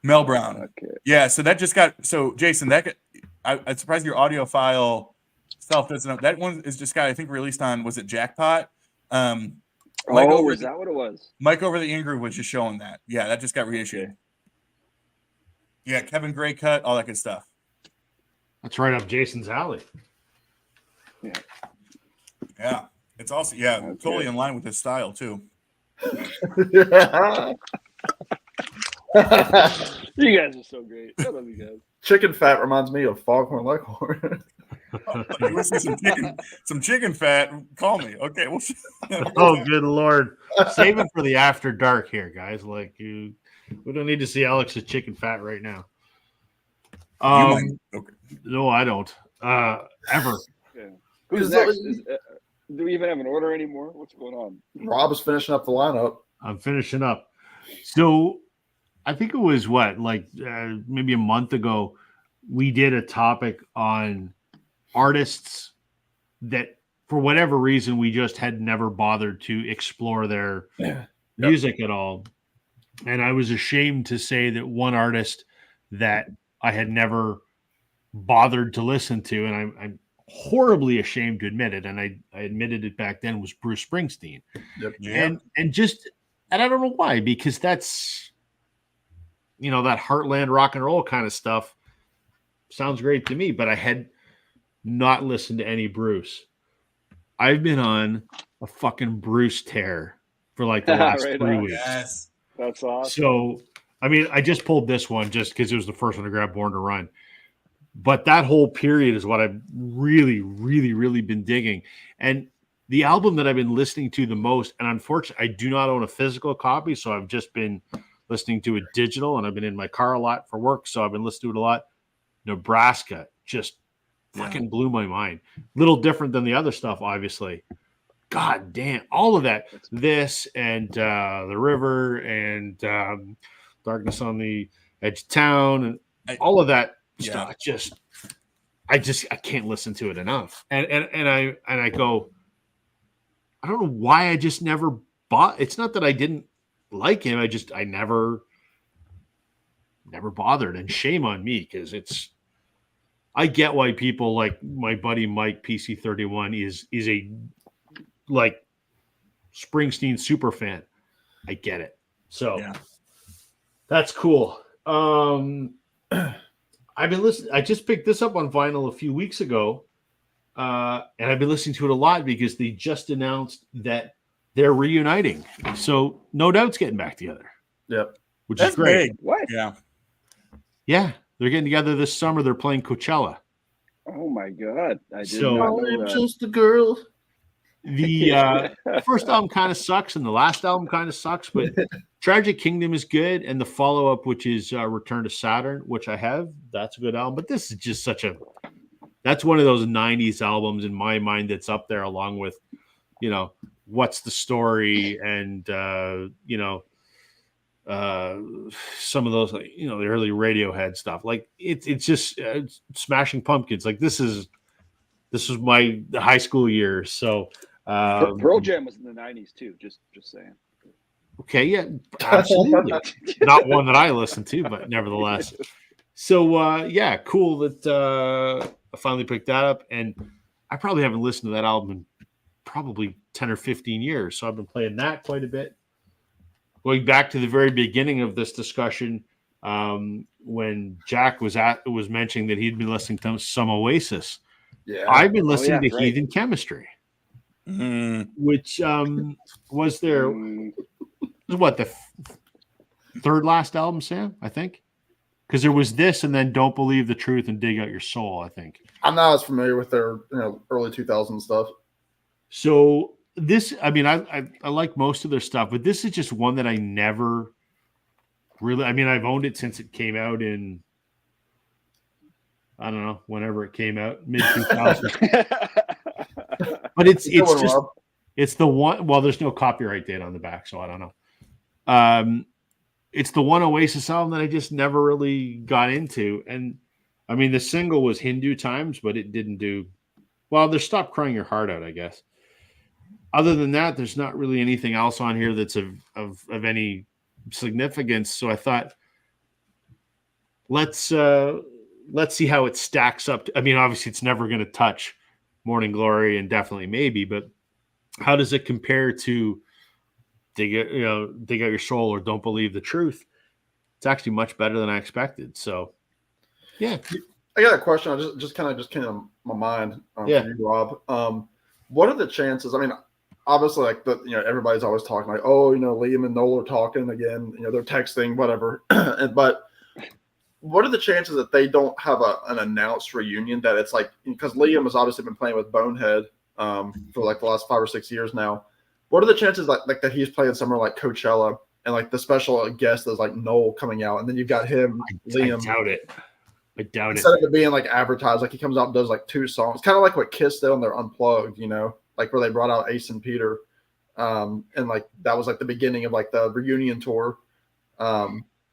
[SPEAKER 4] Mel Brown.
[SPEAKER 2] Okay.
[SPEAKER 4] Yeah, so that just got Jason. I'm surprised your audio file self doesn't know. That one is just got, I think, released on, was it Jackpot? Mike
[SPEAKER 2] Is that what it was?
[SPEAKER 4] Mike Over the In-Groove was just showing that. Yeah, that just got reissued.
[SPEAKER 2] Okay.
[SPEAKER 4] Yeah, Kevin Gray cut, all that good stuff.
[SPEAKER 1] That's right up Jason's alley.
[SPEAKER 4] Yeah, it's also totally in line with his style too.
[SPEAKER 2] You guys are so great. I love you guys.
[SPEAKER 3] Chicken Fat reminds me of Foghorn Leghorn.
[SPEAKER 4] You want to see some chicken fat? Call me. Okay. Well,
[SPEAKER 1] Oh, good Lord. Save it for the after dark here, guys. Like we don't need to see Alex's chicken fat right now.
[SPEAKER 4] okay.
[SPEAKER 1] No, I don't. Ever.
[SPEAKER 2] Yeah. Who's next? Do we even have an order anymore? What's going on?
[SPEAKER 3] Rob is finishing up the lineup.
[SPEAKER 1] I'm finishing up. So I think it was maybe a month ago, we did a topic on artists that for whatever reason we just had never bothered to explore their music at all. And I was ashamed to say that one artist that I had never bothered to listen to, and I'm horribly ashamed to admit it, and I admitted it back then, was Bruce Springsteen.
[SPEAKER 3] Yep.
[SPEAKER 4] Yeah.
[SPEAKER 1] And I don't know why, because that's that heartland rock and roll kind of stuff. sounds great to me, but I had not listened to any Bruce. I've been on a fucking Bruce tear for like the last
[SPEAKER 2] Right
[SPEAKER 1] 3
[SPEAKER 2] on.
[SPEAKER 1] weeks.
[SPEAKER 4] Yes.
[SPEAKER 2] That's awesome.
[SPEAKER 1] So, I mean, I just pulled this one just because it was the first one to grab Born to Run. But that whole period is what I've really, really, really been digging. And the album that I've been listening to the most, and unfortunately, I do not own a physical copy, so I've just been listening to it digital, and I've been in my car a lot for work, so I've been listening to it a lot. Nebraska just fucking blew my mind. Little different than the other stuff, obviously. God damn, all of that. This and The River and Darkness on the Edge of Town and all of that stuff. I can't listen to it enough. And I go, I don't know why I just never bought. It's not that I didn't like him. I never bothered. And shame on me, because I get why people like my buddy Mike PC31 is a like Springsteen super fan. I get it. So that's cool. I've been listening. I just picked this up on vinyl a few weeks ago. And I've been listening to it a lot because they just announced that they're reuniting. So No Doubt's getting back together.
[SPEAKER 3] Yep.
[SPEAKER 1] Which
[SPEAKER 4] That's
[SPEAKER 1] is great.
[SPEAKER 4] big.
[SPEAKER 2] What?
[SPEAKER 4] Yeah.
[SPEAKER 1] Yeah. They're getting together this summer. They're playing Coachella.
[SPEAKER 2] Oh my God. I did
[SPEAKER 1] So-
[SPEAKER 2] not
[SPEAKER 3] I'm
[SPEAKER 2] know that.
[SPEAKER 3] just a girl.
[SPEAKER 1] The first album kind of sucks, and the last album kind of sucks, but Tragic Kingdom is good, and the follow-up, which is Return to Saturn, which I have, that's a good album. But this is just that's one of those 90s albums in my mind that's up there along with, What's the Story and, some of those, like, the early Radiohead stuff. Like it's just Smashing Pumpkins. Like this was my high school years. So
[SPEAKER 2] Pearl Jam was in the 90s too. Just saying.
[SPEAKER 1] okay, yeah, absolutely. Not one that I listened to, but nevertheless. So cool that I finally picked that up, and I probably haven't listened to that album in probably 10 or 15 years. So I've been playing that quite a bit. Going back to the very beginning of this discussion, when Jack was mentioning that he'd been listening to some Oasis.
[SPEAKER 3] Yeah.
[SPEAKER 1] I've been listening to
[SPEAKER 2] right.
[SPEAKER 1] Heathen Chemistry,
[SPEAKER 4] Mm.
[SPEAKER 1] which was their the third last album, Sam, I think, because there was this and then Don't Believe the Truth and Dig Out Your Soul, I think.
[SPEAKER 3] I'm not as familiar with their early 2000s stuff.
[SPEAKER 1] So this, I mean, I like most of their stuff, but this is just one that I never really, I mean, I've owned it since it came out in, I don't know, whenever it came out, mid 2000s. But it's just, it's the one, well, there's no copyright date on the back, so I don't know. It's the one Oasis album that I just never really got into. And I mean, the single was Hindu Times, but it didn't do well. There's Stop Crying Your Heart Out, I guess. Other than that, there's not really anything else on here that's of any significance. So I thought, let's see how it stacks up. I mean, obviously, it's never going to touch Morning Glory and definitely Maybe, but how does it compare to Dig Out Your Soul or Don't Believe the Truth? It's actually much better than I expected. So, yeah.
[SPEAKER 3] I got a question. I just came to my mind for you, Rob. What are the chances? I mean, obviously, like everybody's always talking like, oh, Liam and Noel are talking again. They're texting, whatever. But what are the chances that they don't have an announced reunion? That it's like, because Liam has obviously been playing with Bonehead for like the last 5 or 6 years now. What are the chances like that he's playing somewhere like Coachella and like the special guest is like Noel coming out, and then you've got him, Liam.
[SPEAKER 1] I doubt it.
[SPEAKER 3] Instead of it being like advertised, like he comes out and does like 2 songs, kind of like what Kiss did on their Unplugged, like where they brought out Ace and Peter, and like that was like the beginning of like the reunion tour.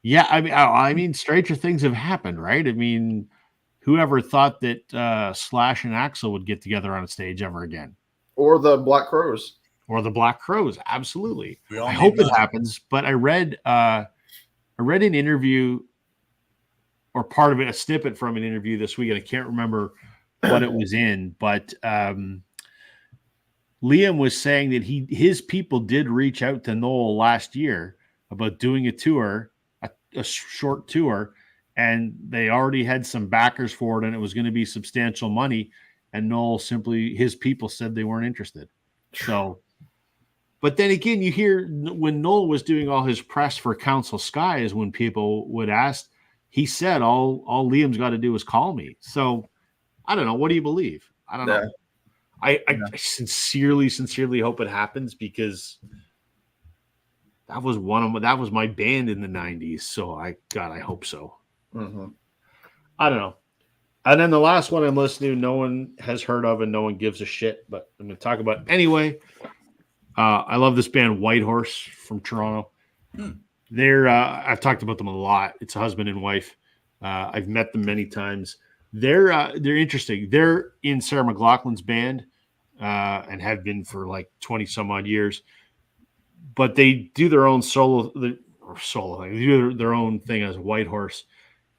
[SPEAKER 1] Yeah, I mean, stranger things have happened, right? I mean, whoever thought that Slash and Axl would get together on a stage ever again?
[SPEAKER 3] Or the Black Crowes.
[SPEAKER 1] Or the Black Crowes, absolutely.
[SPEAKER 4] We all
[SPEAKER 1] I
[SPEAKER 4] need
[SPEAKER 1] hope
[SPEAKER 4] that.
[SPEAKER 1] it happens, but I read an interview or part of it, a snippet from an interview this week, and I can't remember what it was in, but Liam was saying that his people did reach out to Noel last year about doing a tour, a short tour, and they already had some backers for it, and it was going to be substantial money. And Noel his people said they weren't interested. So, but then again, you hear when Noel was doing all his press for Council Sky is when people would ask, he said, all Liam's got to do is call me. So I don't know. What do you believe? I don't know. I sincerely hope it happens, because that was my band in the 90s. So I hope so.
[SPEAKER 3] Mm-hmm.
[SPEAKER 1] I don't know. And then the last one I'm listening to, no one has heard of and no one gives a shit, but I'm going to talk about it anyway. I love this band Whitehorse from Toronto. They're I've talked about them a lot. It's a husband and wife. I've met them many times. They're interesting. They're in Sarah McLachlan's band and have been for like 20 some odd years. But they do their own solo thing. They do their own thing as Whitehorse.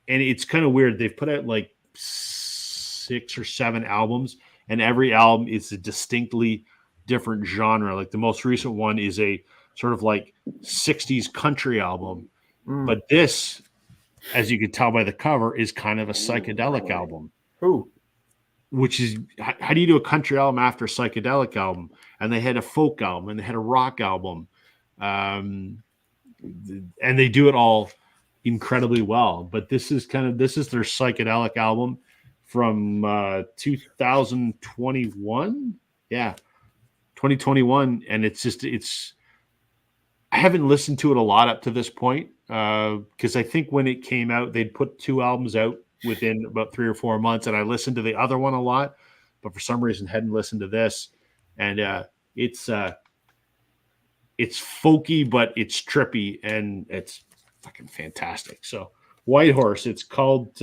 [SPEAKER 1] And it's kind of weird. They've put out like 6 or 7 albums, and every album is a distinctly different genre. Like the most recent one is a sort of like 60s country album. But this, as you can tell by the cover, is kind of a psychedelic album. Which is, how do you do a country album after a psychedelic album? And they had a folk album and they had a rock album. And they do it all incredibly well. But this is their psychedelic album from 2021. Yeah. 2021. And I haven't listened to it a lot up to this point. Because I think when it came out, they'd put 2 albums out within about 3 or 4 months, and I listened to the other one a lot, but for some reason hadn't listened to this. And it's folky, but it's trippy, and it's fucking fantastic. So Whitehorse, it's called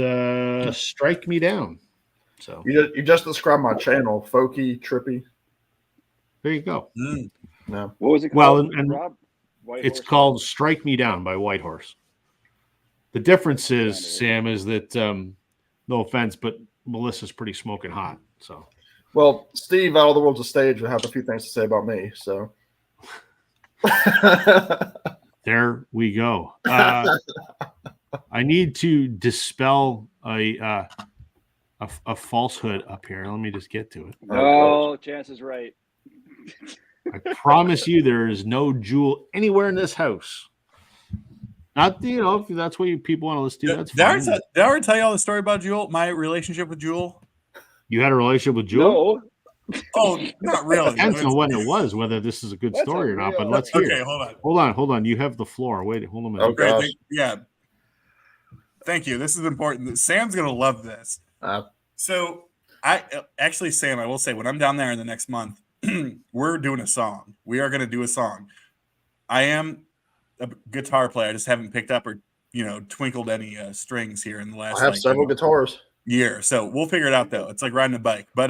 [SPEAKER 1] Strike Me Down. So
[SPEAKER 3] you just described my channel, folky, trippy.
[SPEAKER 1] There you go.
[SPEAKER 3] Yeah.
[SPEAKER 2] What was it called?
[SPEAKER 1] Well, and
[SPEAKER 2] Rob?
[SPEAKER 1] it's called Strike Me Down by Whitehorse. The difference is, Sam, is that no offense, but Melissa's pretty smoking hot. So,
[SPEAKER 3] well, Steve, out of the world's a stage, would have a few things to say about me. So,
[SPEAKER 1] there we go. I need to dispel a falsehood up here. Let me just get to it.
[SPEAKER 2] Oh, Chance is right.
[SPEAKER 1] I promise you, there is no Jewel anywhere in this house. Not, if that's what people want to listen to, that's fine.
[SPEAKER 4] Did I already tell you all the story about Jewel? My relationship with Jewel?
[SPEAKER 1] You had a relationship with Jewel?
[SPEAKER 2] No.
[SPEAKER 4] Oh, not really.
[SPEAKER 1] Depends on when it was, whether this is a good story or not. But let's hear.
[SPEAKER 4] Okay,
[SPEAKER 1] it.
[SPEAKER 4] hold on.
[SPEAKER 1] Hold on. You have the floor. Wait, hold on a minute.
[SPEAKER 3] Okay.
[SPEAKER 4] Yeah. Thank you. This is important. Sam's gonna love this. So, Sam, I will say, when I'm down there in the next month, we're doing a song. We are gonna do a song. I am a guitar player. I just haven't picked up or twinkled any strings here in the last.
[SPEAKER 3] I have several guitars.
[SPEAKER 4] Year, so we'll figure it out though. It's like riding a bike. But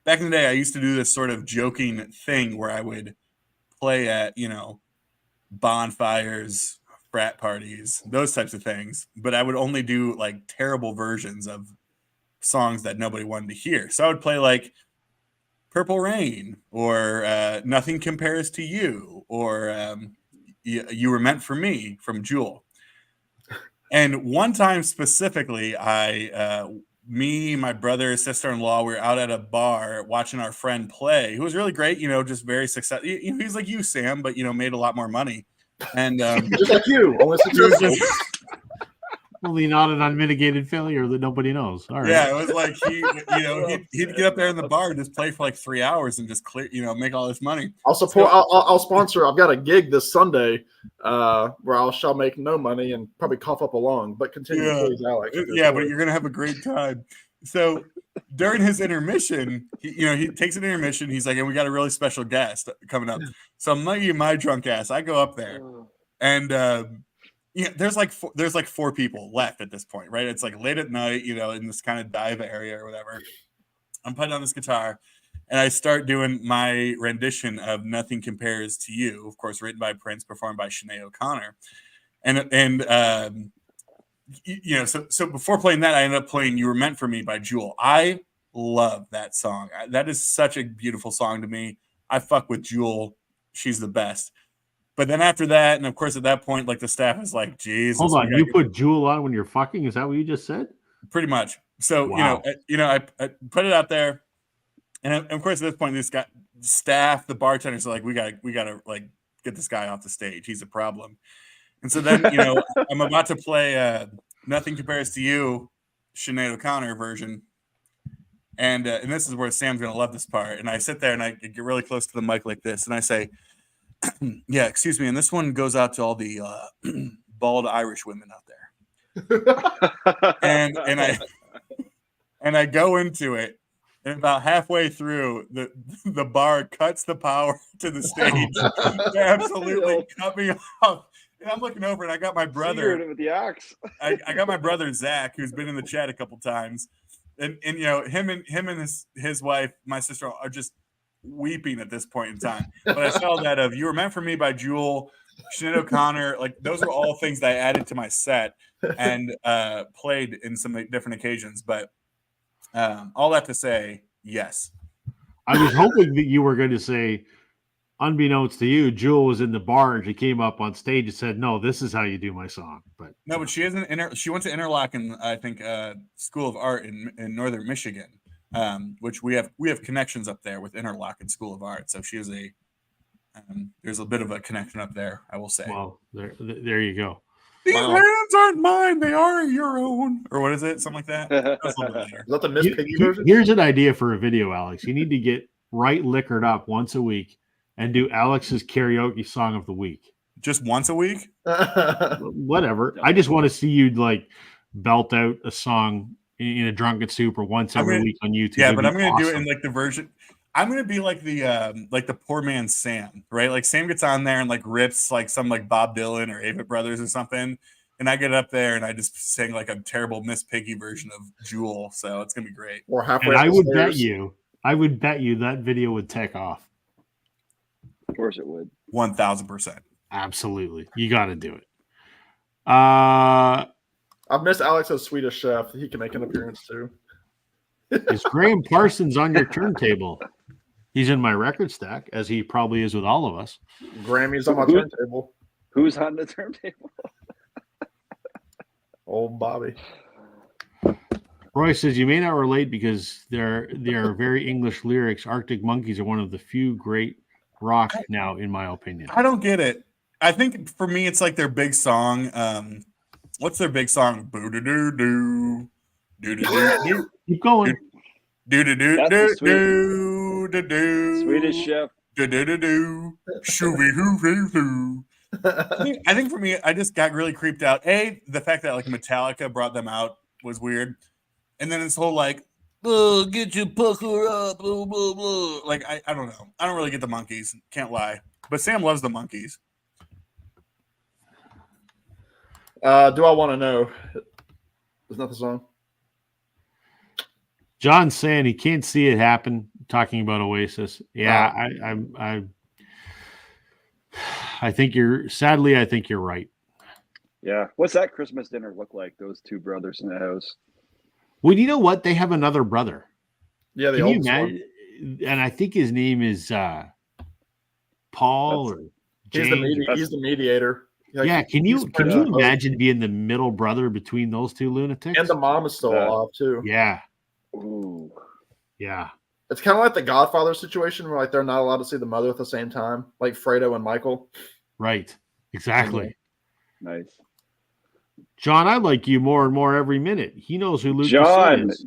[SPEAKER 4] back in the day, I used to do this sort of joking thing where I would play at bonfires, frat parties, those types of things. But I would only do like terrible versions of songs that nobody wanted to hear. So I would play like Purple Rain or Nothing Compares to You or You Were Meant for Me from Jewel. And one time specifically, me, my brother, sister-in-law, we were out at a bar watching our friend play, who was really great, just very successful. He's like you, Sam, but, made a lot more money. And
[SPEAKER 3] just like you, only successful.
[SPEAKER 1] Only not an unmitigated failure that nobody knows. All right.
[SPEAKER 4] Yeah, it was like he'd get up there in the bar and just play for like 3 hours and just clear, make all this money.
[SPEAKER 3] I'll support. I'll sponsor. I've got a gig this Sunday where I shall make no money and probably cough up a lung. But continue, please, Alex.
[SPEAKER 4] Yeah, but you're gonna have a great time. So during his intermission, he takes an intermission. He's like, and we got a really special guest coming up. So my drunk ass, I go up there, and there's like 4 people left at this point, right? It's like late at night, in this kind of dive area or whatever. I'm putting on this guitar, and I start doing my rendition of "Nothing Compares to You," of course, written by Prince, performed by Sinead O'Connor, So before playing that, I ended up playing "You Were Meant for Me" by Jewel. I love that song. That is such a beautiful song to me. I fuck with Jewel. She's the best. But then after that, and of course at that point, like the staff is like, Jesus.
[SPEAKER 1] Hold
[SPEAKER 4] we
[SPEAKER 1] on,
[SPEAKER 4] gotta
[SPEAKER 1] you
[SPEAKER 4] get-
[SPEAKER 1] put Jewel on when you're fucking? Is that what you just said?
[SPEAKER 4] pretty much. So,
[SPEAKER 1] Wow.
[SPEAKER 4] I put it out there. And of course, at this point, this guy, staff, the bartenders are like, we gotta like get this guy off the stage. He's a problem. And so then, I'm about to play "Nothing Compares to You," Sinead O'Connor version, and this is where Sam's gonna love this part. And I sit there and I get really close to the mic like this, and I say, "Yeah, excuse me." And this one goes out to all the bald Irish women out there. And I go into it. And about halfway through, the bar cuts the power to the stage. They absolutely cut me off. And I'm looking over, and I got my brother
[SPEAKER 2] with the axe.
[SPEAKER 4] I got my brother Zach, who's been in the chat a couple times, and him and his wife, my sister, are just weeping at this point in time. But I saw that of "You Were Meant for Me" by Jewel, Sinead O'Connor, like those are all things that I added to my set and played in some different occasions, but. All that to say, yes.
[SPEAKER 1] I was hoping that you were going to say, unbeknownst to you, Jewel was in the bar and she came up on stage and said, "No, this is how you do my song." But
[SPEAKER 4] no, but she isn't. She went to Interlochen, I think, School of Art in Northern Michigan, which we have connections up there with Interlochen School of Art. So she is there's a bit of a connection up there, I will say.
[SPEAKER 1] Well, there you go.
[SPEAKER 4] These
[SPEAKER 3] Wow.
[SPEAKER 4] hands aren't mine; they are your own, or what is it? Something like that. That's a little bit later.
[SPEAKER 3] Is that the Miss Piggy version?
[SPEAKER 1] Here's an idea for a video, Alex. You need to get right liquored up once a week and do Alex's karaoke song of the week.
[SPEAKER 4] Just once a week.
[SPEAKER 1] Whatever. I just want to see you like belt out a song in a drunken stupor once every week on YouTube.
[SPEAKER 4] Yeah,
[SPEAKER 1] It'd
[SPEAKER 4] but
[SPEAKER 1] be
[SPEAKER 4] I'm going to do it
[SPEAKER 1] awesome.
[SPEAKER 4] in like the version. I'm going to be like the poor man Sam, right? Like Sam gets on there and like rips like some like Bob Dylan or Avett Brothers or something. And I get up there and I just sing like a terrible Miss Piggy version of Jewel. So it's going to be great.
[SPEAKER 3] Or halfway
[SPEAKER 1] And
[SPEAKER 3] up
[SPEAKER 1] I
[SPEAKER 3] the
[SPEAKER 1] would
[SPEAKER 3] stairs.
[SPEAKER 1] bet you that video would take off.
[SPEAKER 2] Of course it would.
[SPEAKER 4] 1000%.
[SPEAKER 1] Absolutely. You got to do it. Uh,
[SPEAKER 3] I've missed Alex's Swedish Chef. He can make an appearance too.
[SPEAKER 1] is Graham Parsons on your turntable? He's in my record stack, as he probably is with all of us.
[SPEAKER 3] Grammy's on my turntable.
[SPEAKER 2] Who's on the turntable?
[SPEAKER 3] Old Bobby.
[SPEAKER 1] Roy says you may not relate because they are very English lyrics. Arctic Monkeys are one of the few great rock now, in my opinion.
[SPEAKER 4] I don't get it. I think for me, it's like their big song. What's their big song? Boo doo doo doo. Doo doo doo.
[SPEAKER 1] Keep going.
[SPEAKER 4] Do do do
[SPEAKER 2] That's
[SPEAKER 4] do
[SPEAKER 2] the
[SPEAKER 4] do do do.
[SPEAKER 2] Swedish Chef.
[SPEAKER 4] Do do do do. Shooby hoo hoo hoo. I think for me, I just got really creeped out. The fact that like Metallica brought them out was weird, and then this whole like, "Oh, get your pucker up," blah blah blah. Like I don't know. I don't really get the Monkeys. Can't lie. But Sam loves the Monkeys.
[SPEAKER 3] Do I want to know? Isn't that the song?
[SPEAKER 1] John's saying he can't see it happen. Talking about Oasis. Yeah, I think you're. Sadly, I think you're right.
[SPEAKER 2] Yeah. What's that Christmas dinner look like? Those two brothers in the house.
[SPEAKER 1] Well, you know what? They have another brother.
[SPEAKER 3] Yeah, the
[SPEAKER 1] Can you
[SPEAKER 3] old one.
[SPEAKER 1] imagine? And I think his name is Paul or
[SPEAKER 3] He's
[SPEAKER 1] James.
[SPEAKER 3] he's the mediator. Like,
[SPEAKER 1] Yeah, can
[SPEAKER 3] he's
[SPEAKER 1] you
[SPEAKER 3] pretty much-
[SPEAKER 1] imagine being the middle brother between those two lunatics?
[SPEAKER 3] And the mom is still alive too.
[SPEAKER 1] Yeah,
[SPEAKER 2] Ooh.
[SPEAKER 1] yeah.
[SPEAKER 3] It's kind of like the Godfather situation where like they're not allowed to see the mother at the same time, like Fredo and Michael.
[SPEAKER 1] Right. Exactly.
[SPEAKER 2] Nice.
[SPEAKER 1] John, I like you more and more every minute. He knows who Luke
[SPEAKER 2] John,
[SPEAKER 1] is.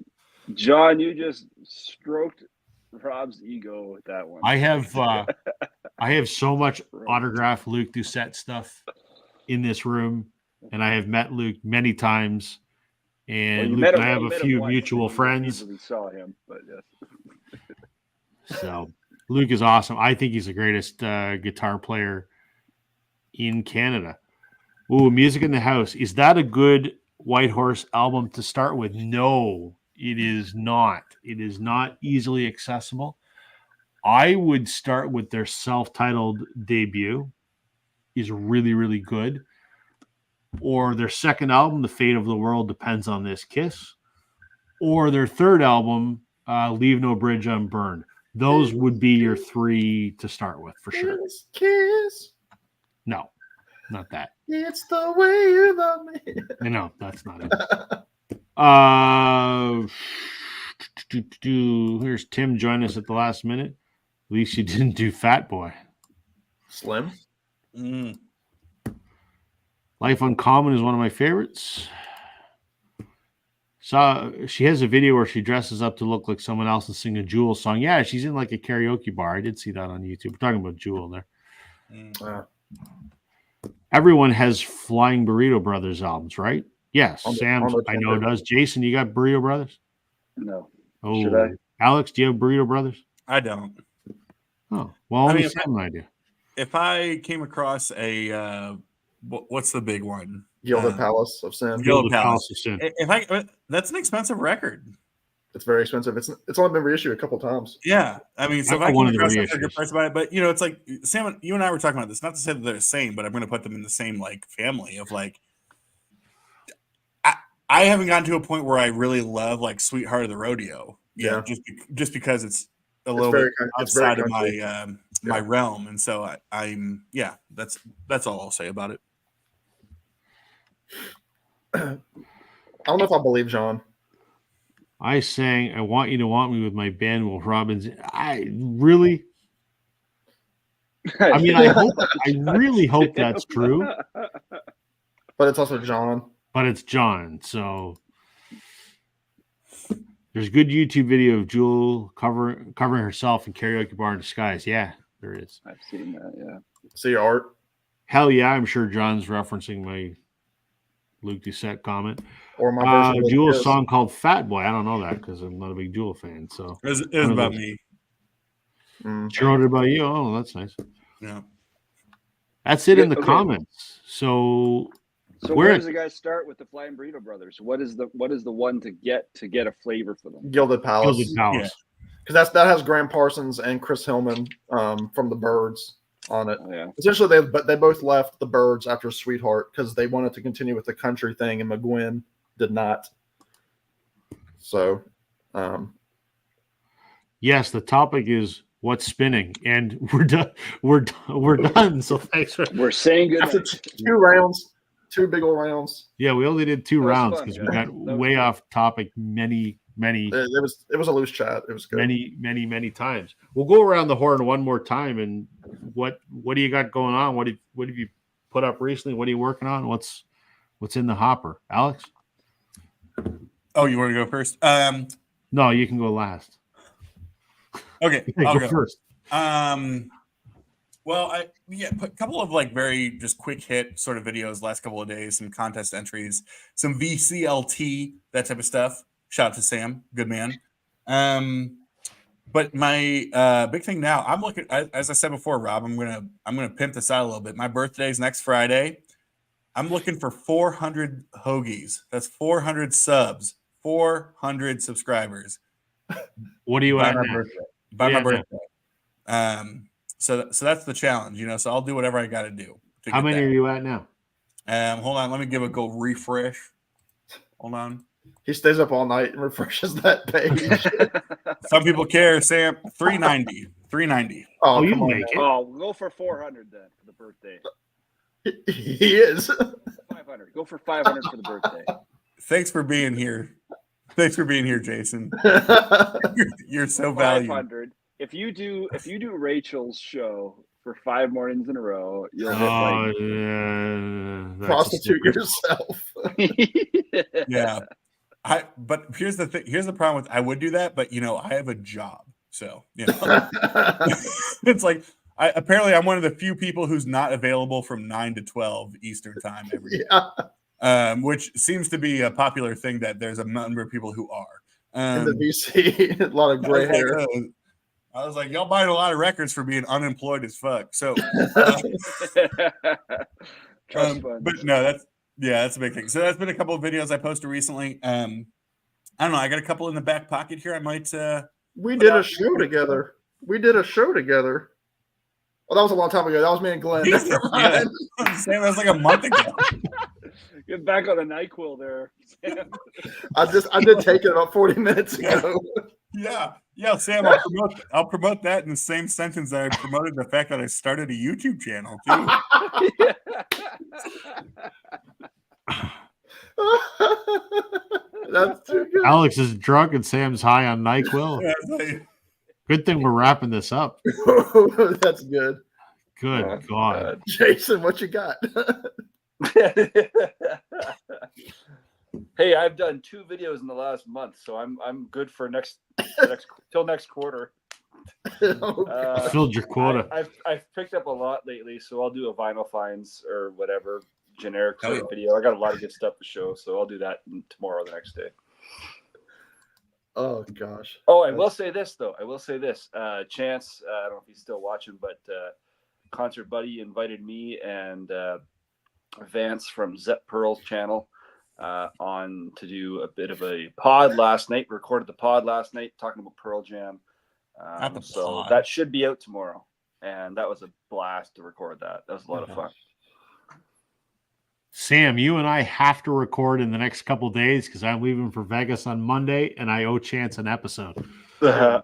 [SPEAKER 2] John, you just stroked Rob's ego with that one.
[SPEAKER 1] I have so much autographed Luke Doucette stuff in this room, and I have met Luke many times. And
[SPEAKER 2] you
[SPEAKER 1] Luke
[SPEAKER 2] met
[SPEAKER 1] and
[SPEAKER 2] him-
[SPEAKER 1] I have
[SPEAKER 2] you
[SPEAKER 1] a
[SPEAKER 2] met him
[SPEAKER 1] few
[SPEAKER 2] once,
[SPEAKER 1] mutual
[SPEAKER 2] and you
[SPEAKER 1] friends.
[SPEAKER 2] easily saw him, but yes.
[SPEAKER 1] So Luke is awesome. I think he's the greatest guitar player in Canada. Ooh, Music in the House. Is that a good White Horse album to start with? No, it is not. It is not easily accessible. I would start with their self-titled debut. Is really, really good. Or their second album, The Fate of the World Depends on This Kiss. Or their third album, Leave No Bridge Unburned. Those would be your three to start with for sure.
[SPEAKER 3] Kiss.
[SPEAKER 1] No, not that.
[SPEAKER 3] It's the way you love me.
[SPEAKER 1] No, that's not it. Here's Tim joining us at the last minute. At least you didn't do Fat Boy.
[SPEAKER 3] Slim.
[SPEAKER 4] Mm.
[SPEAKER 1] Life Uncommon is one of my favorites. She has a video where she dresses up to look like someone else and sing a Jewel song. Yeah, she's in like a karaoke bar. I did see that on YouTube. We're talking about Jewel there. Everyone has Flying Burrito Brothers albums, right? Yes. Sam, I know does. Jason, you got Burrito Brothers?
[SPEAKER 2] No.
[SPEAKER 1] Oh,
[SPEAKER 2] Should I?
[SPEAKER 1] Alex, do you have Burrito Brothers?
[SPEAKER 4] I don't.
[SPEAKER 1] Oh, well, only Sam and I do.
[SPEAKER 4] If I came across a what's the big one?
[SPEAKER 3] Gilded Palace of Sin.
[SPEAKER 4] Gilded Palace
[SPEAKER 1] of Sin.
[SPEAKER 4] That's an expensive record.
[SPEAKER 3] It's very expensive. It's only been reissued a couple times.
[SPEAKER 4] Yeah, I mean, so
[SPEAKER 1] I
[SPEAKER 4] if I
[SPEAKER 1] wanted
[SPEAKER 4] came
[SPEAKER 1] the
[SPEAKER 4] across a good
[SPEAKER 1] reissues.
[SPEAKER 4] price about it, but you know, it's like Sam, you and I were talking about this. Not to say that they're the same, but I'm going to put them in the same like family of like. I haven't gotten to a point where I really love like Sweetheart of the Rodeo.
[SPEAKER 3] Yeah.
[SPEAKER 4] Just because it's a little bit outside of my my realm, and so I'm that's all I'll say about it.
[SPEAKER 3] I don't know if I believe John.
[SPEAKER 1] I sang I Want You to Want Me with my band Will Robbins. I really I mean I really hope that's true.
[SPEAKER 3] But it's also John.
[SPEAKER 1] But it's John, so there's a good YouTube video of Jewel covering herself in karaoke bar in disguise. Yeah, there is.
[SPEAKER 2] I've seen that. Yeah.
[SPEAKER 3] See your art.
[SPEAKER 1] Hell yeah, I'm sure John's referencing my Luke Doucette comment.
[SPEAKER 3] Or my version of
[SPEAKER 1] Jewel's
[SPEAKER 3] Kiss.
[SPEAKER 1] song called Fat Boy. I don't know that because I'm not a big Jewel fan. So
[SPEAKER 4] It was about me.
[SPEAKER 3] Mm.
[SPEAKER 1] she wrote it about you. Oh, that's nice.
[SPEAKER 4] Yeah.
[SPEAKER 1] That's it in the
[SPEAKER 2] Okay.
[SPEAKER 1] comments. So
[SPEAKER 2] So where does the guy start with the Flying Burrito Brothers? What is the one to get a flavor for them?
[SPEAKER 3] Gilded Palace.
[SPEAKER 1] Gilded Palace.
[SPEAKER 3] Because that has Graham Parsons and Chris Hillman from the Byrds on it.
[SPEAKER 2] Oh, yeah.
[SPEAKER 3] Essentially, they both left the Byrds after Sweetheart because they wanted to continue with the country thing, and McGuinn did not. So,
[SPEAKER 1] Yes, the topic is what's spinning, and we're done. We're done. So thanks for.
[SPEAKER 2] We're saying good
[SPEAKER 3] after
[SPEAKER 2] night.
[SPEAKER 3] two rounds, two big old rounds,
[SPEAKER 1] Yeah, we only did 2
[SPEAKER 2] That was
[SPEAKER 1] rounds
[SPEAKER 2] fun,
[SPEAKER 1] because we
[SPEAKER 2] guys.
[SPEAKER 1] got
[SPEAKER 2] That was
[SPEAKER 1] way
[SPEAKER 2] fun.
[SPEAKER 1] off topic many
[SPEAKER 3] it was a loose chat. It was good.
[SPEAKER 1] many times. We'll go around the horn one more time. And what do you got going on? What have you put up recently? What are you working on? What's in the hopper, Alex?
[SPEAKER 4] Oh, you want to go first?
[SPEAKER 1] No, you can go last.
[SPEAKER 4] Okay,
[SPEAKER 1] Hey,
[SPEAKER 4] I'll
[SPEAKER 1] go
[SPEAKER 4] go.
[SPEAKER 1] first.
[SPEAKER 4] Well, put a couple of like very just quick hit sort of videos last couple of days, some contest entries, some VCLT, that type of stuff. Shout out to Sam, good man. But my big thing now, I'm looking, as I said before, Rob, I'm gonna pimp this out a little bit. My birthday's next Friday. I'm looking for 400 hoagies. That's 400 subs, 400 subscribers.
[SPEAKER 1] What are you
[SPEAKER 4] by
[SPEAKER 1] at
[SPEAKER 4] my
[SPEAKER 1] now?
[SPEAKER 4] birthday. By
[SPEAKER 1] Yeah,
[SPEAKER 4] my birthday. So that's the challenge, So I'll do whatever I got to do.
[SPEAKER 1] How many are you at now?
[SPEAKER 4] Hold on, let me give a go refresh. Hold on.
[SPEAKER 3] He stays up all night and refreshes that page.
[SPEAKER 4] Some people care, Sam. 390. 390.
[SPEAKER 3] Oh,
[SPEAKER 1] you
[SPEAKER 3] come on,
[SPEAKER 1] make
[SPEAKER 3] man.
[SPEAKER 1] it.
[SPEAKER 2] Oh, we'll go for 400 then for the birthday.
[SPEAKER 3] He is.
[SPEAKER 2] 500. Go for 500 for the birthday.
[SPEAKER 4] Thanks for being here. Thanks for being here, Jason. You're so valued.
[SPEAKER 2] 500. If you do Rachel's show for 5 mornings in a row, you'll hit
[SPEAKER 1] Oh,
[SPEAKER 2] like
[SPEAKER 1] yeah. That's a
[SPEAKER 3] Prostitute
[SPEAKER 1] secret.
[SPEAKER 3] yourself.
[SPEAKER 4] Yeah. But here's the thing. Here's the problem with I would do that, but I have a job. So, it's like apparently I'm one of the few people who's not available from 9 to 12 Eastern time every day.
[SPEAKER 3] Yeah.
[SPEAKER 4] Which seems to be a popular thing that there's a number of people who are.
[SPEAKER 3] In the VC, a lot of gray hair.
[SPEAKER 4] I was like, y'all buying a lot of records for being unemployed as fuck. So,
[SPEAKER 2] Trust fund.
[SPEAKER 4] but no, that's a big thing. So that's been a couple of videos I posted recently. I don't know. I got a couple in the back pocket here. I might.
[SPEAKER 3] We did a show together. Oh, that was a long time ago. That was me and Glenn.
[SPEAKER 4] Jesus, yeah. Sam, that was like a month ago.
[SPEAKER 2] Get back on the NyQuil there, Sam.
[SPEAKER 3] I did take it about 40 minutes ago.
[SPEAKER 4] Yeah. Yeah, Sam, I'll promote that in the same sentence that I promoted the fact that I started a YouTube channel too.
[SPEAKER 3] That's too good.
[SPEAKER 1] Alex is drunk and Sam's high on NyQuil.
[SPEAKER 4] Yeah, it's like-
[SPEAKER 1] Good thing we're wrapping this up.
[SPEAKER 3] That's good.
[SPEAKER 1] Good
[SPEAKER 2] Oh,
[SPEAKER 1] God.
[SPEAKER 3] Jason, what you got?
[SPEAKER 2] Hey, I've done 2 videos in the last month, so I'm good for next till next quarter.
[SPEAKER 3] Oh,
[SPEAKER 1] Filled your quota.
[SPEAKER 2] I've picked up a lot lately, so I'll do a vinyl finds or whatever generic
[SPEAKER 4] Oh,
[SPEAKER 2] sort of video. I got a lot of good stuff to show, so I'll do that tomorrow, the next day.
[SPEAKER 3] oh gosh.
[SPEAKER 2] Oh, I will say this though. Chance, I don't know if he's still watching, but Concert Buddy invited me and Vance from Zep Pearl's channel on to do a bit of a pod last night. We recorded the pod last night talking about Pearl Jam.
[SPEAKER 4] Not the
[SPEAKER 2] So
[SPEAKER 4] pod.
[SPEAKER 2] that should be out tomorrow. And that was a blast to record that. That was a lot of fun.
[SPEAKER 1] Sam, you and I have to record in the next couple days because I'm leaving for Vegas on Monday and I owe Chance an episode.
[SPEAKER 3] All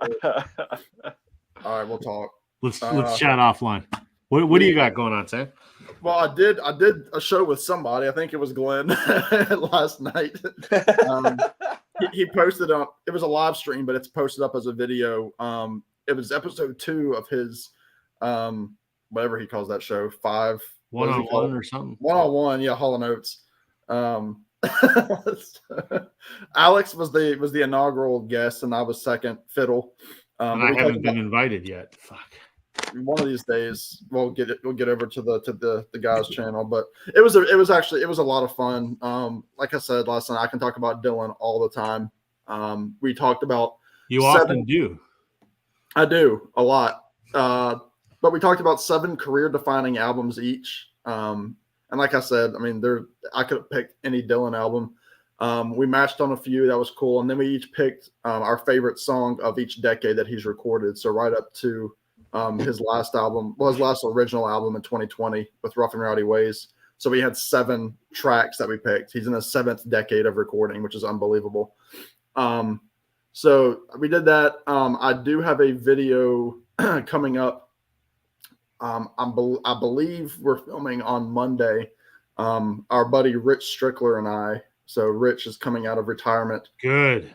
[SPEAKER 3] right, we'll talk.
[SPEAKER 1] Let's chat offline. What do you got going on, Sam?
[SPEAKER 3] Well, I did a show with somebody. I think it was Glenn last night. He posted on. It was a live stream, but it's posted up as a video. It was episode 2 of his whatever he calls that show, 5
[SPEAKER 1] 1-on-1 or something?
[SPEAKER 3] 1-on-1, yeah, Hall and Oates. Alex was the inaugural guest, and I was second fiddle.
[SPEAKER 1] And I haven't been invited yet. Fuck.
[SPEAKER 3] One of these days we'll get over to the guys channel, but it was a lot of fun. Like I said last night, I can talk about Dylan all the time. We talked about
[SPEAKER 1] You often do.
[SPEAKER 3] I do a lot. But we talked about 7 career defining albums each. And like I said, I mean, I could have picked any Dylan album. We matched on a few. That was cool. And then we each picked our favorite song of each decade that he's recorded. So right up to his last album, his last original album in 2020 with Rough and Rowdy Ways. So we had 7 tracks that we picked. He's in his 7th decade of recording, which is unbelievable. So we did that. I do have a video coming up. I believe we're filming on Monday. Our buddy Rich Strickler and I. So Rich is coming out of retirement.
[SPEAKER 1] Good.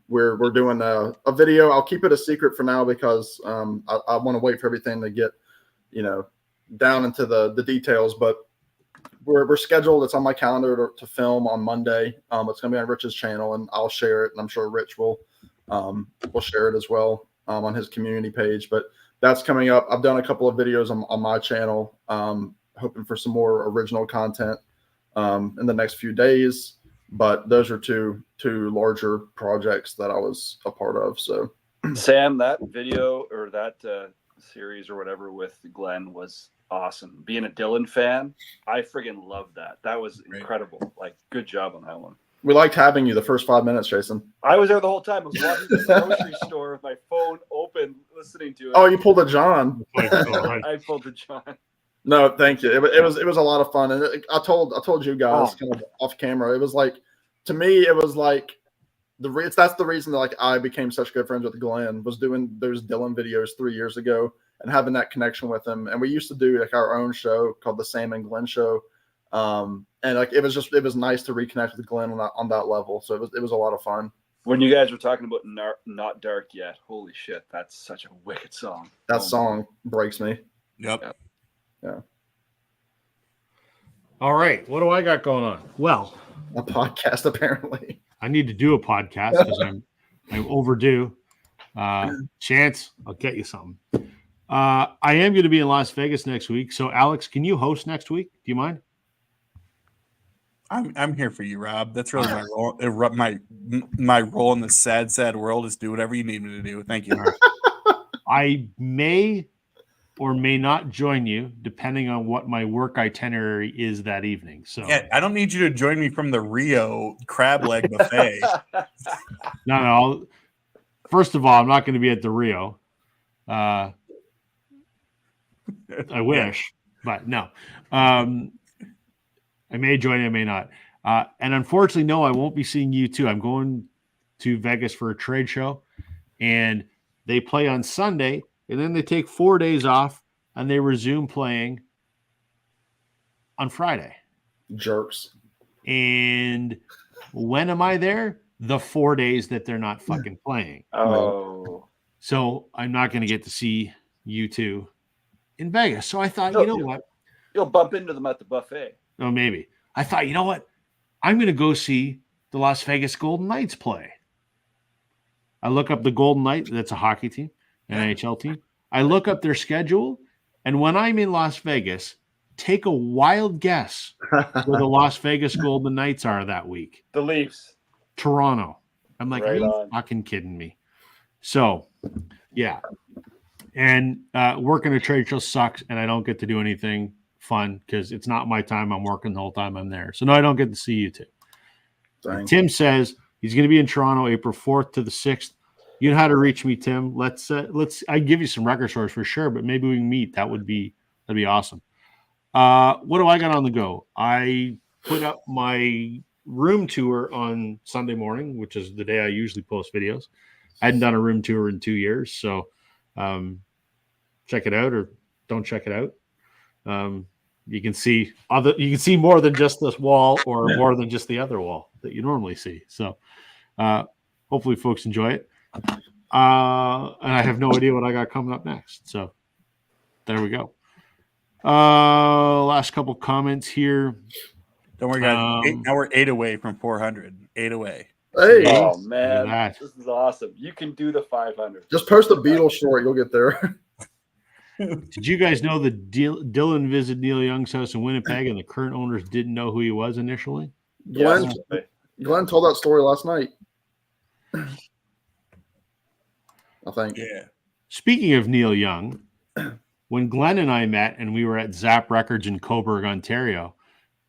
[SPEAKER 3] We're doing a video. I'll keep it a secret for now because I want to wait for everything to get, down into the details. But we're scheduled. It's on my calendar to film on Monday. It's going to be on Rich's channel, and I'll share it. And I'm sure Rich will share it as well on his community page. But that's coming up. I've done a couple of videos on my channel, hoping for some more original content in the next few days. But those are two larger projects that I was a part of. So,
[SPEAKER 2] Sam, that video or that series or whatever with Glenn was awesome. Being a Dylan fan, I friggin' loved that. That was incredible. Like, good job on that one.
[SPEAKER 3] we liked having you the first 5 minutes, Jason.
[SPEAKER 2] I was there the whole time. I was walking to the grocery store with my phone open, listening to it.
[SPEAKER 3] Oh, you pulled a John.
[SPEAKER 2] I pulled the John.
[SPEAKER 3] No, thank you. It was a lot of fun, and I told you guys kind of off camera. It was like, to me, it was like that's the reason that like I became such good friends with Glenn, was doing those Dylan videos 3 years ago and having that connection with him. And we used to do like our own show called the Sam and Glenn Show, and like it was nice to reconnect with Glenn on that level. So it was a lot of fun.
[SPEAKER 2] When you guys were talking about Not Dark Yet, holy shit, that's such a wicked song.
[SPEAKER 3] That song breaks me.
[SPEAKER 4] Yep.
[SPEAKER 3] Yeah.
[SPEAKER 1] All right. What do I got going on? Well,
[SPEAKER 3] A podcast, apparently.
[SPEAKER 1] I need to do a podcast because I'm overdue. Chance, I'll get you something. I am going to be in Las Vegas next week. So, Alex, can you host next week? Do you mind?
[SPEAKER 4] I'm here for you, Rob. That's really my role. My role in the sad world is do whatever you need me to do. Thank you.
[SPEAKER 1] I may or may not join you, depending on what my work itinerary is that evening. So,
[SPEAKER 4] Yeah, I don't need you to join me from the Rio crab leg buffet.
[SPEAKER 1] no. First of all, I'm not going to be at the Rio. I wish, but no. I may join you, I may not. And unfortunately, no, I won't be seeing you too. I'm going to Vegas for a trade show, and They play on Sunday, and then they take 4 days off, and they resume playing on Friday.
[SPEAKER 3] Jerks.
[SPEAKER 1] And when am I there? The 4 days that they're not fucking playing.
[SPEAKER 2] Oh,
[SPEAKER 1] So I'm not going to get to see you two in Vegas. So I thought,
[SPEAKER 2] No,
[SPEAKER 1] you know
[SPEAKER 2] you-
[SPEAKER 1] what?
[SPEAKER 2] you'll bump into them at the buffet.
[SPEAKER 1] Oh, maybe. I thought, you know what? I'm going to go see the Las Vegas Golden Knights play. I look up the Golden Knights. That's a hockey team, an NHL team. I look up their schedule. And when I'm in Las Vegas, take a wild guess where the Las Vegas Golden Knights are that week.
[SPEAKER 2] The Leafs.
[SPEAKER 1] Toronto. I'm like, are
[SPEAKER 2] Right
[SPEAKER 1] you
[SPEAKER 2] on.
[SPEAKER 1] fucking kidding me? So, yeah. And working a trade show sucks, and I don't get to do anything fun because it's not my time. I'm working the whole time I'm there. So, no, I don't get to see you two.
[SPEAKER 3] Dang.
[SPEAKER 1] Tim says he's going to be in Toronto April 4th to the 6th. You know how to reach me, Tim. Let's I give you some record stores for sure, but maybe we can meet. That'd be awesome. What do I got on the go? I put up my room tour on Sunday morning, which is the day I usually post videos. I hadn't done a room tour in 2 years, so check it out or don't check it out. You can see more than just this wall or more than just the other wall that you normally see. So hopefully folks enjoy it. And I have no idea what I got coming up next. So there we go. Last couple comments here.
[SPEAKER 4] Don't worry, guys.
[SPEAKER 1] Um,
[SPEAKER 4] Now we're 8 away from 400. 8 away.
[SPEAKER 3] Hey,
[SPEAKER 2] Oh
[SPEAKER 1] Look
[SPEAKER 2] man,
[SPEAKER 1] at that.
[SPEAKER 2] this is awesome. You can do the 500.
[SPEAKER 3] just post a Beatles story. You'll get there.
[SPEAKER 1] Did you guys know that Dylan visited Neil Young's house in Winnipeg and the current owners didn't know who he was initially?
[SPEAKER 3] Glenn,
[SPEAKER 2] Yes.
[SPEAKER 3] Glenn told that story last night. I think.
[SPEAKER 4] Yeah.
[SPEAKER 1] Speaking of Neil Young, when Glenn and I met and we were at Zap Records in Coburg, Ontario,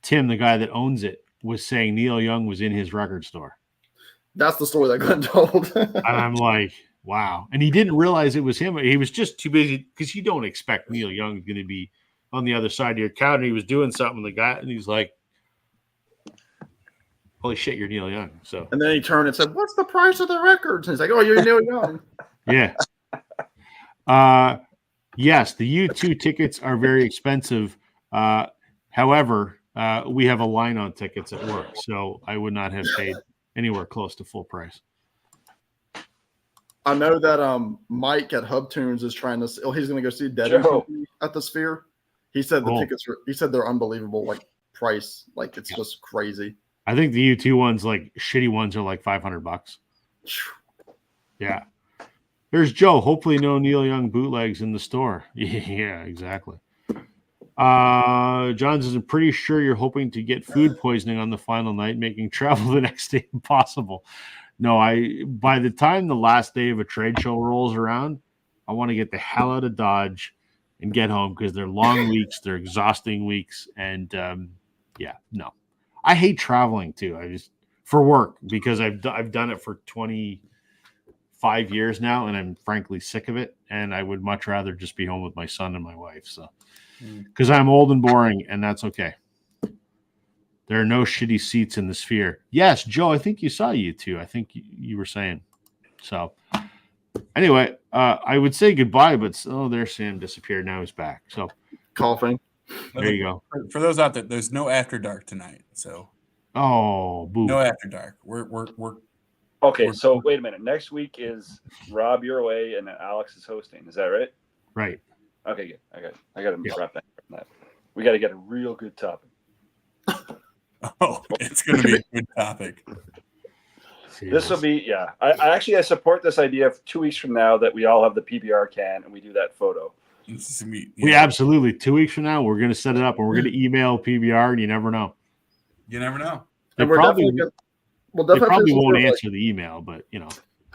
[SPEAKER 1] Tim, the guy that owns it, was saying Neil Young was in his record store.
[SPEAKER 3] That's the story that Glenn told.
[SPEAKER 1] And I'm like, wow. And he didn't realize it was him. He was just too busy because you don't expect Neil Young going to be on the other side of your counter. He was doing something, the guy, and he's like, holy shit, you're Neil Young. So,
[SPEAKER 3] And then he turned and said, "What's the price of the records?" And he's like, "Oh, you're Neil Young."
[SPEAKER 1] yeah. Yes, the U2 tickets are very expensive. However, we have a line on tickets at work, so I would not have paid anywhere close to full price.
[SPEAKER 3] I know that Mike at Hub Tunes is trying to. Oh, he's going to go see Dead
[SPEAKER 2] Joe.
[SPEAKER 3] at the Sphere. He said the
[SPEAKER 1] Cool.
[SPEAKER 3] tickets are. He said they're unbelievable, like price, like it's just crazy.
[SPEAKER 1] I think the U2 ones, like shitty ones, are like $500. Yeah. There's Joe. Hopefully, no Neil Young bootlegs in the store. Yeah, exactly. John says, I'm pretty sure you're hoping to get food poisoning on the final night, making travel the next day impossible. No, by the time the last day of a trade show rolls around, I want to get the hell out of Dodge and get home because they're long weeks, they're exhausting weeks, and yeah, no. I hate traveling too. I just for work because I've done it for 25 years now, and I'm frankly sick of it. And I would much rather just be home with my son and my wife. So, because I'm old and boring, and that's okay. There are no shitty seats in the Sphere. Yes, Joe, I think you saw U2. I think you were saying. So, anyway, I would say goodbye, but there's Sam disappeared. Now he's back. So,
[SPEAKER 3] Coughing.
[SPEAKER 1] there you go.
[SPEAKER 4] For those out there, there's no After Dark tonight. So
[SPEAKER 1] Oh, boo.
[SPEAKER 4] no After Dark. We're
[SPEAKER 2] Okay, so wait a minute. Next week is Rob, you're away, and then Alex is hosting. Is that right?
[SPEAKER 1] Right.
[SPEAKER 2] Okay, good. I got to
[SPEAKER 1] Yeah.
[SPEAKER 2] wrap that. We got to get a real good topic.
[SPEAKER 4] it's going to be a good topic.
[SPEAKER 2] This will be I support this idea of 2 weeks from now that we all have the PBR can and we do that photo.
[SPEAKER 4] This is gonna be,
[SPEAKER 1] We absolutely 2 weeks from now we're going to set it up and we're going to email PBR, and you never know.
[SPEAKER 4] You never know.
[SPEAKER 1] They
[SPEAKER 3] And we're
[SPEAKER 1] probably,
[SPEAKER 3] definitely we'll
[SPEAKER 1] they
[SPEAKER 3] definitely
[SPEAKER 1] probably
[SPEAKER 3] have to
[SPEAKER 1] won't
[SPEAKER 3] like-
[SPEAKER 1] answer the email, but you know.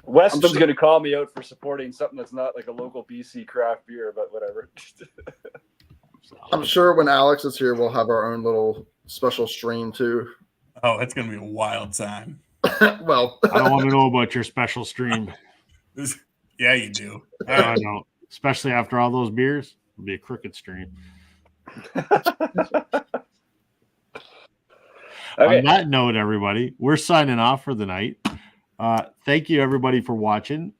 [SPEAKER 2] Wes
[SPEAKER 3] I'm
[SPEAKER 2] is
[SPEAKER 3] just-
[SPEAKER 2] going to call me out for supporting something that's not like a local BC craft beer, but whatever.
[SPEAKER 3] I'm sure when Alex is here, we'll have our own little special stream too.
[SPEAKER 4] Oh, it's going to be a wild time.
[SPEAKER 3] Well,
[SPEAKER 1] I don't want to know about your special stream.
[SPEAKER 4] Yeah, you do.
[SPEAKER 1] I don't, especially after all those beers. It'll be a crooked stream.
[SPEAKER 2] Okay.
[SPEAKER 1] On that note, everybody, we're signing off for the night. Thank you, everybody, for watching.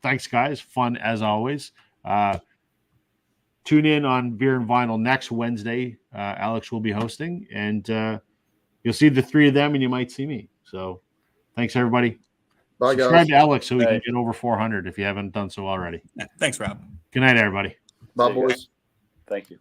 [SPEAKER 1] thanks, guys. Fun as always. Tune in on Beer and Vinyl next Wednesday. Alex will be hosting, and you'll see the three of them, and you might see me. So thanks, everybody.
[SPEAKER 3] Bye,
[SPEAKER 1] Subscribe
[SPEAKER 3] guys.
[SPEAKER 1] to Alex so we can
[SPEAKER 2] Bye.
[SPEAKER 1] get over 400 if you haven't done so already.
[SPEAKER 4] Thanks, Rob.
[SPEAKER 1] Good night, everybody.
[SPEAKER 3] Bye,
[SPEAKER 2] See you guys.
[SPEAKER 3] boys.
[SPEAKER 2] Thank you.